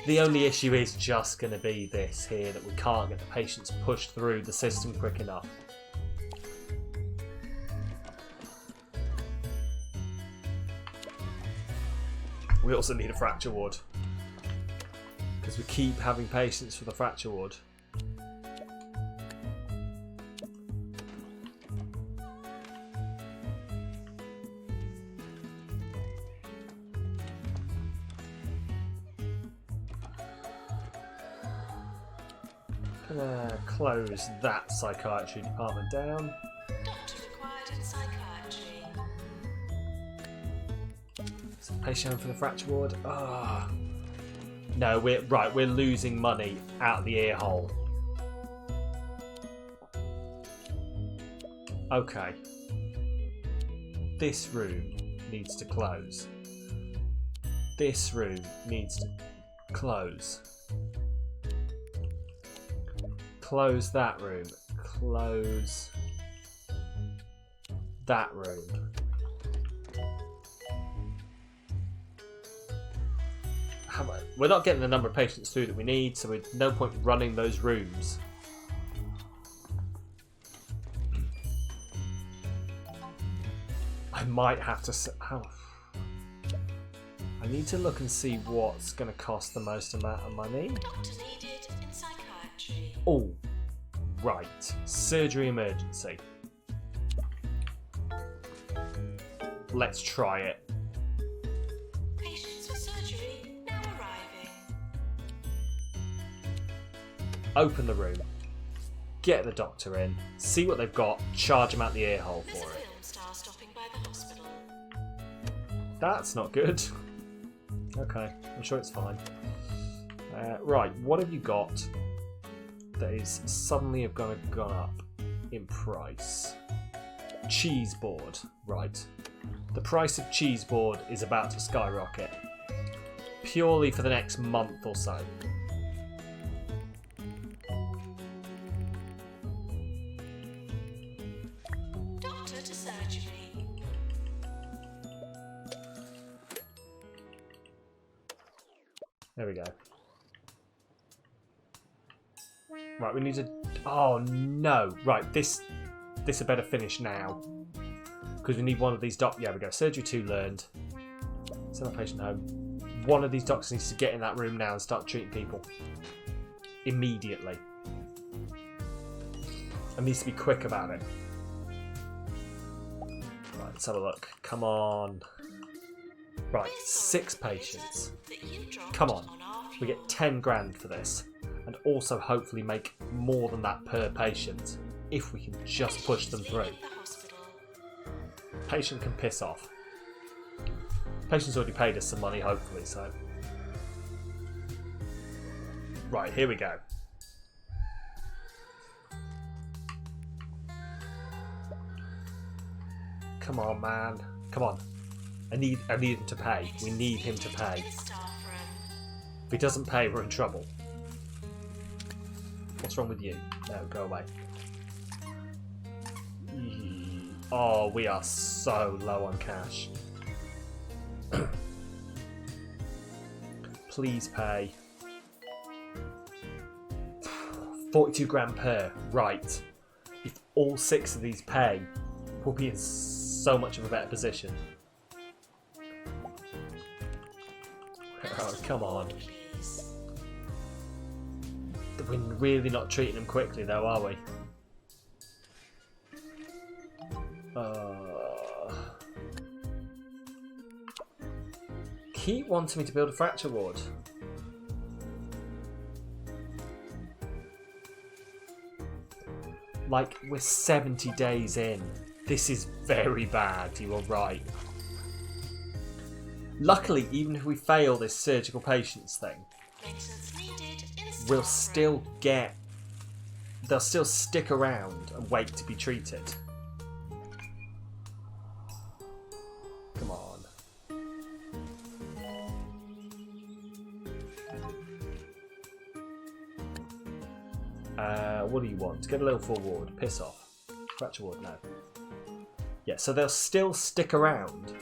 the only issue is just going to be this here, that we can't get the patients pushed through the system quick enough. We also need a fracture ward, because we keep having patients for the fracture ward. Close that psychiatry department down. Doctor required in psychiatry. Some patient home for the fracture ward. Ah, no, we're losing money out of the ear hole. Okay, this room needs to close. This room needs to close. Close that room. Close that room. We're not getting the number of patients through that we need, so there's no point running those rooms. I might have to... I need to look and see what's going to cost the most amount of money. Doctor needed in psychiatry. Oh, right. Surgery emergency. Let's try it. Patients for surgery now arriving. Open the room. Get the doctor in. See what they've got. Charge them out the ear hole There's a for it. film star stopping by the hospital. That's not good. Okay, I'm sure it's fine. Right, what have you got that is suddenly have gone up in price? Cheese board. Right. The price of cheese board is about to skyrocket. Purely for the next month or so. Doctor to surgery. There we go. Right, we need to... Oh, no. Right, this had better finish now. Because we need one of these Yeah, we go. Surgery 2 learned. Send a patient home. One of these doctors needs to get in that room now and start treating people. Immediately. And needs to be quick about it. Right, let's have a look. Come on. Right, 6 patients. Come on. We get 10 grand for this. And also hopefully make more than that per patient. If we can just push them through. Patient can piss off. Patient's already paid us some money, hopefully, so... Right, here we go. Come Come on, man. Come on. I need him to pay. We need him to pay. If he doesn't pay, we're in trouble. What's wrong with you? No, go away. Oh, we are so low on cash. Please pay. 42 grand per. Right. If all 6 of these pay, we'll be in so much of a better position. Oh, come on. We're really not treating them quickly though, are we? Keep wanting me to build a fracture ward. Like, we're 70 days in. This is very bad, you are right. Luckily, even if we fail this surgical patients thing, we'll still get... They'll still stick around and wait to be treated. Come on. What do you want? Get a level 4 ward. Piss off. Fracture ward, no. Yeah, so they'll still stick around.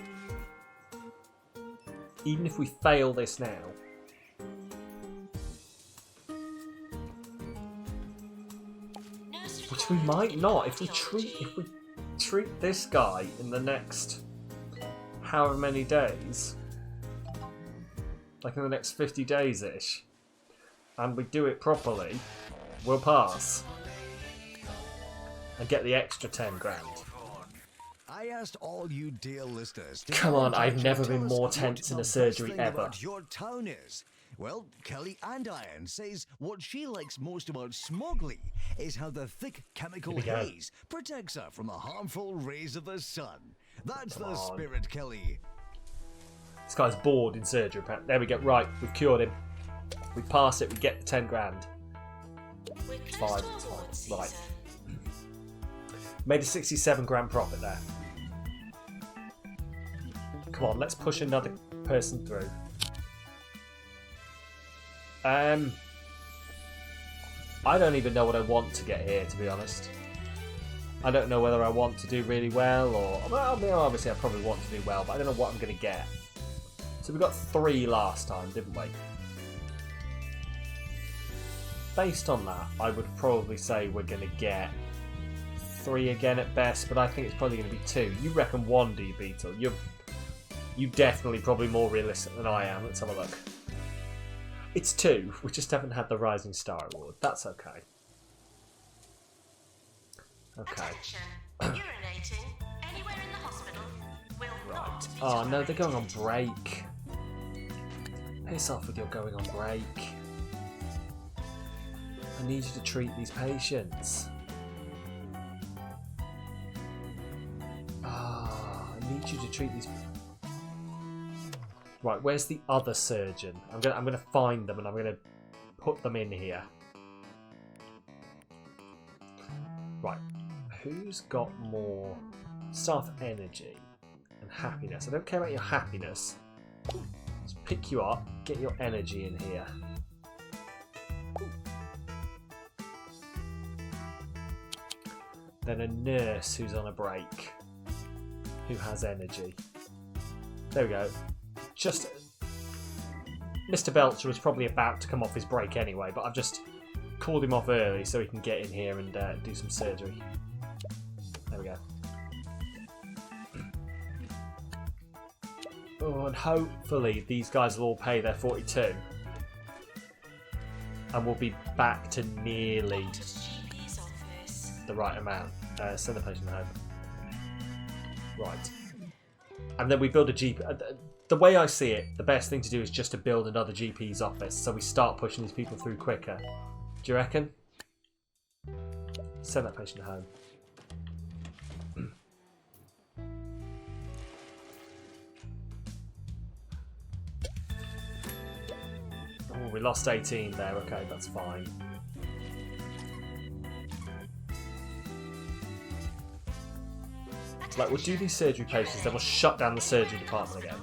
Even if we fail this now. Which we might not. If we treat this guy in the next however many days. Like in the next 50 days-ish. And we do it properly. We'll pass. And get the extra 10 grand. I asked all you dear listeners. Come on, I've never been more tense in a surgery ever. What your town is. Well, Kelly Andiron says what she likes most about Smogley is how the thick chemical haze protects her from the harmful rays of the sun. That's the spirit, Kelly. This guy's bored in surgery. There we go. Right, we've cured him. We pass it. We get the 10 grand. 5. Right. Made a 67 grand profit there. Come on, let's push another person through. I don't even know what I want to get here, to be honest. I don't know whether I want to do really well or... Well, obviously I probably want to do well, but I don't know what I'm going to get. So we got 3 last time, didn't we? Based on that, I would probably say we're going to get 3 again at best, but I think it's probably going to be 2. You reckon 1, do you, Beetle? You definitely probably more realistic than I am. Let's have a look. It's 2. We just haven't had the Rising Star Award. That's okay. Okay. Attention. Urinating anywhere in the hospital will not be Oh no, they're going on tolerated. break. Piss off with your going on break. I need you to treat these patients. I need you to treat these. Right, where's the other surgeon? I'm gonna find them and I'm gonna put them in here. Right, who's got more staff energy and happiness? I don't care about your happiness. Let's pick you up, get your energy in here. Then a nurse who's on a break, who has energy. There we go. Just Mr. Belcher was probably about to come off his break anyway, but I've just called him off early so he can get in here and do some surgery. There we go. Oh, and hopefully these guys will all pay their 42. And we'll be back to nearly the right amount. Send the patient home. Right. And then we build a GP. The way I see it, the best thing to do is just to build another GP's office so we start pushing these people through quicker. Do you reckon? Send that patient home. Oh, we lost 18 there. Okay, that's fine. Like, we'll do these surgery patients, then we'll shut down the surgery department again.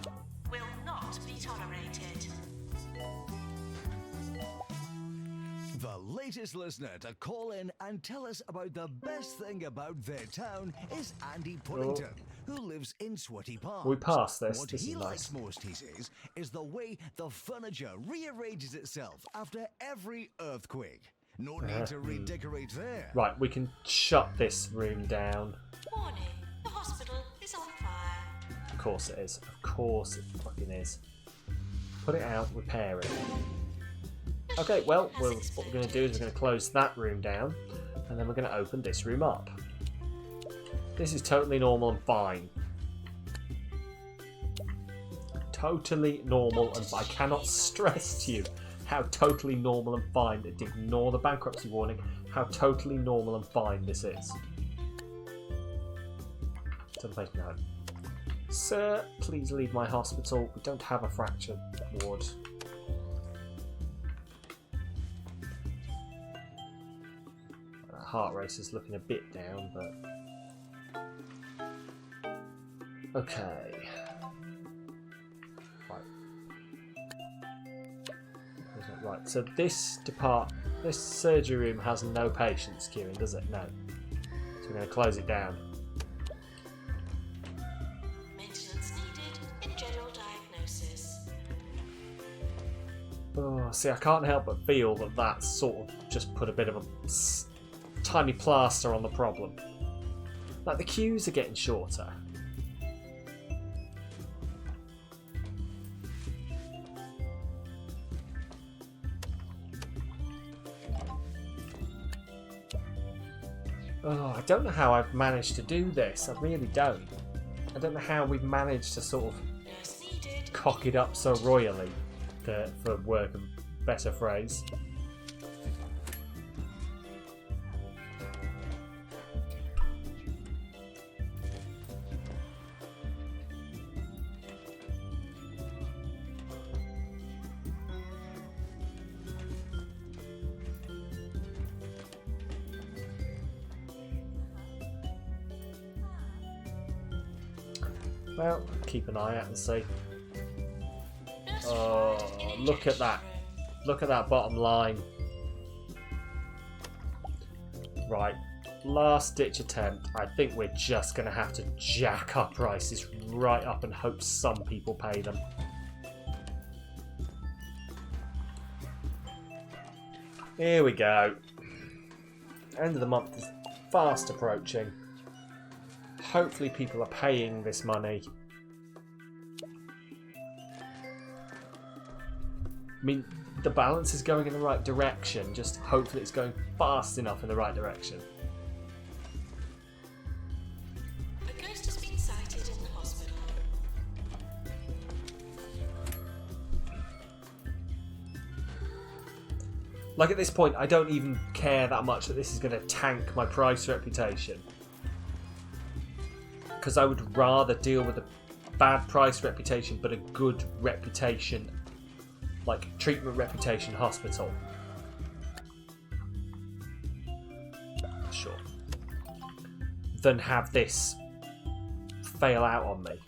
Will not be tolerated. The latest listener to call in and tell us about the best thing about their town is Andy Pullington, who lives in Sweaty Park. We passed this. What This he is likes nice. most, he says, is the way the furniture rearranges itself after every earthquake. No need to redecorate there. Right, we can shut this room down. Warning, the hospital is on fire. Of course it is. Of course it fucking is. Put it out, repair it. Okay, well, what we're going to do is we're going to close that room down, and then we're going to open this room up. This is totally normal and fine. Totally normal, and I cannot stress to you how totally normal and fine, ignore the bankruptcy warning, how totally normal and fine this is. To the patient home. Sir, please leave my hospital. We don't have a fracture ward. That heart rate is looking a bit down, but... Okay. Right, so this surgery room has no patients queuing, does it? No. So we're going to close it down. Maintenance needed in general diagnosis. Oh, see, I can't help but feel that that's sort of just put a bit of a tiny plaster on the problem. Like, the queues are getting shorter. Oh, I don't know how I've managed to do this. I really don't. I don't know how we've managed to sort of Nurse needed. cock it up so royally, for work of a better phrase. Well, keep an eye out and see. Nurse Oh, required in look at that. injection room. Look at that bottom line. Right, last ditch attempt. I think we're just going to have to jack our prices right up and hope some people pay them. Here we go. End of the month is fast approaching. Hopefully people are paying this money. I mean, the balance is going in the right direction, just hopefully it's going fast enough in the right direction. A ghost has been sighted in the hospital. Like, at this point, I don't even care that much that this is going to tank my price reputation. Because I would rather deal with a bad price reputation but a good reputation, like treatment reputation hospital. Sure. Than have this fail out on me.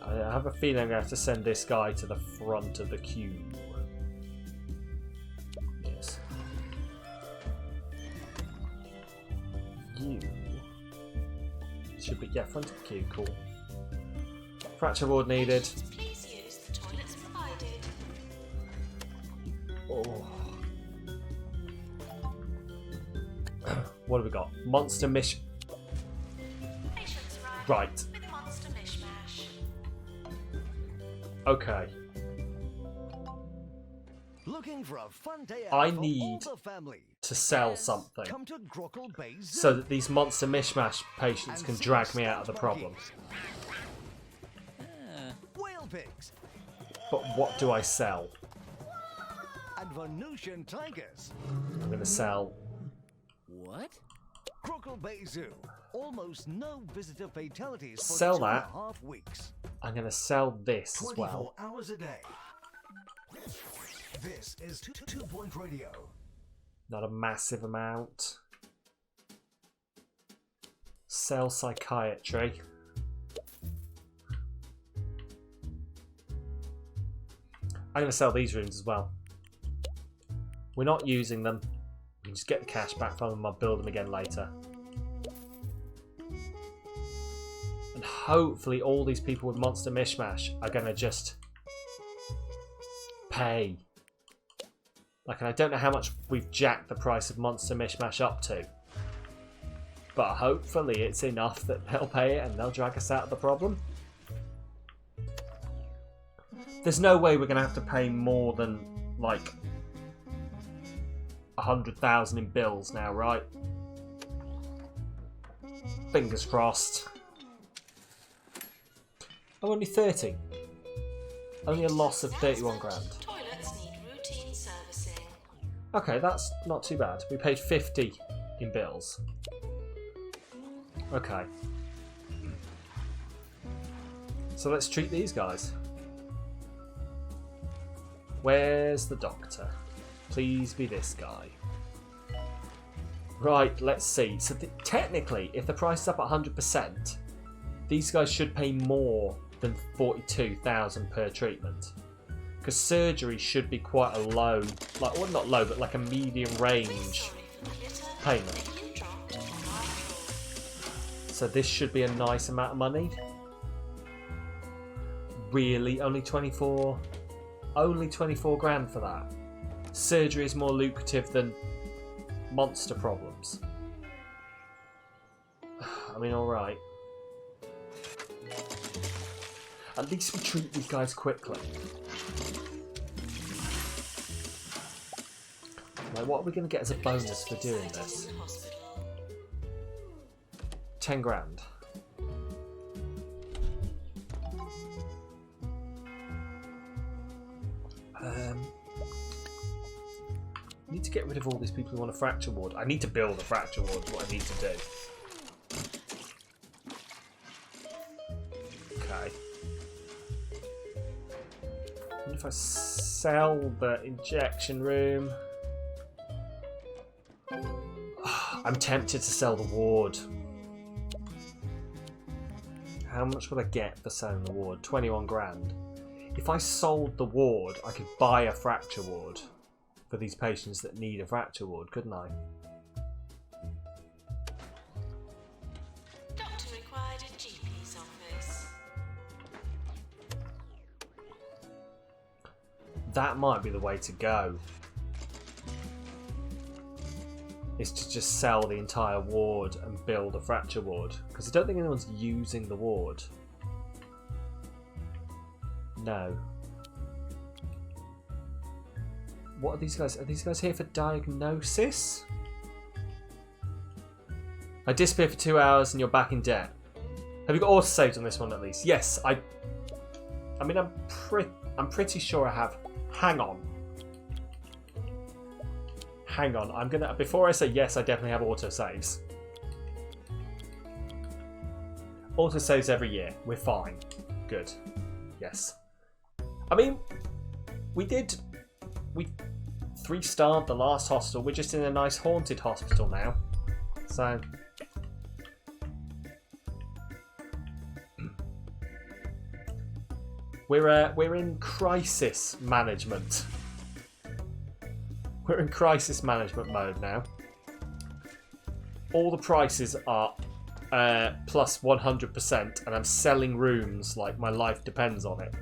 I have a feeling I'm going to have to send this guy to the front of the queue. Yes. You should be, yeah, front of the queue, cool. Fracture ward needed. Please use the toilets provided. Oh. What have we got? Monster mish. Patients arrived Right. with monster mishmash. Okay. Looking for a fun day I out for need all the family. to sell Yes. something Come to Grockle Bay Zoo. so that these monster mishmash patients and can see drag me out of the stuffed problem. monkeys. Whale pigs But what do I sell? and Venusian tigers. I'm going to sell What? Crockle Bay Zoo. Almost no visitor fatalities for Sell 2.5 weeks. I'm going to sell this as 24 well. hours a day. This is 2-point radio. Not a massive amount. Sell psychiatry. I'm going to sell these rooms as well. We're not using them. We can just get the cash back from them. I'll build them again later. And hopefully all these people with Monster Mishmash are going to just pay. Like, and I don't know how much we've jacked the price of Monster Mishmash up to. But hopefully it's enough that they'll pay it and they'll drag us out of the problem. There's no way we're going to have to pay more than, like, 100,000 in bills now, right? Fingers crossed. Oh, only 30. Only a loss of 31 grand. Toilets need routine servicing. Okay, that's not too bad. We paid 50 in bills. Okay. So let's treat these guys. Where's the doctor? Please be this guy. Right, let's see. So technically, if the price is up at 100%, these guys should pay more than 42,000 per treatment. Because surgery should be quite a low, like, well, not low, but like a medium range payment. So this should be a nice amount of money. Really? Only 24? Only 24 grand for that? Surgery is more lucrative than monster problems. I mean, alright. At least we treat these guys quickly. Like, what are we going to get as a bonus for doing this? 10 grand. I need to get rid of all these people who want a fracture ward. I need to build a fracture ward, is what I need to do. Okay. And if I sell the injection room... I'm tempted to sell the ward. How much would I get for selling the ward? 21 grand. If I sold the ward, I could buy a fracture ward for these patients that need a fracture ward, couldn't I? Doctor required at GP's office. That might be the way to go. Is to just sell the entire ward and build a fracture ward. Because I don't think anyone's using the ward. No. What are these guys? Are these guys here for diagnosis? I disappear for 2 hours and you're back in debt. Have you got autosaved on this one at least? Yes, I mean, I'm pretty sure I have. Hang on. Hang on. I'm gonna, before I say yes, I definitely have autosaves. Autosaves every year. We're fine. Good. Yes. I mean, we 3-starred the last hostel. We're just in a nice haunted hospital now. So we're in crisis management. We're in crisis management mode now. All the prices are plus 100%, and I'm selling rooms like my life depends on it.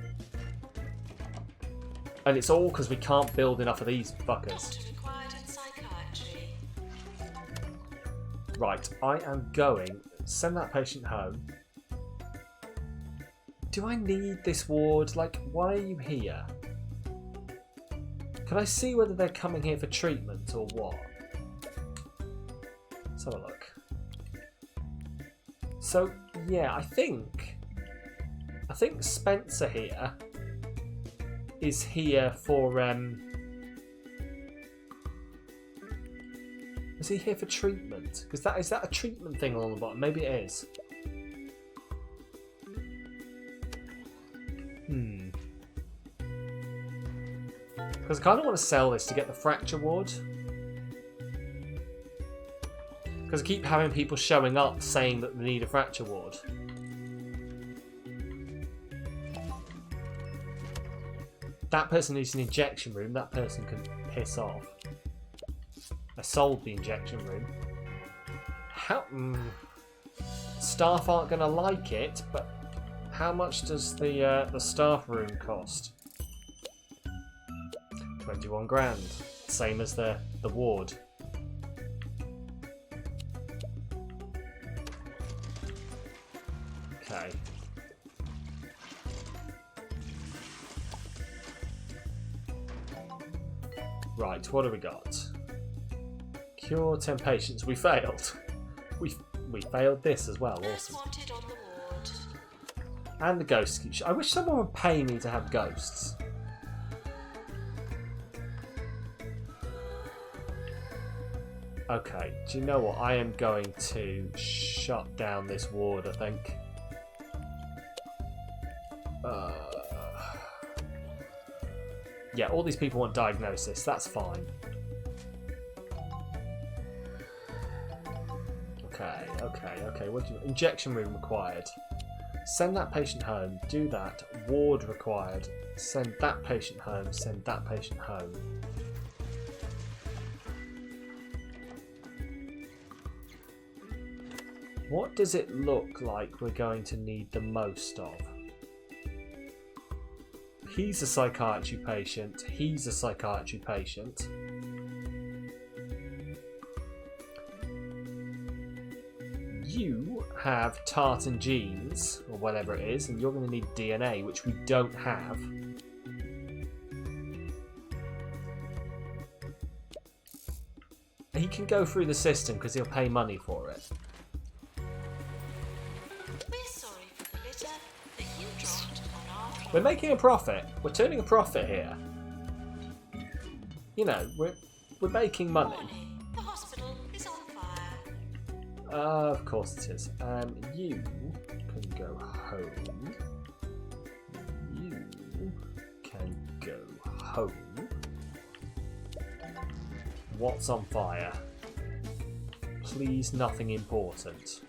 And it's all because we can't build enough of these fuckers. Doctor required at psychiatry. Right, I am going. Send that patient home. Do I need this ward? Like, why are you here? Can I see whether they're coming here for treatment or what? Let's have a look. So, yeah, I think Spencer here is here for Is he here for treatment? Because is that a treatment thing along the bottom? Maybe it is. Because I kind of want to sell this to get the fracture ward. Because I keep having people showing up saying that they need a fracture ward. That person needs an injection room. That person can piss off. I sold the injection room. How? Staff aren't going to like it, but how much does the staff room cost? 21 grand. Same as the ward. Okay. Right, what have we got? Cure 10 patients. We failed. We failed this as well. Awesome. Wanted on the ward. And the ghost. I wish someone would pay me to have ghosts. Okay, do you know what? I am going to shut down this ward, I think. Yeah, all these people want diagnosis. That's fine. Okay. What do you... Injection room required. Send that patient home. Do that. Ward required. Send that patient home. Send that patient home. What does it look like we're going to need the most of? He's a psychiatry patient. He's a psychiatry patient. You have tartan genes, or whatever it is, and you're going to need DNA, which we don't have. He can go through the system because he'll pay money for it. We're making a profit. We're turning a profit here. You know, we're making money. The hospital is on fire. Of course it is. You can go home. You can go home. What's on fire? Please, nothing important.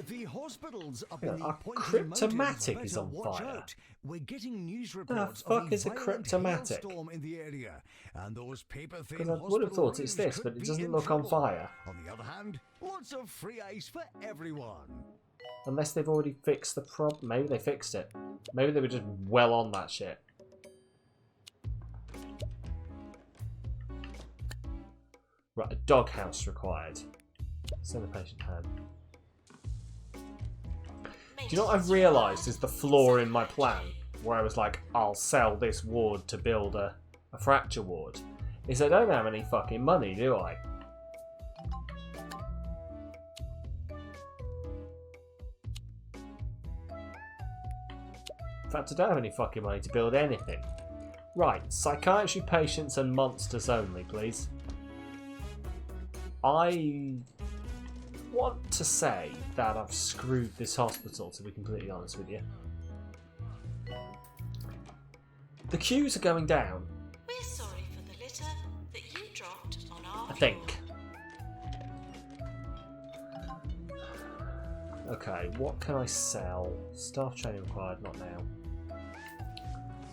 The hospitals are Our cryptomatic is on fire. We're getting news The reports fuck of a is a violent cryptomatic? hailstorm in the area, and those paper-thin Because I would have thought it's hospital this, rooms but it could doesn't be look in on trouble. fire. On the other hand, lots of free ice for everyone. Unless they've already fixed the problem. Maybe they fixed it. Maybe they were just well on that shit. Right, a doghouse required. Send the patient home. Do you know what I've realised is the flaw in my plan? Where I was like, I'll sell this ward to build a fracture ward. Is I don't have any fucking money, do I? In fact, I don't have any fucking money to build anything. Right, psychiatry patients and monsters only, please. I want to say that I've screwed this hospital, to be completely honest with you. The queues are going down. We're sorry for the litter that you dropped on our I think. Okay, what can I sell? Staff training required, not now.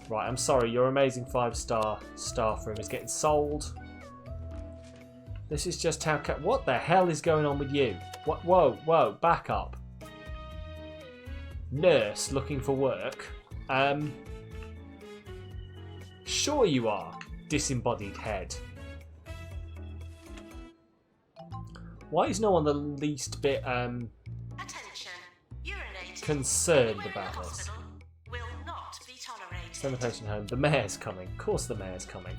Right, I'm sorry, your amazing 5-star staff room is getting sold. This is just how... What the hell is going on with you? What? Whoa, back up. Nurse looking for work. Sure you are, disembodied head. Why is no one the least bit Attention. Urinating concerned anywhere in about the this? hospital will not be tolerated. Send the patient home. The mayor's coming. Of course the mayor's coming.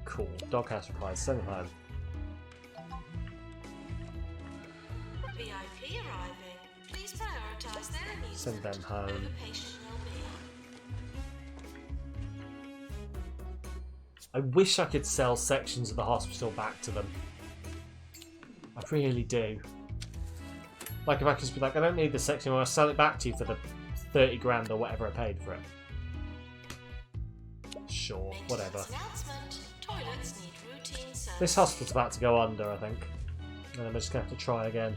Cool. Doghouse required. Send them home. VIP arriving. Please prioritise their needs. Send them home. Over patient well-being. I wish I could sell sections of the hospital back to them. I really do. Like if I could just be like, I don't need this section, I'll sell it back to you for the 30 grand or whatever I paid for it. Sure, whatever. This hospital's about to go under, I think. And I'm just going to have to try again.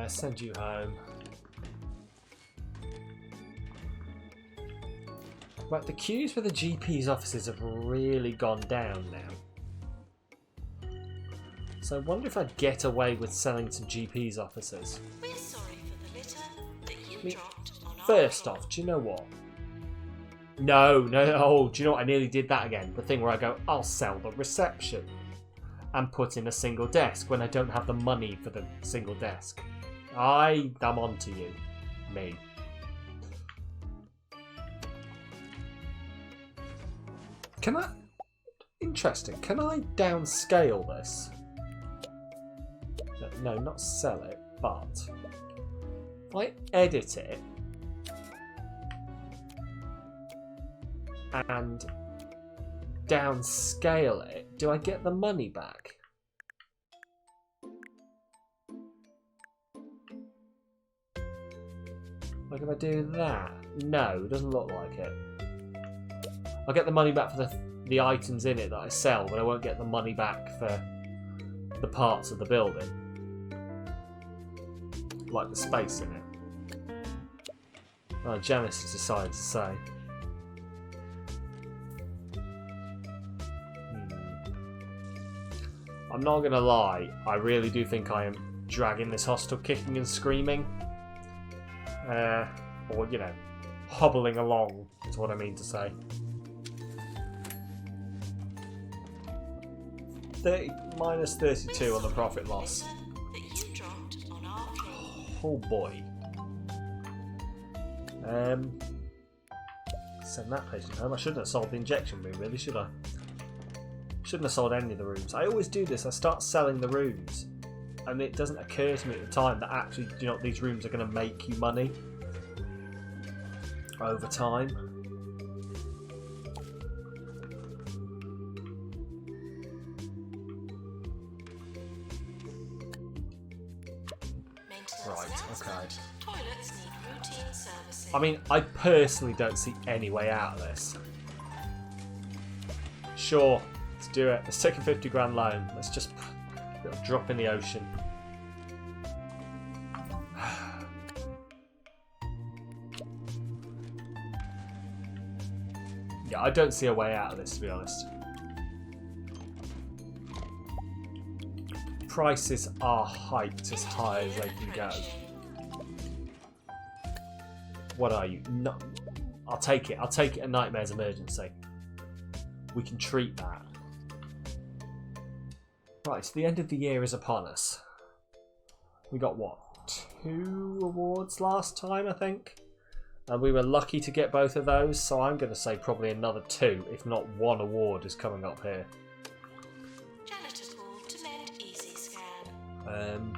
Send you home. Right, the queues for the GP's offices have really gone down now. So I wonder if I'd get away with selling some GP's offices. We're sorry for the litter that you dropped on our First floor. off, do you know what? No, do you know what? I nearly did that again. The thing where I go, I'll sell the reception and put in a single desk when I don't have the money for the single desk. I'm on to you. Me. Can I... Interesting. Can I downscale this? No, not sell it, but... If I edit it... and downscale it, do I get the money back? Like if I do that? No, it doesn't look like it. I'll get the money back for the items in it that I sell, but I won't get the money back for the parts of the building. Like the space in it. Oh, Janice has decided to say. I'm not going to lie, I really do think I am dragging this hostel kicking and screaming. Or, you know, hobbling along is what I mean to say. 30 minus 32 on the profit loss. That you dropped on our floor. Oh boy. Send that patient home. I shouldn't have sold the injection room, really, should I? Shouldn't have sold any of the rooms. I always do this. I start selling the rooms, and it doesn't occur to me at the time that actually, you know, these rooms are going to make you money over time. Right, okay. Toilets need routine servicing. I mean, I personally don't see any way out of this. Sure, let's do it. Let's take a 50 grand loan. Let's just little drop in the ocean. Yeah, I don't see a way out of this, to be honest. Prices are hiked as high as they can go. What are you? No, I'll take it. I'll take it. A nightmare's emergency. We can treat that. Right, so the end of the year is upon us. We got what? 2 awards last time, I think. And we were lucky to get both of those, so I'm going to say probably another 2, if not 1 award is coming up here. Janitor call to mend easy scan.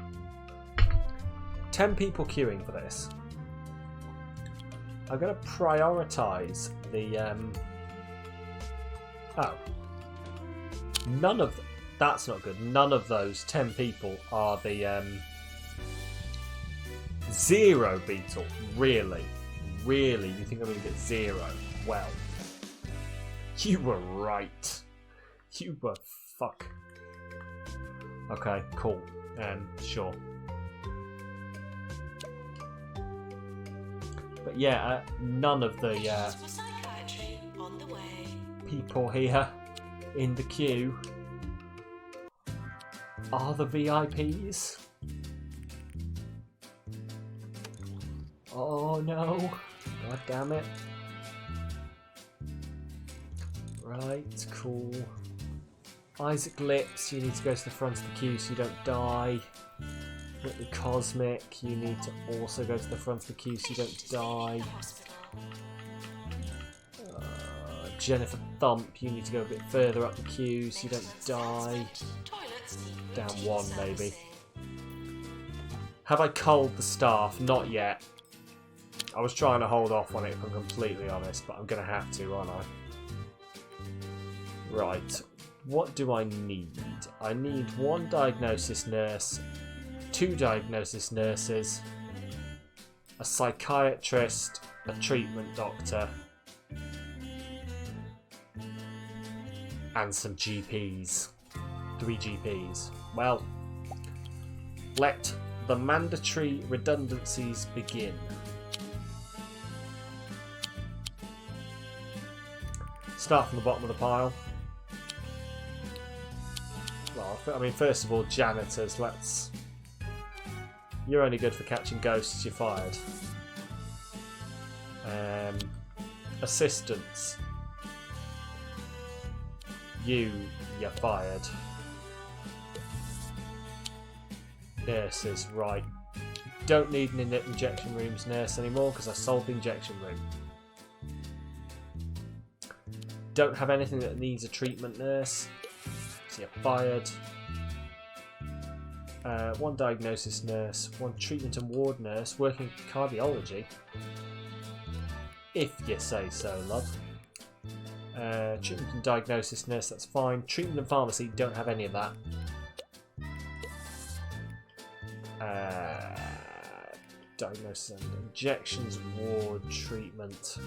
10 people queuing for this. I'm going to prioritise the... Oh. None of... That's not good. None of those 10 people are the 0 beetle. Really? Really? You think I'm going to get 0? Well. You were right. You were fuck. Okay, cool. Sure. But yeah, none of the For psychiatry on the way. people here in the queue are the VIPs. Oh no. God damn it. Right, cool. Isaac Lips, you need to go to the front of the queue so you don't die. Whitley Cosmic, you need to also go to the front of the queue so you don't die. Jennifer Thump, you need to go a bit further up the queue so you don't die. Down one, maybe. Have I culled the staff? Not yet. I was trying to hold off on it, if I'm completely honest, but I'm going to have to, aren't I? Right. What do I need? I need 1 diagnosis nurse, 2 diagnosis nurses, a psychiatrist, a treatment doctor, and some GPs. 3 GPs. Well, let the mandatory redundancies begin. Start from the bottom of the pile. Well, I mean, first of all, janitors. You're only good for catching ghosts. You're fired. Assistants. You're fired. Nurses, right. Don't need an injection rooms nurse anymore because I sold the injection room. Don't have anything that needs a treatment nurse, so you're fired. 1 diagnosis nurse, 1 treatment and ward nurse working cardiology. If you say so, love. Treatment and diagnosis nurse, that's fine. Treatment and pharmacy, don't have any of that. Diagnosis and injections, ward, treatment.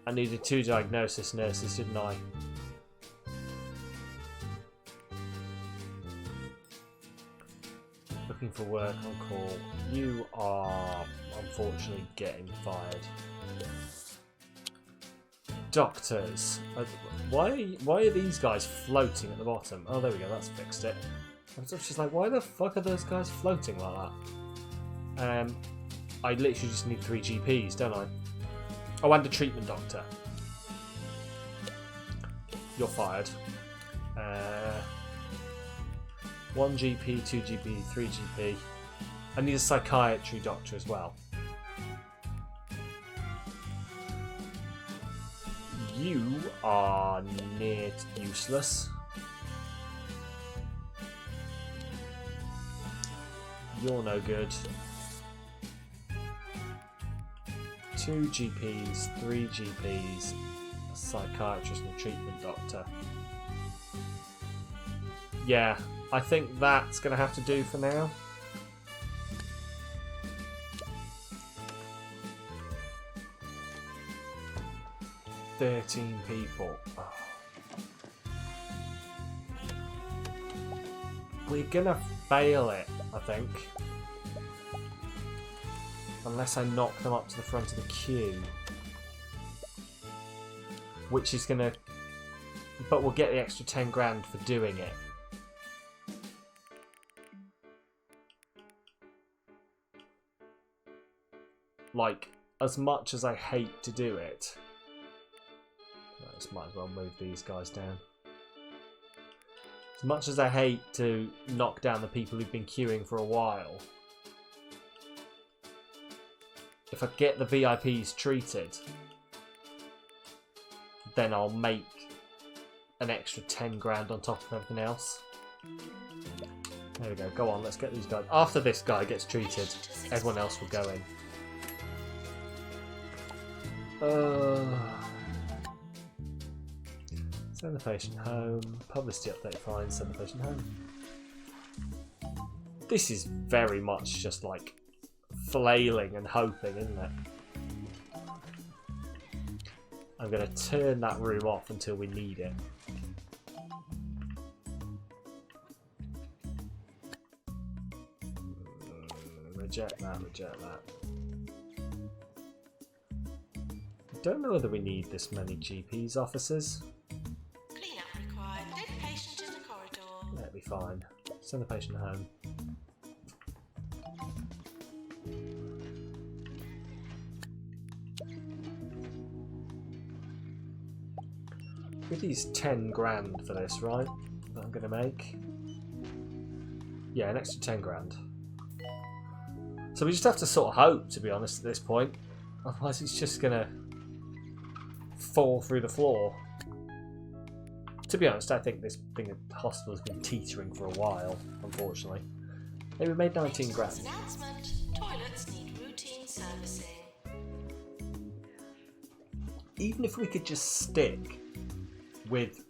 I needed 2 diagnosis nurses, didn't I? Looking for work on call. You are unfortunately getting fired. Doctors. Why are these guys floating at the bottom? Oh, there we go. That's fixed it. I was just like, why the fuck are those guys floating like that? I literally just need 3 GPs, don't I? Oh, and a treatment doctor. You're fired. 1 GP, 2 GP, 3 GP. I need a psychiatry doctor as well. You are near useless. You're no good. 2 GPs, 3 GPs, a psychiatrist and a treatment doctor. Yeah, I think that's going to have to do for now. $13 people. Oh. We're going to fail it, I think. Unless I knock them up to the front of the queue. Which is going to... But we'll get the extra 10 grand for doing it. Like, as much as I hate to do it... I just might as well move these guys down. As much as I hate to knock down the people who've been queuing for a while... If I get the VIPs treated, then I'll make an extra 10 grand on top of everything else. There we go. Go on, let's get these guys. After this guy gets treated, everyone else will go in. Send the patient home. Publicity update fine. Send the patient home. This is very much just like flailing and hoping, isn't it? I'm going to turn that room off until we need it. Reject that, reject that. I don't know whether we need this many GP's offices. Cleanup required. Dead patient in the corridor. That'll be fine. Send the patient home. With these 10 grand for this, right? That I'm going to make. Yeah, an extra 10 grand. So we just have to sort of hope, to be honest, at this point. Otherwise it's just gonna fall through the floor. To be honest, I think this thing at the hospital has been teetering for a while, unfortunately. Hey, we made 19 grand. Announcement. Toilets need routine servicing. Even if we could just stick with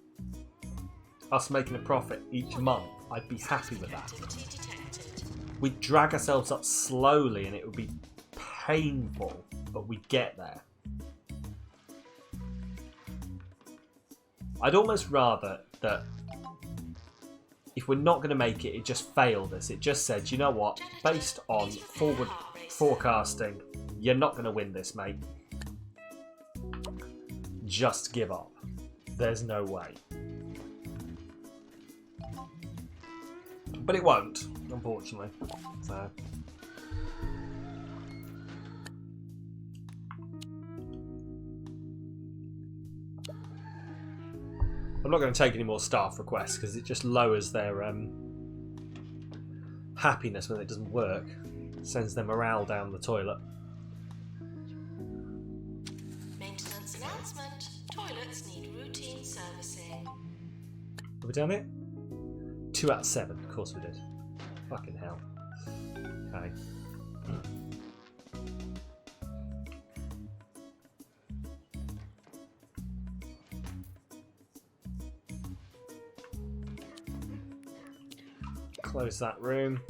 us making a profit each month, I'd be happy with that. Activity detected. We'd drag ourselves up slowly and it would be painful, but we'd get there. I'd almost rather that if we're not going to make it, it just failed us. It just said, you know what, based on forward forecasting, you're not going to win this, mate. Just give up. There's no way. But it won't, unfortunately. So. I'm not going to take any more staff requests because it just lowers their happiness when it doesn't work. It sends their morale down the toilet. Maintenance announcement. Toilets need routine servicing. Have we done it? 2 out of 7. Of course we did. Fucking hell. Okay. Close that room.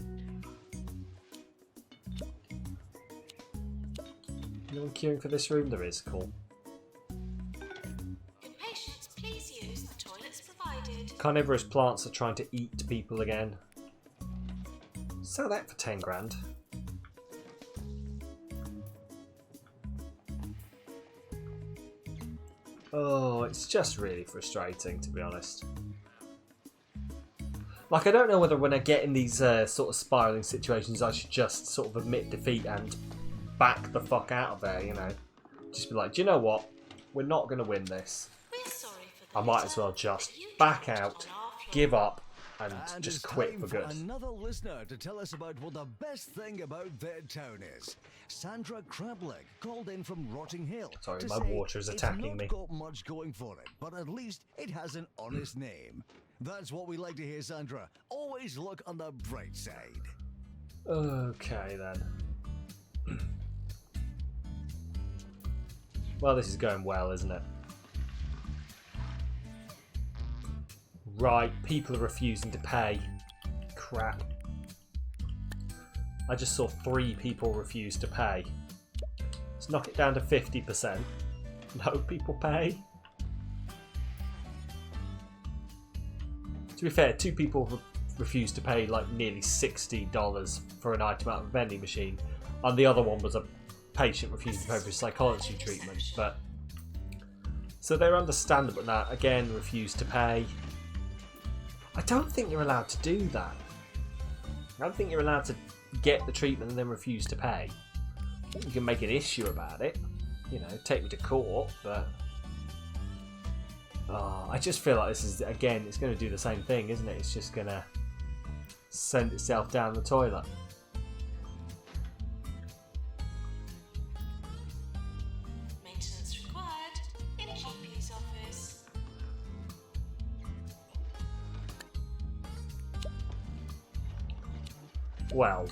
Anyone queuing for this room? There is. Cool. Good patients, please use the toilets provided. Carnivorous plants are trying to eat people again. Sell that for 10 grand. Oh, it's just really frustrating, to be honest. Like, I don't know whether when I get in these sort of spiralling situations, I should just sort of admit defeat and back the fuck out of there, you know. Just be like, do you know what? We're not going to win this. We're sorry for the I might as well just back out, give up, and just it's quit time for good. Another listener to tell us about what the best thing about their town is. Sandra Crableg called in from Rotting Hill. Sorry, to my say water is attacking it's me. not got much going for it, but at least it has an honest name. That's what we like to hear, Sandra. Always look on the bright side. Okay, then. Well, this is going well, isn't it? Right, people are refusing to pay. Crap. I just saw 3 people refuse to pay. Let's knock it down to 50%. No people pay. To be fair, 2 people refused to pay like nearly $60 for an item out of a vending machine, and the other one was a patient refusing to pay for psychology treatment. But so they're understandable now. Again, refused to pay. I don't think you're allowed to do that. I don't think you're allowed to get the treatment and then refuse to pay. You can make an issue about it, you know, take me to court, but oh, I just feel like this is, again, it's going to do the same thing, isn't it? It's just going to send itself down the toilet. Maintenance required in GP's office. Well,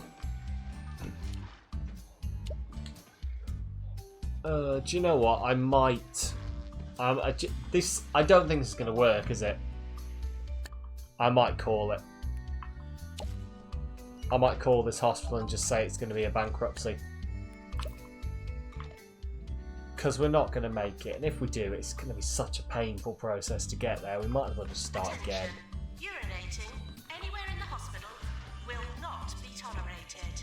do you know what? I might. I don't think this is going to work, is it? I might call it. I might call this hospital and just say it's going to be a bankruptcy. Because we're not going to make it. And if we do, it's going to be such a painful process to get there. We might as well just start again. Urinating anywhere in the hospital will not be tolerated.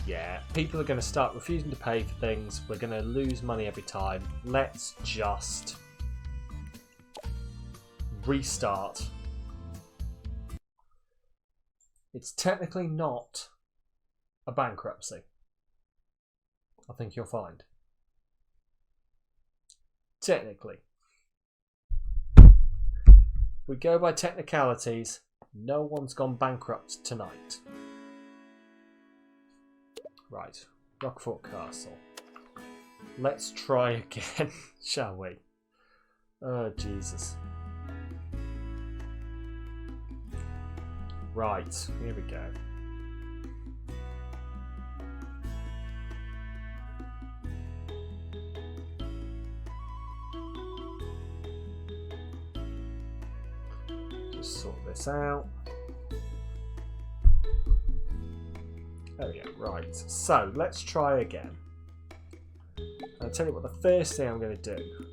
Yeah, people are going to start refusing to pay for things. We're going to lose money every time. Let's just restart. It's technically not a bankruptcy. I think you'll find. Technically. we go by technicalities, no one's gone bankrupt tonight. Right, Rockfort Castle. Let's try again, shall we? Oh, Jesus. Right, here we go. Just sort this out. There we go, right. So, let's try again. I'll tell you what, the first thing I'm going to do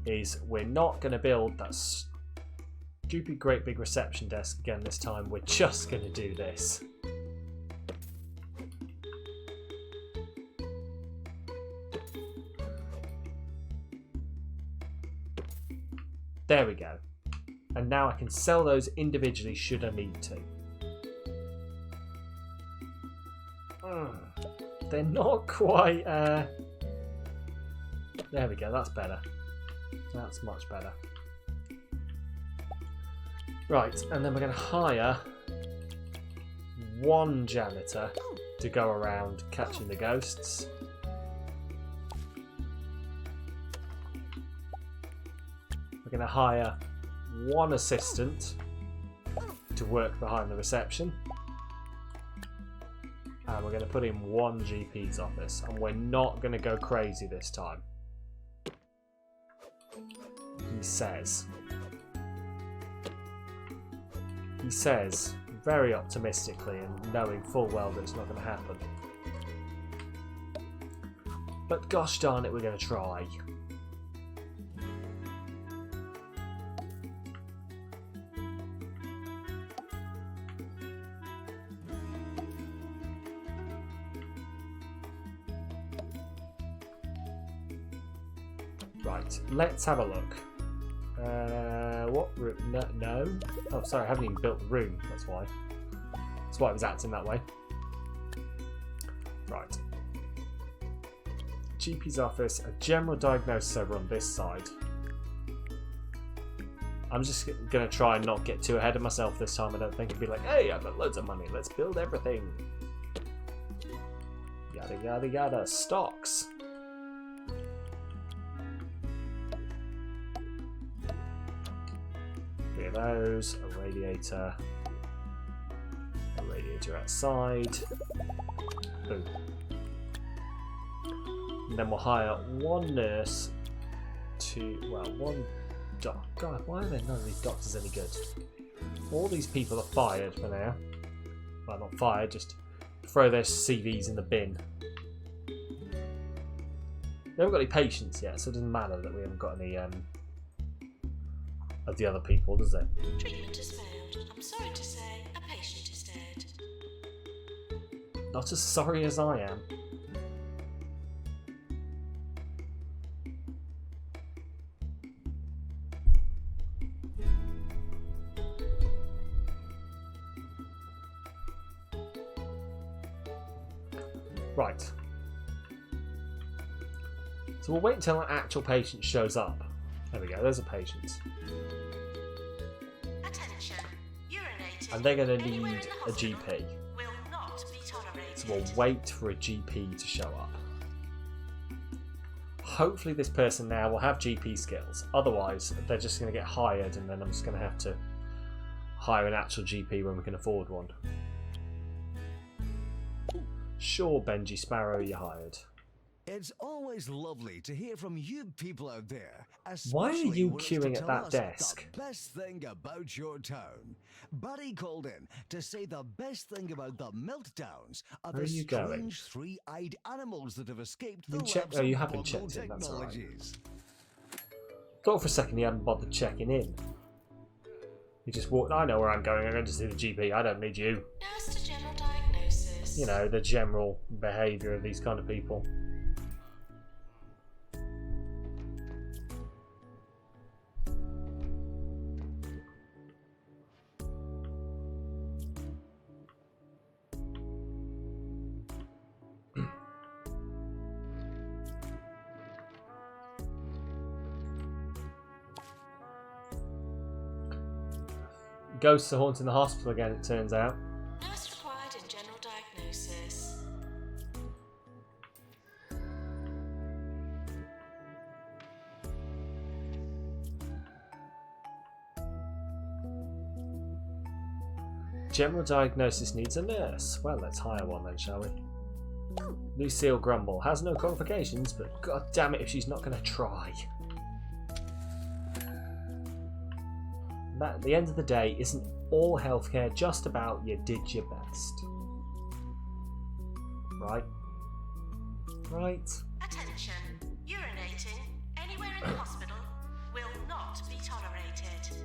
is we're not going to build that stupid great big reception desk again this time. We're just going to do this. There we go. And now I can sell those individually should I need to. They're not quite... There we go, that's better. That's much better. Right, and then we're going to hire one janitor to go around catching the ghosts. We're going to hire one assistant to work behind the reception. And we're going to put in one GP's office. And we're not going to go crazy this time. He says very optimistically and knowing full well that it's not going to happen. But gosh darn it, we're going to try. Right, let's have a look. What room? No. Oh, sorry, I haven't even built the room. That's why. That's why it was acting that way. Right. GP's office, a general diagnosis over on this side. I'm just going to try and not get too ahead of myself this time. I don't think it'd be like, hey, I've got loads of money. Let's build everything. Yada, yada, yada. Stocks. Three of those. A radiator outside. Boom. And then we'll hire one nurse to, well, one doc. God, why are there none of these doctors any good? All these people are fired for now. Well, not fired, just throw their CVs in the bin. We haven't got any patients yet, so it doesn't matter that we haven't got any of the other people, does it? Treatment has failed. I'm sorry to say, a patient is dead. Not as sorry as I am. Right. So we'll wait until an actual patient shows up. There we go, there's a patient. Attention, urinating. And they're going to anywhere need in a the hospital GP. Will not be tolerated. So we'll wait for a GP to show up. Hopefully this person now will have GP skills. Otherwise, they're just going to get hired and then I'm just going to have to hire an actual GP when we can afford one. Sure, Benji Sparrow, you're hired. It's always lovely to hear from you people out there. Why are especially you when it's queuing to at tell that us desk? The best thing about your town. Buddy called in to say the best thing about the meltdowns are Where the are you going? strange three-eyed animals that have escaped the You check- labs oh, you of haven't boggle checked in, that's all right. technologies. Thought for a second you hadn't bothered checking in. You just walked, I know where I'm going, I'm going to see the GP, I don't need you. Nurse to general diagnosis. You know, the general behaviour of these kind of people. ghosts are haunting the hospital again, it turns out. Nurse required in general diagnosis. General diagnosis needs a nurse. Well, let's hire one then, shall we? Lucille Grumble has no qualifications, but god damn it if she's not going to try. That, at the end of the day, isn't all healthcare just about you did your best? Right? Right? Attention. Urinating anywhere in the hospital will not be tolerated.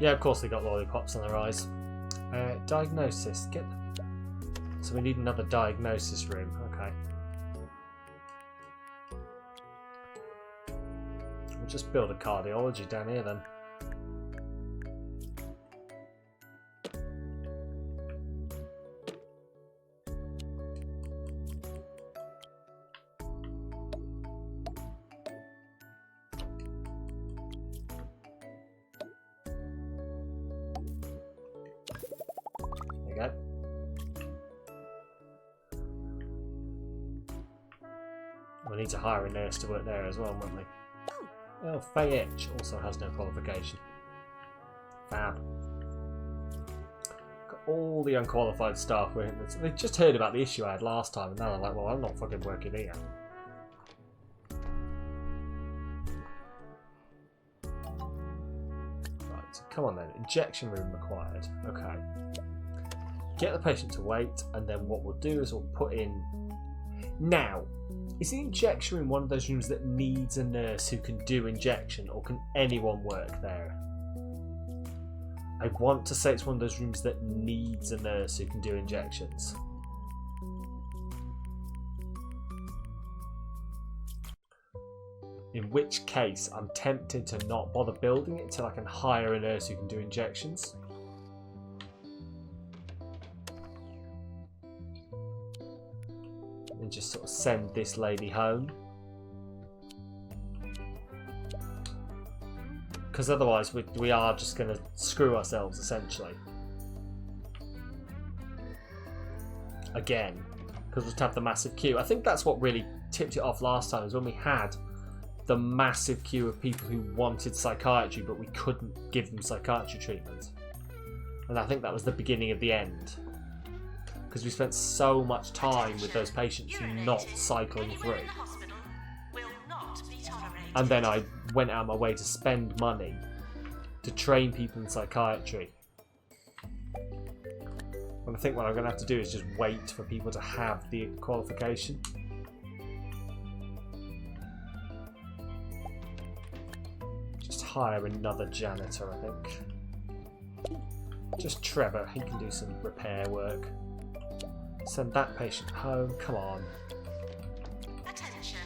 Yeah, of course they got lollipops on their eyes. Diagnosis. So we need another diagnosis room. Okay. We'll just build a cardiology down here then. We need to hire a nurse to work there as well, won't we? Well, Fayette also has no qualification. Fab. Got all the unqualified staff working. They just heard about the issue I had last time, and now they're like, well, I'm not fucking working here. Right, so come on then. Injection room required. Okay. Get the patient to wait, and then what we'll do is we'll put in... Now, is the injection room one of those rooms that needs a nurse who can do injection, or can anyone work there? I want to say it's one of those rooms that needs a nurse who can do injections. In which case, I'm tempted to not bother building it until I can hire a nurse who can do injections. And just sort of send this lady home. Because otherwise we are just going to screw ourselves, essentially. Again. Because we'll just have the massive queue. I think that's what really tipped it off last time, is when we had the massive queue of people who wanted psychiatry, but we couldn't give them psychiatry treatment. And I think that was the beginning of the end. Because we spent so much time with those patients not cycling through. And then I went out of my way to spend money to train people in psychiatry. And I think what I'm going to have to do is just wait for people to have the qualification. Just hire another janitor, I think. Just Trevor, he can do some repair work. Send that patient home. Come on. Attention.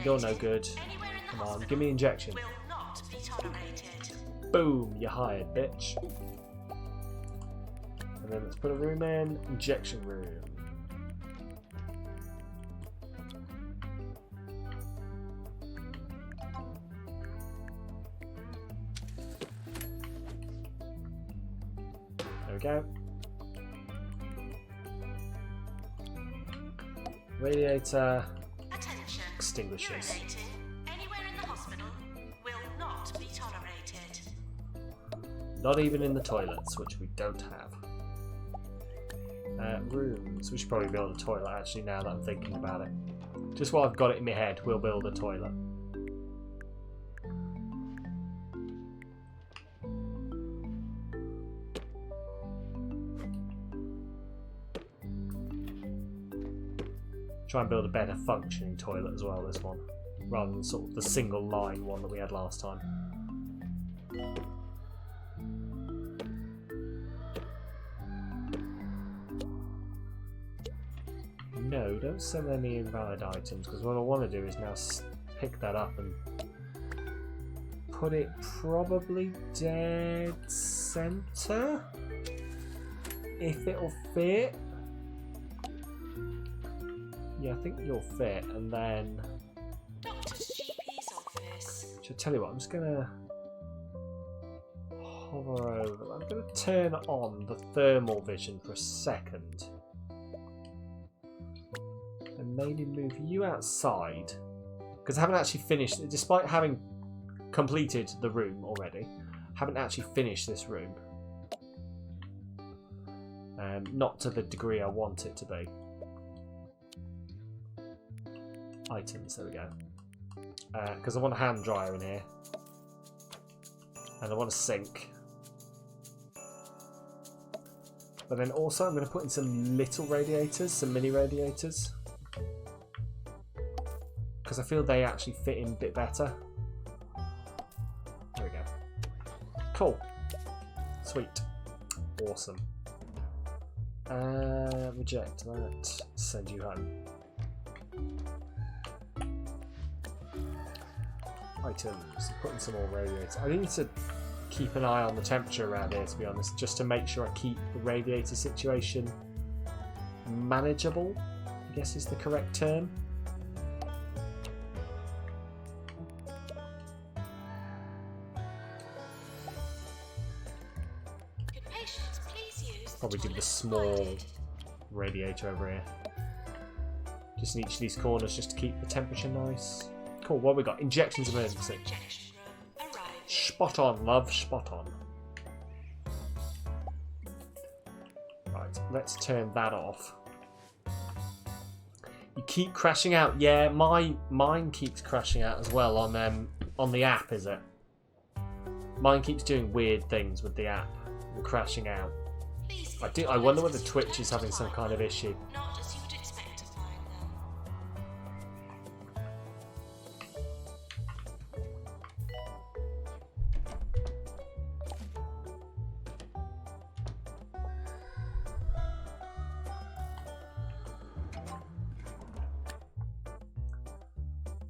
You're no good. Come on, give me injection. Will not be tolerated. Boom, you're hired, bitch. And then let's put a room in. Injection room. There we go. Radiator. Attention. Extinguishers. Urinating anywhere in the hospital will not be tolerated. Not even in the toilets, which we don't have. Rooms. We should probably build a toilet, actually, now that I'm thinking about it. Just while I've got it in my head, we'll build a toilet. Try and build a better functioning toilet as well, this one. Rather than sort of the single line one that we had last time. No, don't send any invalid items, because what I want to do is now pick that up and put it probably dead center? if it'll fit. Yeah, I think you'll fit, and then Doctor's GP's office. I'll tell you what, I'm just gonna hover over. I'm gonna turn on the thermal vision for a second. And maybe move you outside. Because I haven't actually finished, despite having completed the room already, I haven't actually finished this room. Not to the degree I want it to be. Items, there we go. Because I want a hand dryer in here. And I want a sink. But then also I'm going to put in some little radiators, some mini radiators. Because I feel they actually fit in a bit better. There we go. Cool. Sweet. Awesome. Reject that. Send you home. Items. Put in some more radiators. I need to keep an eye on the temperature around here, to be honest, just to make sure I keep the radiator situation manageable, I guess is the correct term. Probably do the small radiator over here. Just in each of these corners, just to keep the temperature nice. Cool, what have we got? Injections emergency. Spot on, love, spot on. Right, let's turn that off. You keep crashing out. Yeah, mine keeps crashing out as well on the app, is it? Mine keeps doing weird things with the app and crashing out. I wonder whether Twitch is having some kind of issue. Not as you would expect to find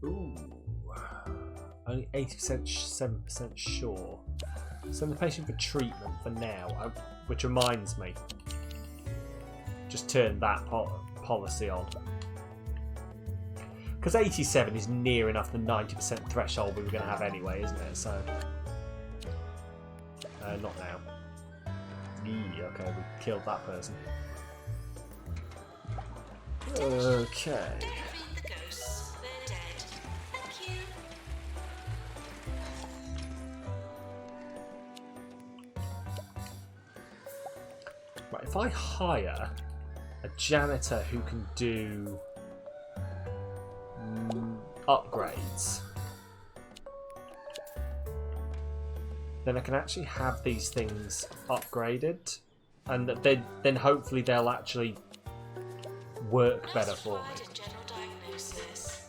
them. Ooh, only 80%, 7% sure. Send the patient for treatment for now. Which reminds me, just turn that policy on. Because 87 is near enough the 90% threshold we were going to have anyway, isn't it? So, not now. Okay, we killed that person. Okay. Don't feed the ghosts, they're dead. Thank you. Right, if I hire a janitor who can do upgrades, then I can actually have these things upgraded, and then hopefully they'll actually work better for me. General diagnosis.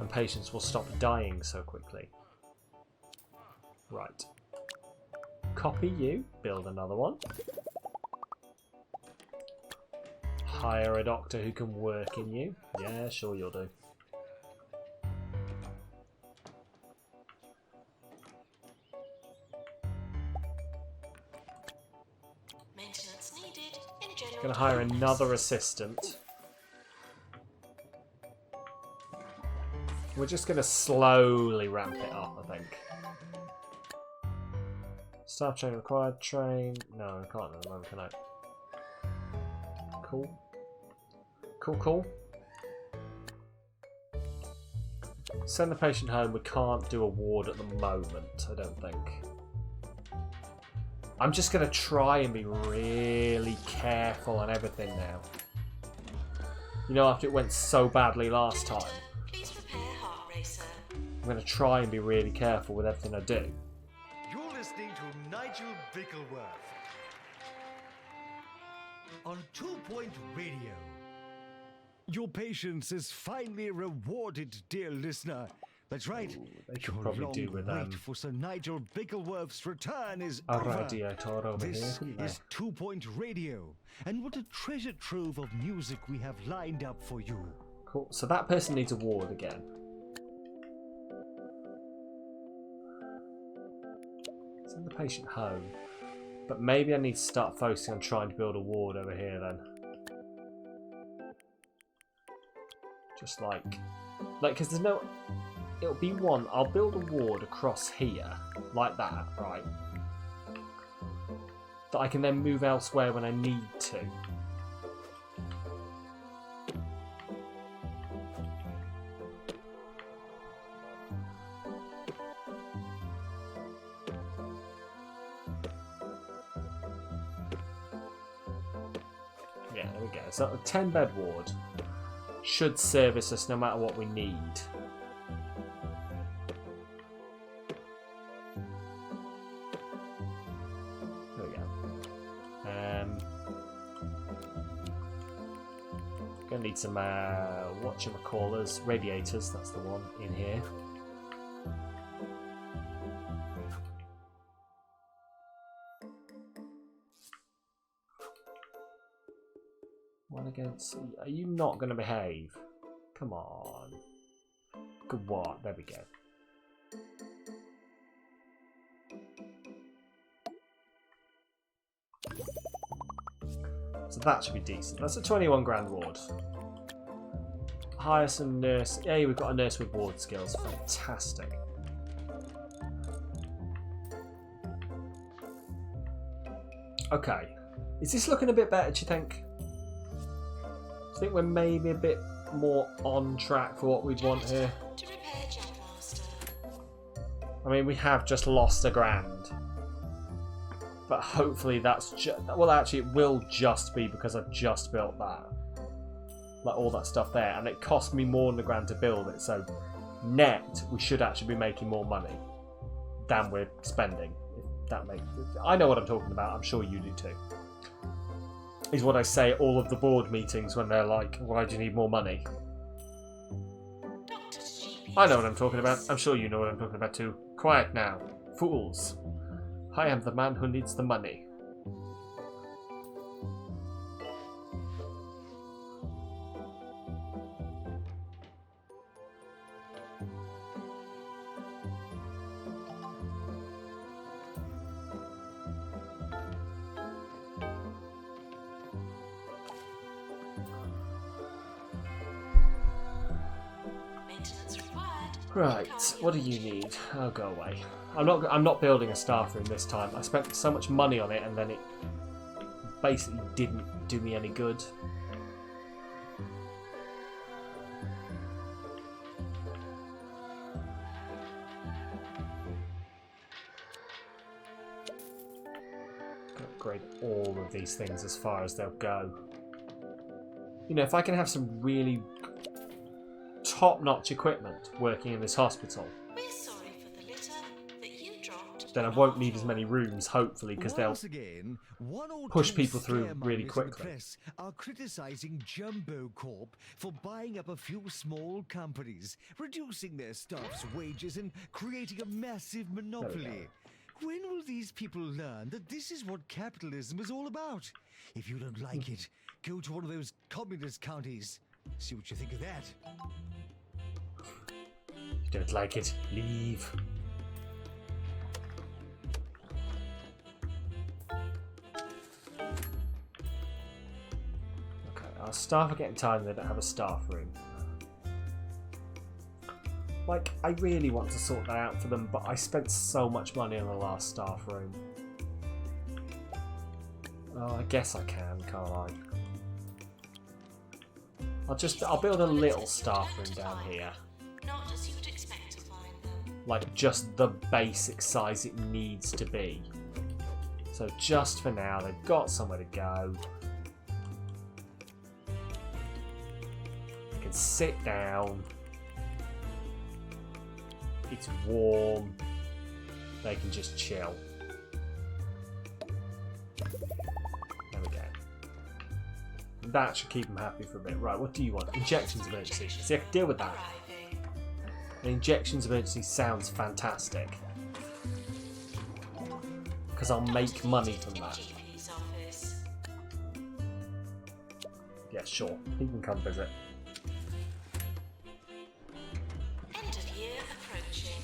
And patients will stop dying so quickly. Right. Copy you, build another one. Hire a doctor who can work in you. Yeah, sure you'll do. Maintenance needed in general. Gonna hire diagnosis. another assistant. We're just gonna slowly ramp it up, I think. Staff training required. Train. No, I can't at the moment, can I? Cool. Cool. Send the patient home. We can't do a ward at the moment, I don't think. I'm just going to try and be really careful on everything now. You know, after it went so badly last time, Please prepare heart racer. I'm going to try and be really careful with everything I do. You're listening to Nigel Bickleworth on 2 Point Radio. Your patience is finally rewarded, dear listener. That's right. They should Your probably long do with wait for Sir Nigel Bickleworth's return is a over. radiator over here, This couldn't they? is 2 Point Radio, and what a treasure trove of music we have lined up for you. Cool. So that person needs a ward again. Send the patient home. But maybe I need to start focusing on trying to build a ward over here then. Just like, because there's no, it'll be one, I'll build a ward across here, like that, right? That I can then move elsewhere when I need to. Yeah, there we go. So a 10-bed ward should service us no matter what we need. There we go. Gonna need some whatchamacallers, radiators, that's the one in here. One against. Are you not going to behave? Come on. Good what? There we go. So that should be decent. That's a 21 grand ward. Hire some nurse. Hey, we've got a nurse with ward skills. Fantastic. Okay. Is this looking a bit better, do you think? I think we're maybe a bit more on track for what we'd want here. I mean, we have just lost £1 grand. But hopefully that's just... Well, actually, it will just be because I've just built that. Like, all that stuff there. And it cost me more than £1 grand to build it. So, net, we should actually be making more money than we're spending. If that makes... I know what I'm talking about. I'm sure you do too. Is what I say at all of the board meetings when they're like, why do you need more money? I know what I'm talking about. I'm sure you know what I'm talking about too. Quiet now. Fools. I am the man who needs the money. Right, what do you need? Oh, go away. I'm not building a staff room this time. I spent so much money on it and then it basically didn't do me any good. Upgrade all of these things as far as they'll go. You know, if I can have some really top-notch equipment working in this hospital, then I won't need as many rooms, hopefully, because they'll push people through really quickly. Press are criticizing Jumbo Corp for buying up a few small companies, reducing their staff's wages and creating a massive monopoly. When will these people learn that this is what capitalism is all about? If you don't like it, go to one of those communist counties. See what you think of that. Don't like it, leave. Okay, our staff are getting tired and they don't have a staff room. Like, I really want to sort that out for them, but I spent so much money on the last staff room. Oh, I guess I can, can't I? I'll build a little staff room down here. Not as you'd expect to find them. Like just the basic size it needs to be. So just for now, they've got somewhere to go. They can sit down. It's warm. They can just chill. There we go. That should keep them happy for a bit. Right, what do you want? Injections emergency. See, I can deal with that. An injections emergency sounds fantastic. Because I'll make money from that. Yeah, sure. He can come visit. End of year approaching.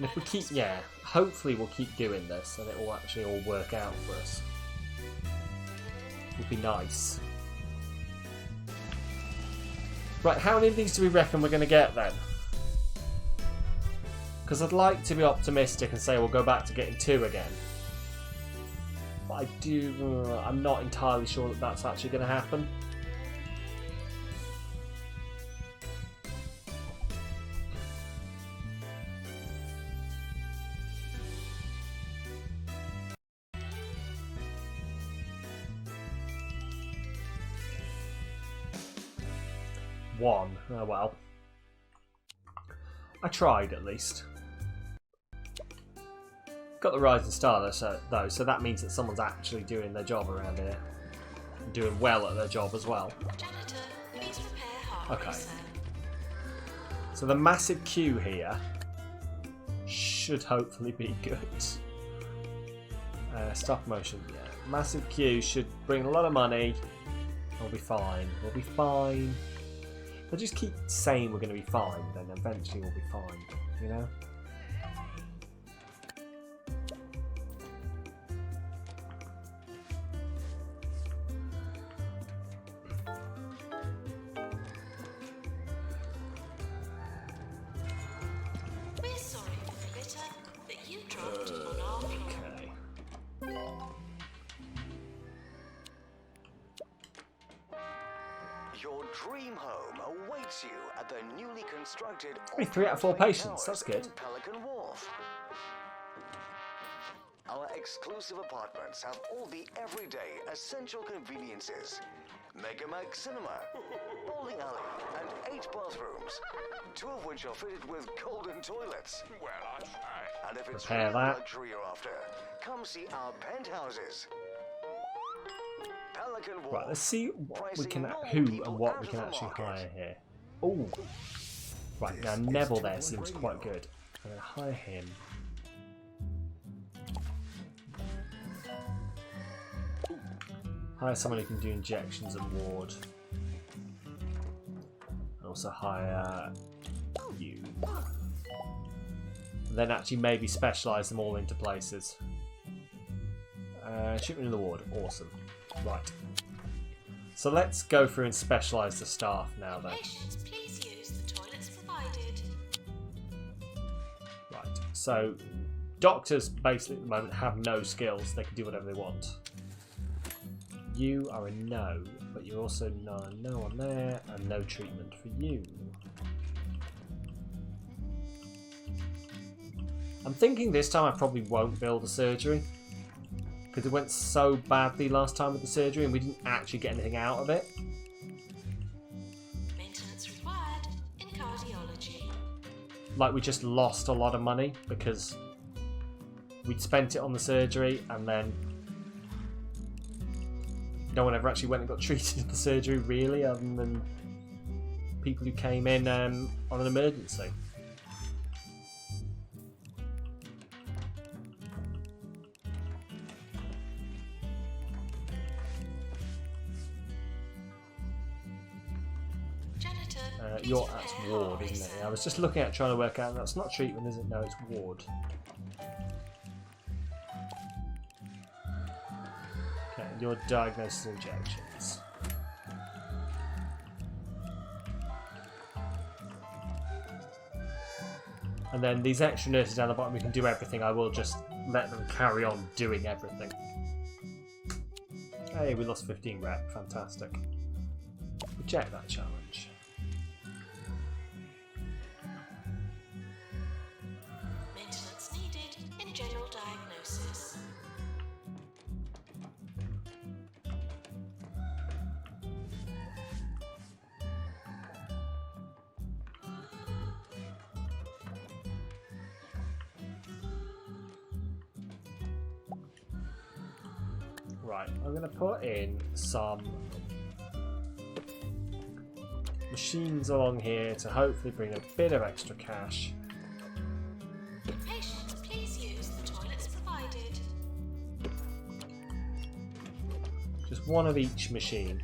And if we keep, yeah, hopefully we'll keep doing this and it will actually all work out for us. Would be nice. Right, how many of these do we reckon we're going to get then? Because I'd like to be optimistic and say we'll go back to getting 2 again. But I'm not entirely sure that that's actually going to happen. One. Oh well. I tried at least. Got the rising star though, so that means that someone's actually doing their job around here. Doing well at their job as well. Janitor, please prepare halfway, Okay. sir. So the massive queue here should hopefully be good. Stop motion, yeah. Massive queue should bring a lot of money. We'll be fine. We'll be fine. If I just keep saying we're going to be fine, then eventually we'll be fine. You know? We're sorry for the litter that you dropped on our floor. Okay. Your dream home awaits you at the newly constructed 3 out of 4 patients, that's Towers good. in Pelican Wharf. Our exclusive apartments have all the everyday essential conveniences. Mega Mag Cinema, bowling alley, and 8 bathrooms, 2 of which are fitted with golden toilets. Well, I try. And if it's Repair real that. luxury you're after, come see our penthouses. Pelican Wharf. Right, let's see what we can, Pricing who normal and what we people can out of actually the market. hire here. Oh, right now Neville there seems quite good. I'm going to hire him. Hire someone who can do injections and ward. And also hire you. And then actually maybe specialise them all into places. Shipment in the ward, awesome. Right. So let's go through and specialise the staff now then. Patients, please use the toilets provided. Right, so doctors basically at the moment have no skills, they can do whatever they want. You are a no, but you're also no on there, and no treatment for you. I'm thinking this time I probably won't build a surgery, because it went so badly last time with the surgery and we didn't actually get anything out of it. Maintenance required in cardiology. Like we just lost a lot of money because we'd spent it on the surgery and then no one ever actually went and got treated in the surgery really, other than people who came in on an emergency. Janitor, please You're prepare at ward, halfway, isn't it? sir. I was just looking at trying to work out. That's not treatment, is it? No, it's ward. Okay, your diagnosis and injections. And then these extra nurses down the bottom who can do everything, I will just let them carry on doing everything. Hey, we lost 15 rep. Fantastic. Reject that challenge. Maintenance needed in general diagnosis. Right, I'm going to put in some machines along here to hopefully bring a bit of extra cash. Patients, please use the toilets provided. Just one of each machine.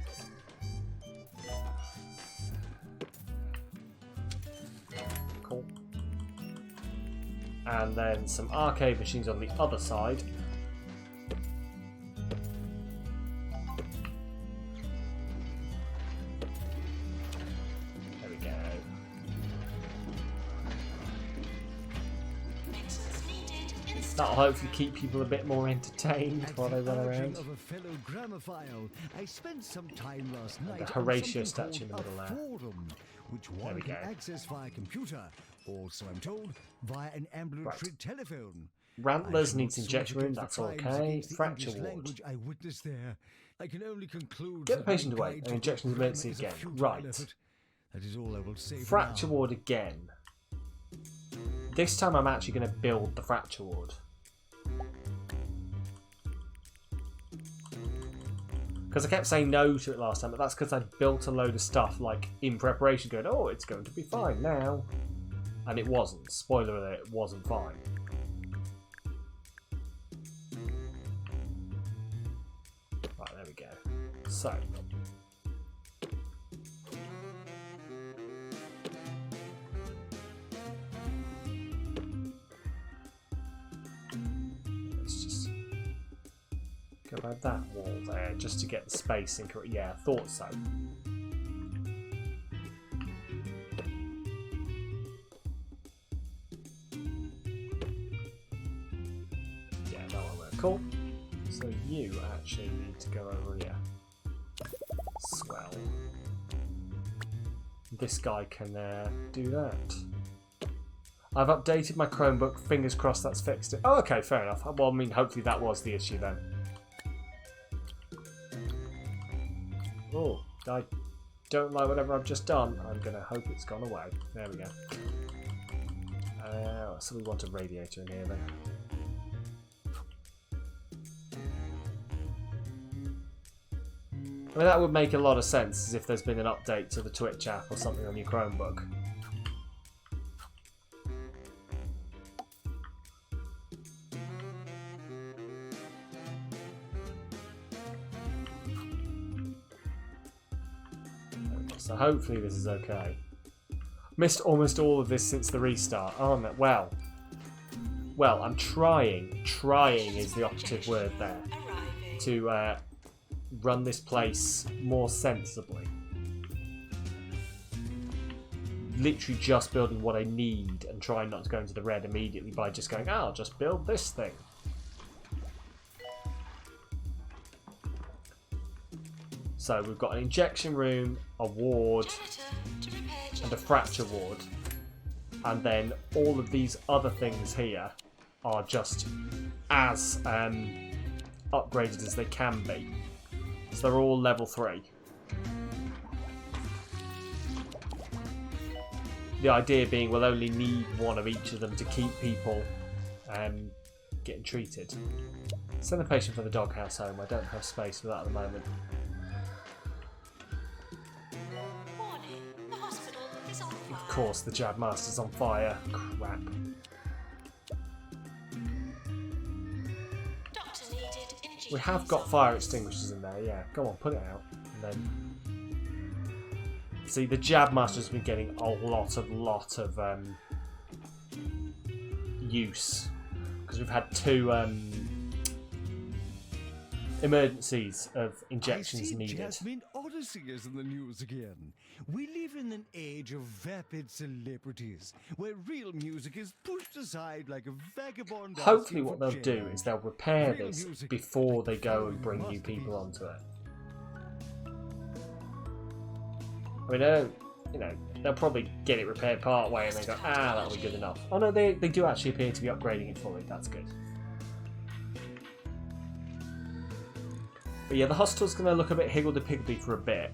Cool. and then some arcade machines on the other side. There we go. That'll hopefully keep people a bit more entertained while they run around. Of a fellow gramophile, I spent some time last night The Horatio on something statue in the called middle a there. forum, which There one we can go. access via computer, or so I'm told, via an ambulatory telephone. Rantlers I needs shall injection not room, sort that's the crimes okay. against the Fracture English ward. language I witnessed there. I can only conclude Get the that my patient away guide and to injections grammar emergency is a again. futile Right. effort. That is all I will say for Fracture now. ward again. This time I'm actually going to build the fracture ward. Because I kept saying no to it last time, but that's because I built a load of stuff like in preparation going, oh, it's going to be fine now. And it wasn't. Spoiler alert, it wasn't fine. Right, there we go. So. Let's just go by that wall there, just to get the spacing correct. Yeah, I thought so. Yeah, that one worked. Cool. So you actually need to go over here. Swell. This guy can do that. I've updated my Chromebook. Fingers crossed that's fixed it. Oh, okay, fair enough. Well, I mean, hopefully that was the issue then. Oh, I don't like whatever I've just done. I'm going to hope it's gone away. There we go. So we want a radiator in here then. I mean, that would make a lot of sense as if there's been an update to the Twitch app or something on your Chromebook. So hopefully this is okay. Missed almost all of this since the restart. Oh, no. Well, I'm trying. Trying is the operative word there. To run this place more sensibly. Literally just building what I need and trying not to go into the red immediately by just going, I'll just build this thing. So we've got an injection room, a ward, and a fracture ward. And then all of these other things here are just as upgraded as they can be. So they're all level 3. The idea being we'll only need one of each of them to keep people getting treated. Send the patient for the doghouse home. I don't have space for that at the moment. Warning, the hospital is on fire. Of course, the Jab Master's on fire. Crap. Doctor needed in GP's We have got fire extinguishers in there, yeah. Go on, put it out. And then... See, the Jab Master's been getting a lot of use. Because we've had 2 emergencies of injections I see needed. Jasmine Odyssey is in the news again. We live in an age of vapid celebrities, where real music is pushed aside like a vagabond. Hopefully asking what for they'll do change. is they'll repair Real this music, before like they the go and following bring new people masterpiece. onto it. I mean, I don't, you know, they'll probably get it repaired part way and then go, that'll be good enough. Oh no, they do actually appear to be upgrading it fully. That's good. But yeah, the hospital's going to look a bit higgledy-piggledy for a bit.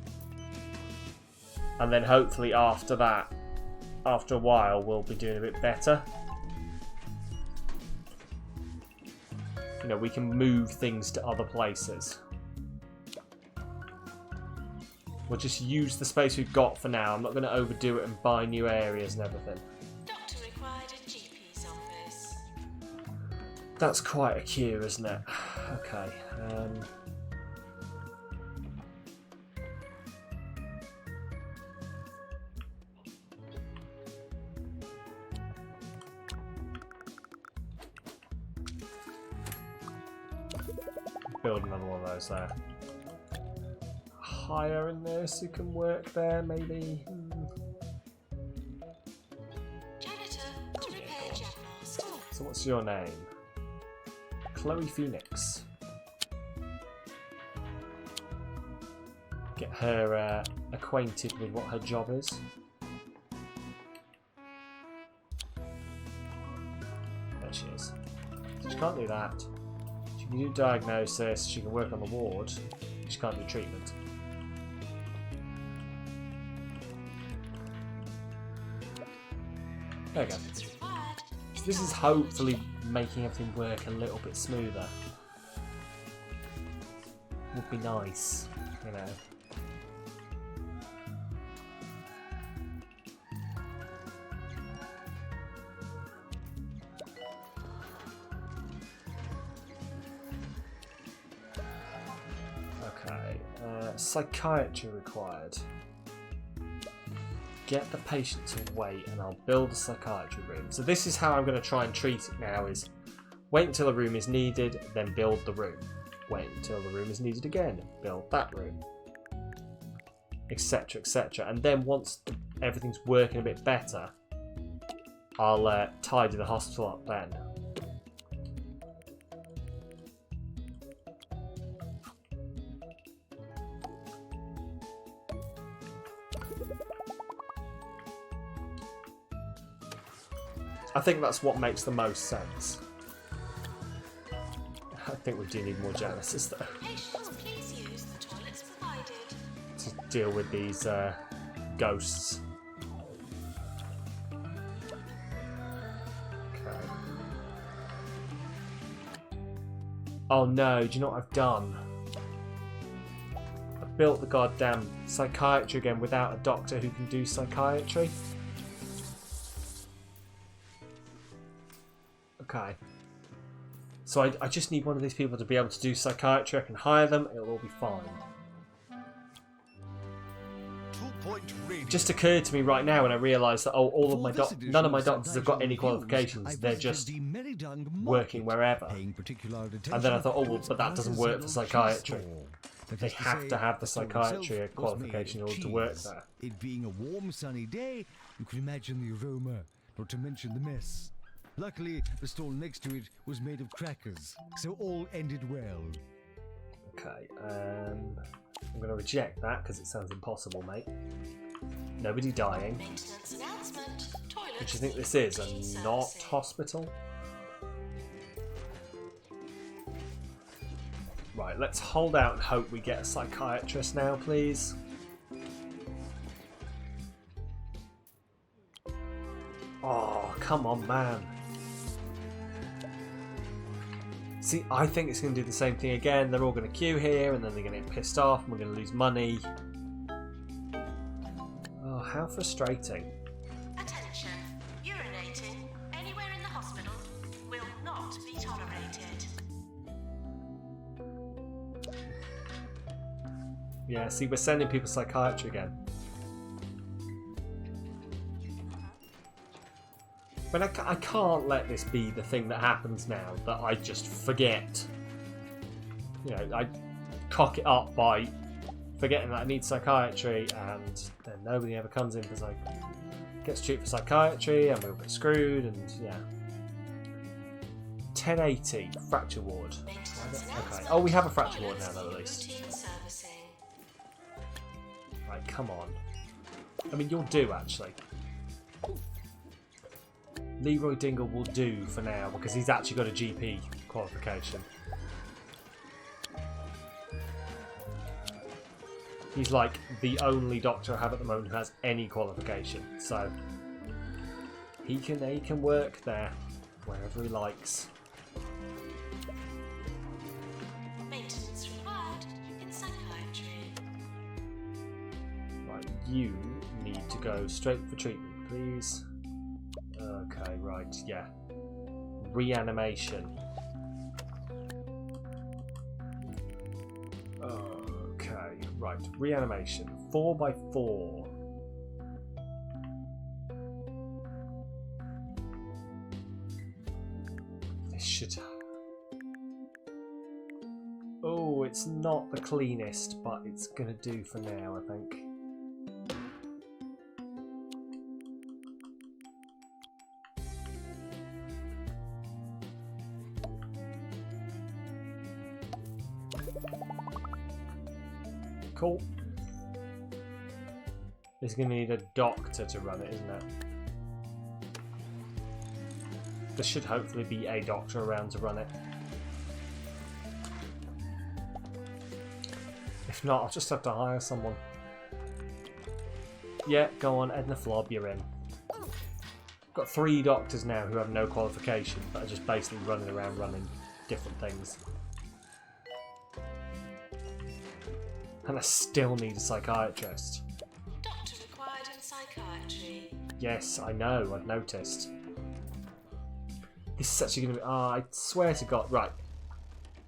And then hopefully after that, after a while, we'll be doing a bit better. You know, we can move things to other places. We'll just use the space we've got for now. I'm not going to overdo it and buy new areas and everything. Doctor required in GP's office. That's quite a queue, isn't it? Okay. build another one of those there. Hire a nurse who can work there, maybe. Janitor to repair Jackals. So what's your name? Chloe Phoenix. Get her acquainted with what her job is. There she is. So she can't do that. She can do diagnosis, she can work on the ward, she can't do treatment. There we go. So this is hopefully making everything work a little bit smoother. Would be nice, you know. Okay, psychiatry required. Get the patient to wait and I'll build a psychiatry room. So this is how I'm going to try and treat it now, is wait until a room is needed, then build the room. Wait until the room is needed again, build that room. Etc, etc. And then once everything's working a bit better, I'll tidy the hospital up then. I think that's what makes the most sense. I think we do need more janitors though. Patients, please use the toilets provided. To deal with these ghosts. Okay. Oh no, do you know what I've done? I've built the goddamn psychiatry again without a doctor who can do psychiatry. Okay. So I just need one of these people to be able to do psychiatry. I can hire them, it'll all be fine. 2-point rating. It just occurred to me right now when I realised that all of my none of my doctors have got any qualifications. They're just working wherever. And then I thought, oh well, but that doesn't work for psychiatry. They have to have the psychiatry qualification in order to work there. It being a warm, sunny day, you can imagine the aroma, not to mention the mess. Luckily, the stall next to it was made of crackers, so all ended well. Okay, I'm going to reject that because it sounds impossible, mate. Nobody dying. Maintenance announcement. Toilets. Which I think this is, routine a not servicing. hospital. Right, let's hold out and hope we get a psychiatrist now, please. Oh, come on, man. See, I think it's going to do the same thing again. They're all going to queue here, and then they're going to get pissed off, and we're going to lose money. Oh, how frustrating. Attention. Urinating anywhere in the hospital will not be tolerated. Yeah, see, we're sending people psychiatry again. But I can't let this be the thing that happens now, that I just forget. You know, I cock it up by forgetting that I need psychiatry, and then nobody ever comes in because I gets treated for psychiatry, and we'll get screwed, and yeah. 1080, fracture ward. Okay, oh, we have a fracture ward now, though, at least. Routine servicing. Right, come on. I mean, you'll do, actually. Leroy Dingle will do for now because he's actually got a GP qualification. He's like the only doctor I have at the moment who has any qualification, so he can work there wherever he likes. Maintenance required in psychiatry. Right, you need to go straight for treatment, please. Okay, right, yeah. Reanimation. Okay, right. Reanimation. 4x4. This should... Oh, It's not the cleanest, but it's going to do for now, I think. Cool. It's going to need a doctor to run it, isn't it? There should hopefully be a doctor around to run it. If not, I'll just have to hire someone. Yeah, go on, Edna Flob, you're in. Got 3 doctors now who have no qualification, but are just basically running around running different things. And I still need a psychiatrist. Doctor required in psychiatry. Yes, I know, I've noticed. This is actually going to be... I swear to God. Right.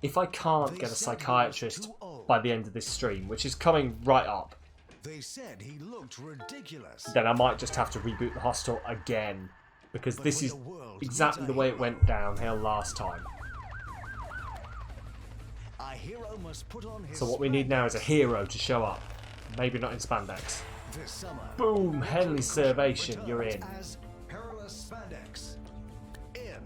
If I can't get a psychiatrist by the end of this stream, which is coming right up, They said he looked ridiculous. then I might just have to reboot the hostel again. Because this is exactly the way it went downhill last time. A hero must put on his So what we need now is a hero to show up. Maybe not in spandex. this summer. Boom! Henley Servation, you're in. As Perilous Spandex. In.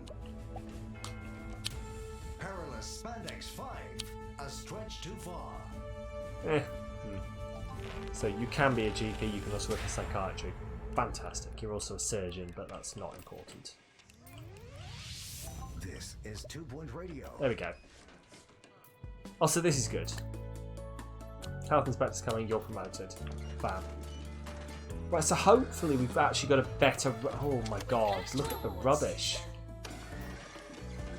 Perilous Spandex 5. A stretch too far. So you can be a GP, you can also work in psychiatry. Fantastic. You're also a surgeon, but that's not important. This is 2 Point Radio. There we go. Also, this is good. Health inspector's coming, you're promoted. Bam. Right, so hopefully we've actually got a better... Oh my god, look at the rubbish.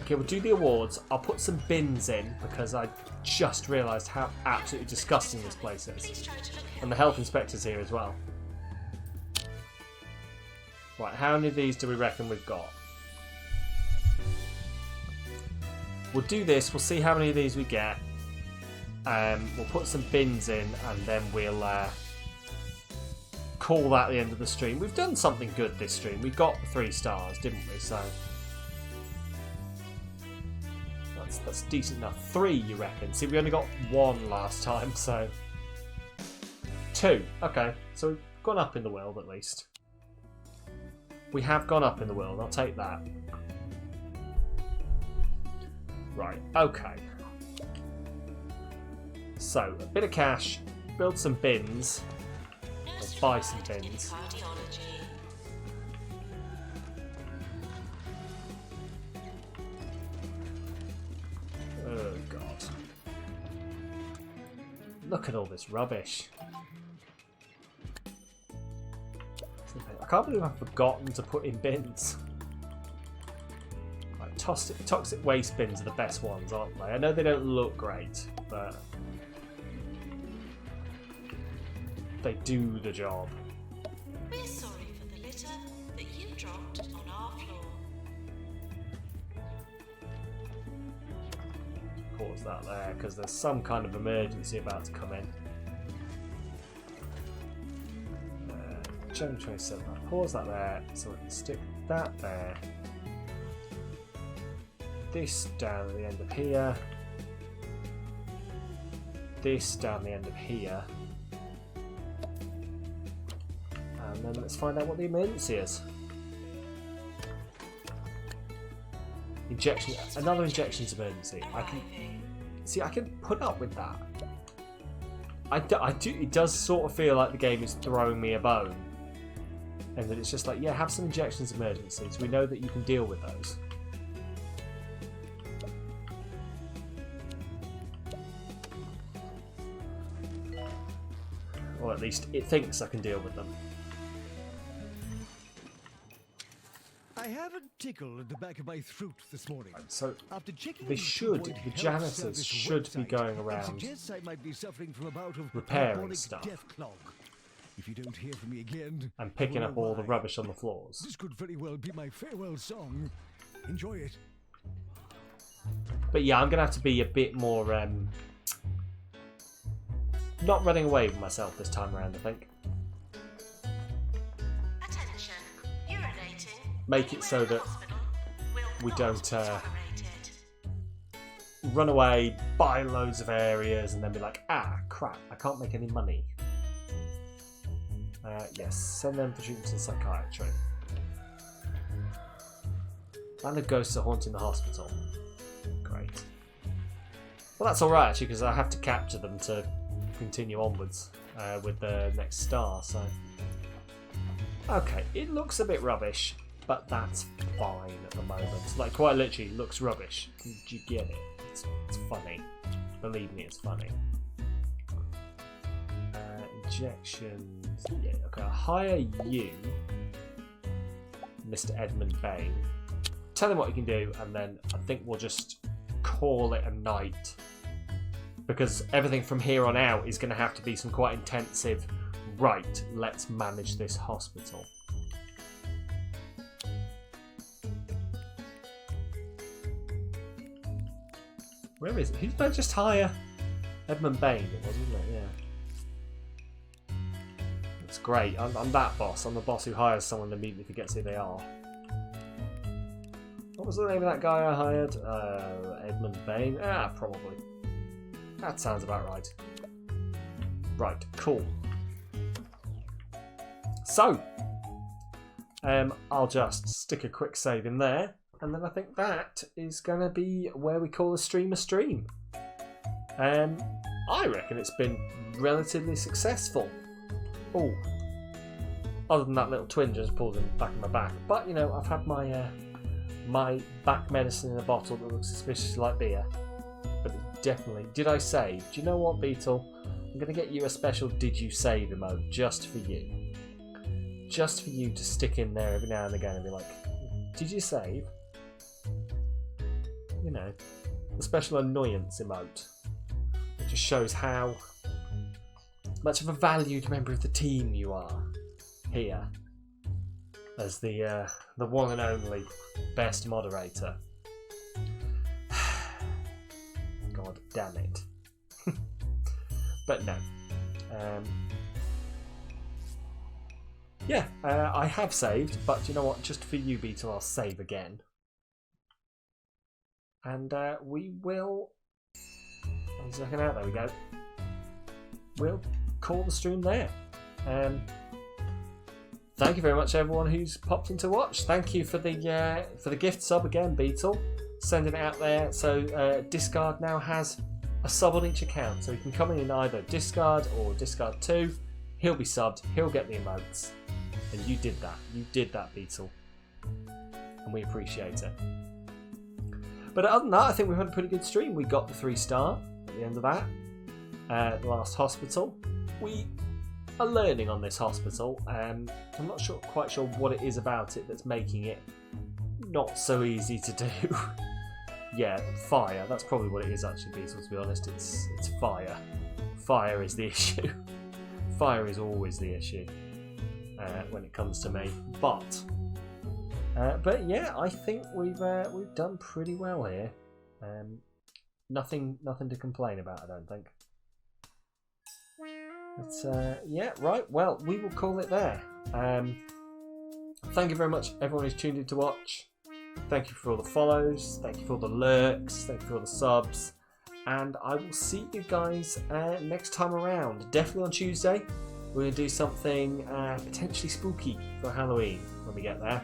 Okay, we'll do the awards. I'll put some bins in because I just realised how absolutely disgusting this place is. Please try to look And the health inspector's here as well. Right, how many of these do we reckon we've got? We'll do this, we'll see how many of these we get. We'll put some bins in and then we'll call that the end of the stream. We've done something good this stream. We got 3 stars, didn't we? So that's decent enough. 3, you reckon? See, we only got 1 last time, so 2. Okay, so we've gone up in the world at least. We have gone up in the world. I'll take that. Right, okay. So, a bit of cash, build some bins, or buy some bins. cardiology. Oh, God. Look at all this rubbish. I can't believe I've forgotten to put in bins. Right, toxic waste bins are the best ones, aren't they? I know they don't look great, but they do the job. We're sorry for the litter that you dropped on our floor. Pause that there, because there's some kind of emergency about to come in. January 27th. I'll pause that there, so we can stick that there. This down at the end of here. This down the end of here. And then let's find out what the emergency is. Injection. Another injections emergency. I can put up with that. I do. It does sort of feel like the game is throwing me a bone. And that it's just like, yeah, have some injections emergencies. We know that you can deal with those. Or at least it thinks I can deal with them. I have a tickle at the back of my throat this morning. So After checking they on the should, 2 Point the Health janitors Service should be website, going it around suggests I might be suffering from a bout of repairing chronic stuff. death clog. If you don't hear from me again, and picking you up will all know the why. rubbish on the floors. This could very well be my farewell song. Enjoy it. But yeah, I'm gonna have to be a bit more not running away with myself this time around, I think. Attention, urinating. Make it so anywhere in the that hospital will we not don't, be tolerated. run away, buy loads of areas, and then be like, ah, crap, I can't make any money. Yes, send them for treatment to psychiatry. And the ghosts are haunting the hospital. Great. Well, that's alright actually, because I have to capture them to continue onwards with the next star, so... Okay, it looks a bit rubbish, but that's fine at the moment. Like, quite literally, it looks rubbish. Do you get it? It's funny. Believe me, it's funny. Injections. Yeah, okay, I'll hire you, Mr. Edmund Bain. Tell him what he can do, and then I think we'll just call it a night. Because everything from here on out is going to have to be some quite intensive, right, let's manage this hospital. Where is it? Who did I just hire? Edmund Bain, it was, wasn't it? Yeah. That's great. I'm that boss. I'm the boss who hires someone and immediately forgets who they are. What was the name of that guy I hired? Edmund Bain? Ah, probably. That sounds about right. Right, cool. So, I'll just stick a quick save in there, and then I think that is going to be where we call a stream a stream. I reckon it's been relatively successful. Oh, other than that little twinge just pulled in the back of my back. But, you know, I've had my my back medicine in a bottle that looks suspiciously like beer. But it definitely... Did I save? Do you know what, Beetle? I'm going to get you a special Did You Save emote just for you. Just for you to stick in there every now and again and be like, did you save? You know, the special annoyance emote. It just shows how much of a valued member of the team you are here as the one and only best moderator. God damn it. But no. Yeah, I have saved, but you know what? Just for you, Beetle, I'll save again. And we will... 1 second out, there we go. We'll call the stream there. Thank you very much, everyone who's popped in to watch. Thank you for the gift sub again, Beetle. Sending it out there. So Discard now has a sub on each account, so you can come in either Discard or Discard 2. He'll be subbed. He'll get the emotes. And you did that. You did that, Beetle. And we appreciate it. But other than that, I think we've had a pretty good stream. We got the 3-star at the end of that. The last hospital. We are learning on this hospital. I'm not quite sure what it is about it that's making it not so easy to do. Yeah, fire. That's probably what it is actually, Beetle, to be honest. It's fire. Fire is the issue. Fire is always the issue when it comes to me. But yeah, I think we've done pretty well here. Nothing to complain about, I don't think. But yeah, right. Well, we will call it there. Thank you very much, everyone who's tuned in to watch. Thank you for all the follows. Thank you for all the lurks. Thank you for all the subs. And I will see you guys next time around. Definitely on Tuesday. We're going to do something potentially spooky for Halloween when we get there.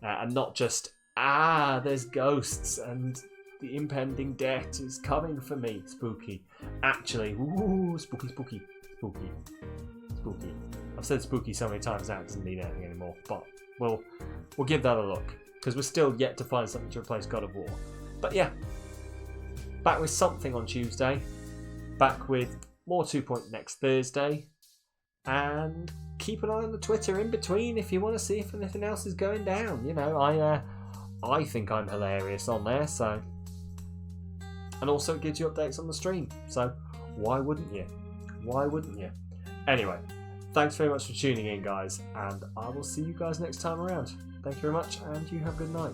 And not just, there's ghosts and the impending death is coming for me. Spooky. Actually, ooh, spooky, spooky, spooky, spooky. I've said spooky so many times now it doesn't mean anything anymore. But we'll give that a look. Because we're still yet to find something to replace God of War. But yeah. Back with something on Tuesday. Back with more 2 Point next Thursday. And keep an eye on the Twitter in between if you want to see if anything else is going down. You know, I think I'm hilarious on there, so... And also it gives you updates on the stream. So, why wouldn't you? Why wouldn't you? Anyway, thanks very much for tuning in, guys. And I will see you guys next time around. Thank you very much, and you have a good night.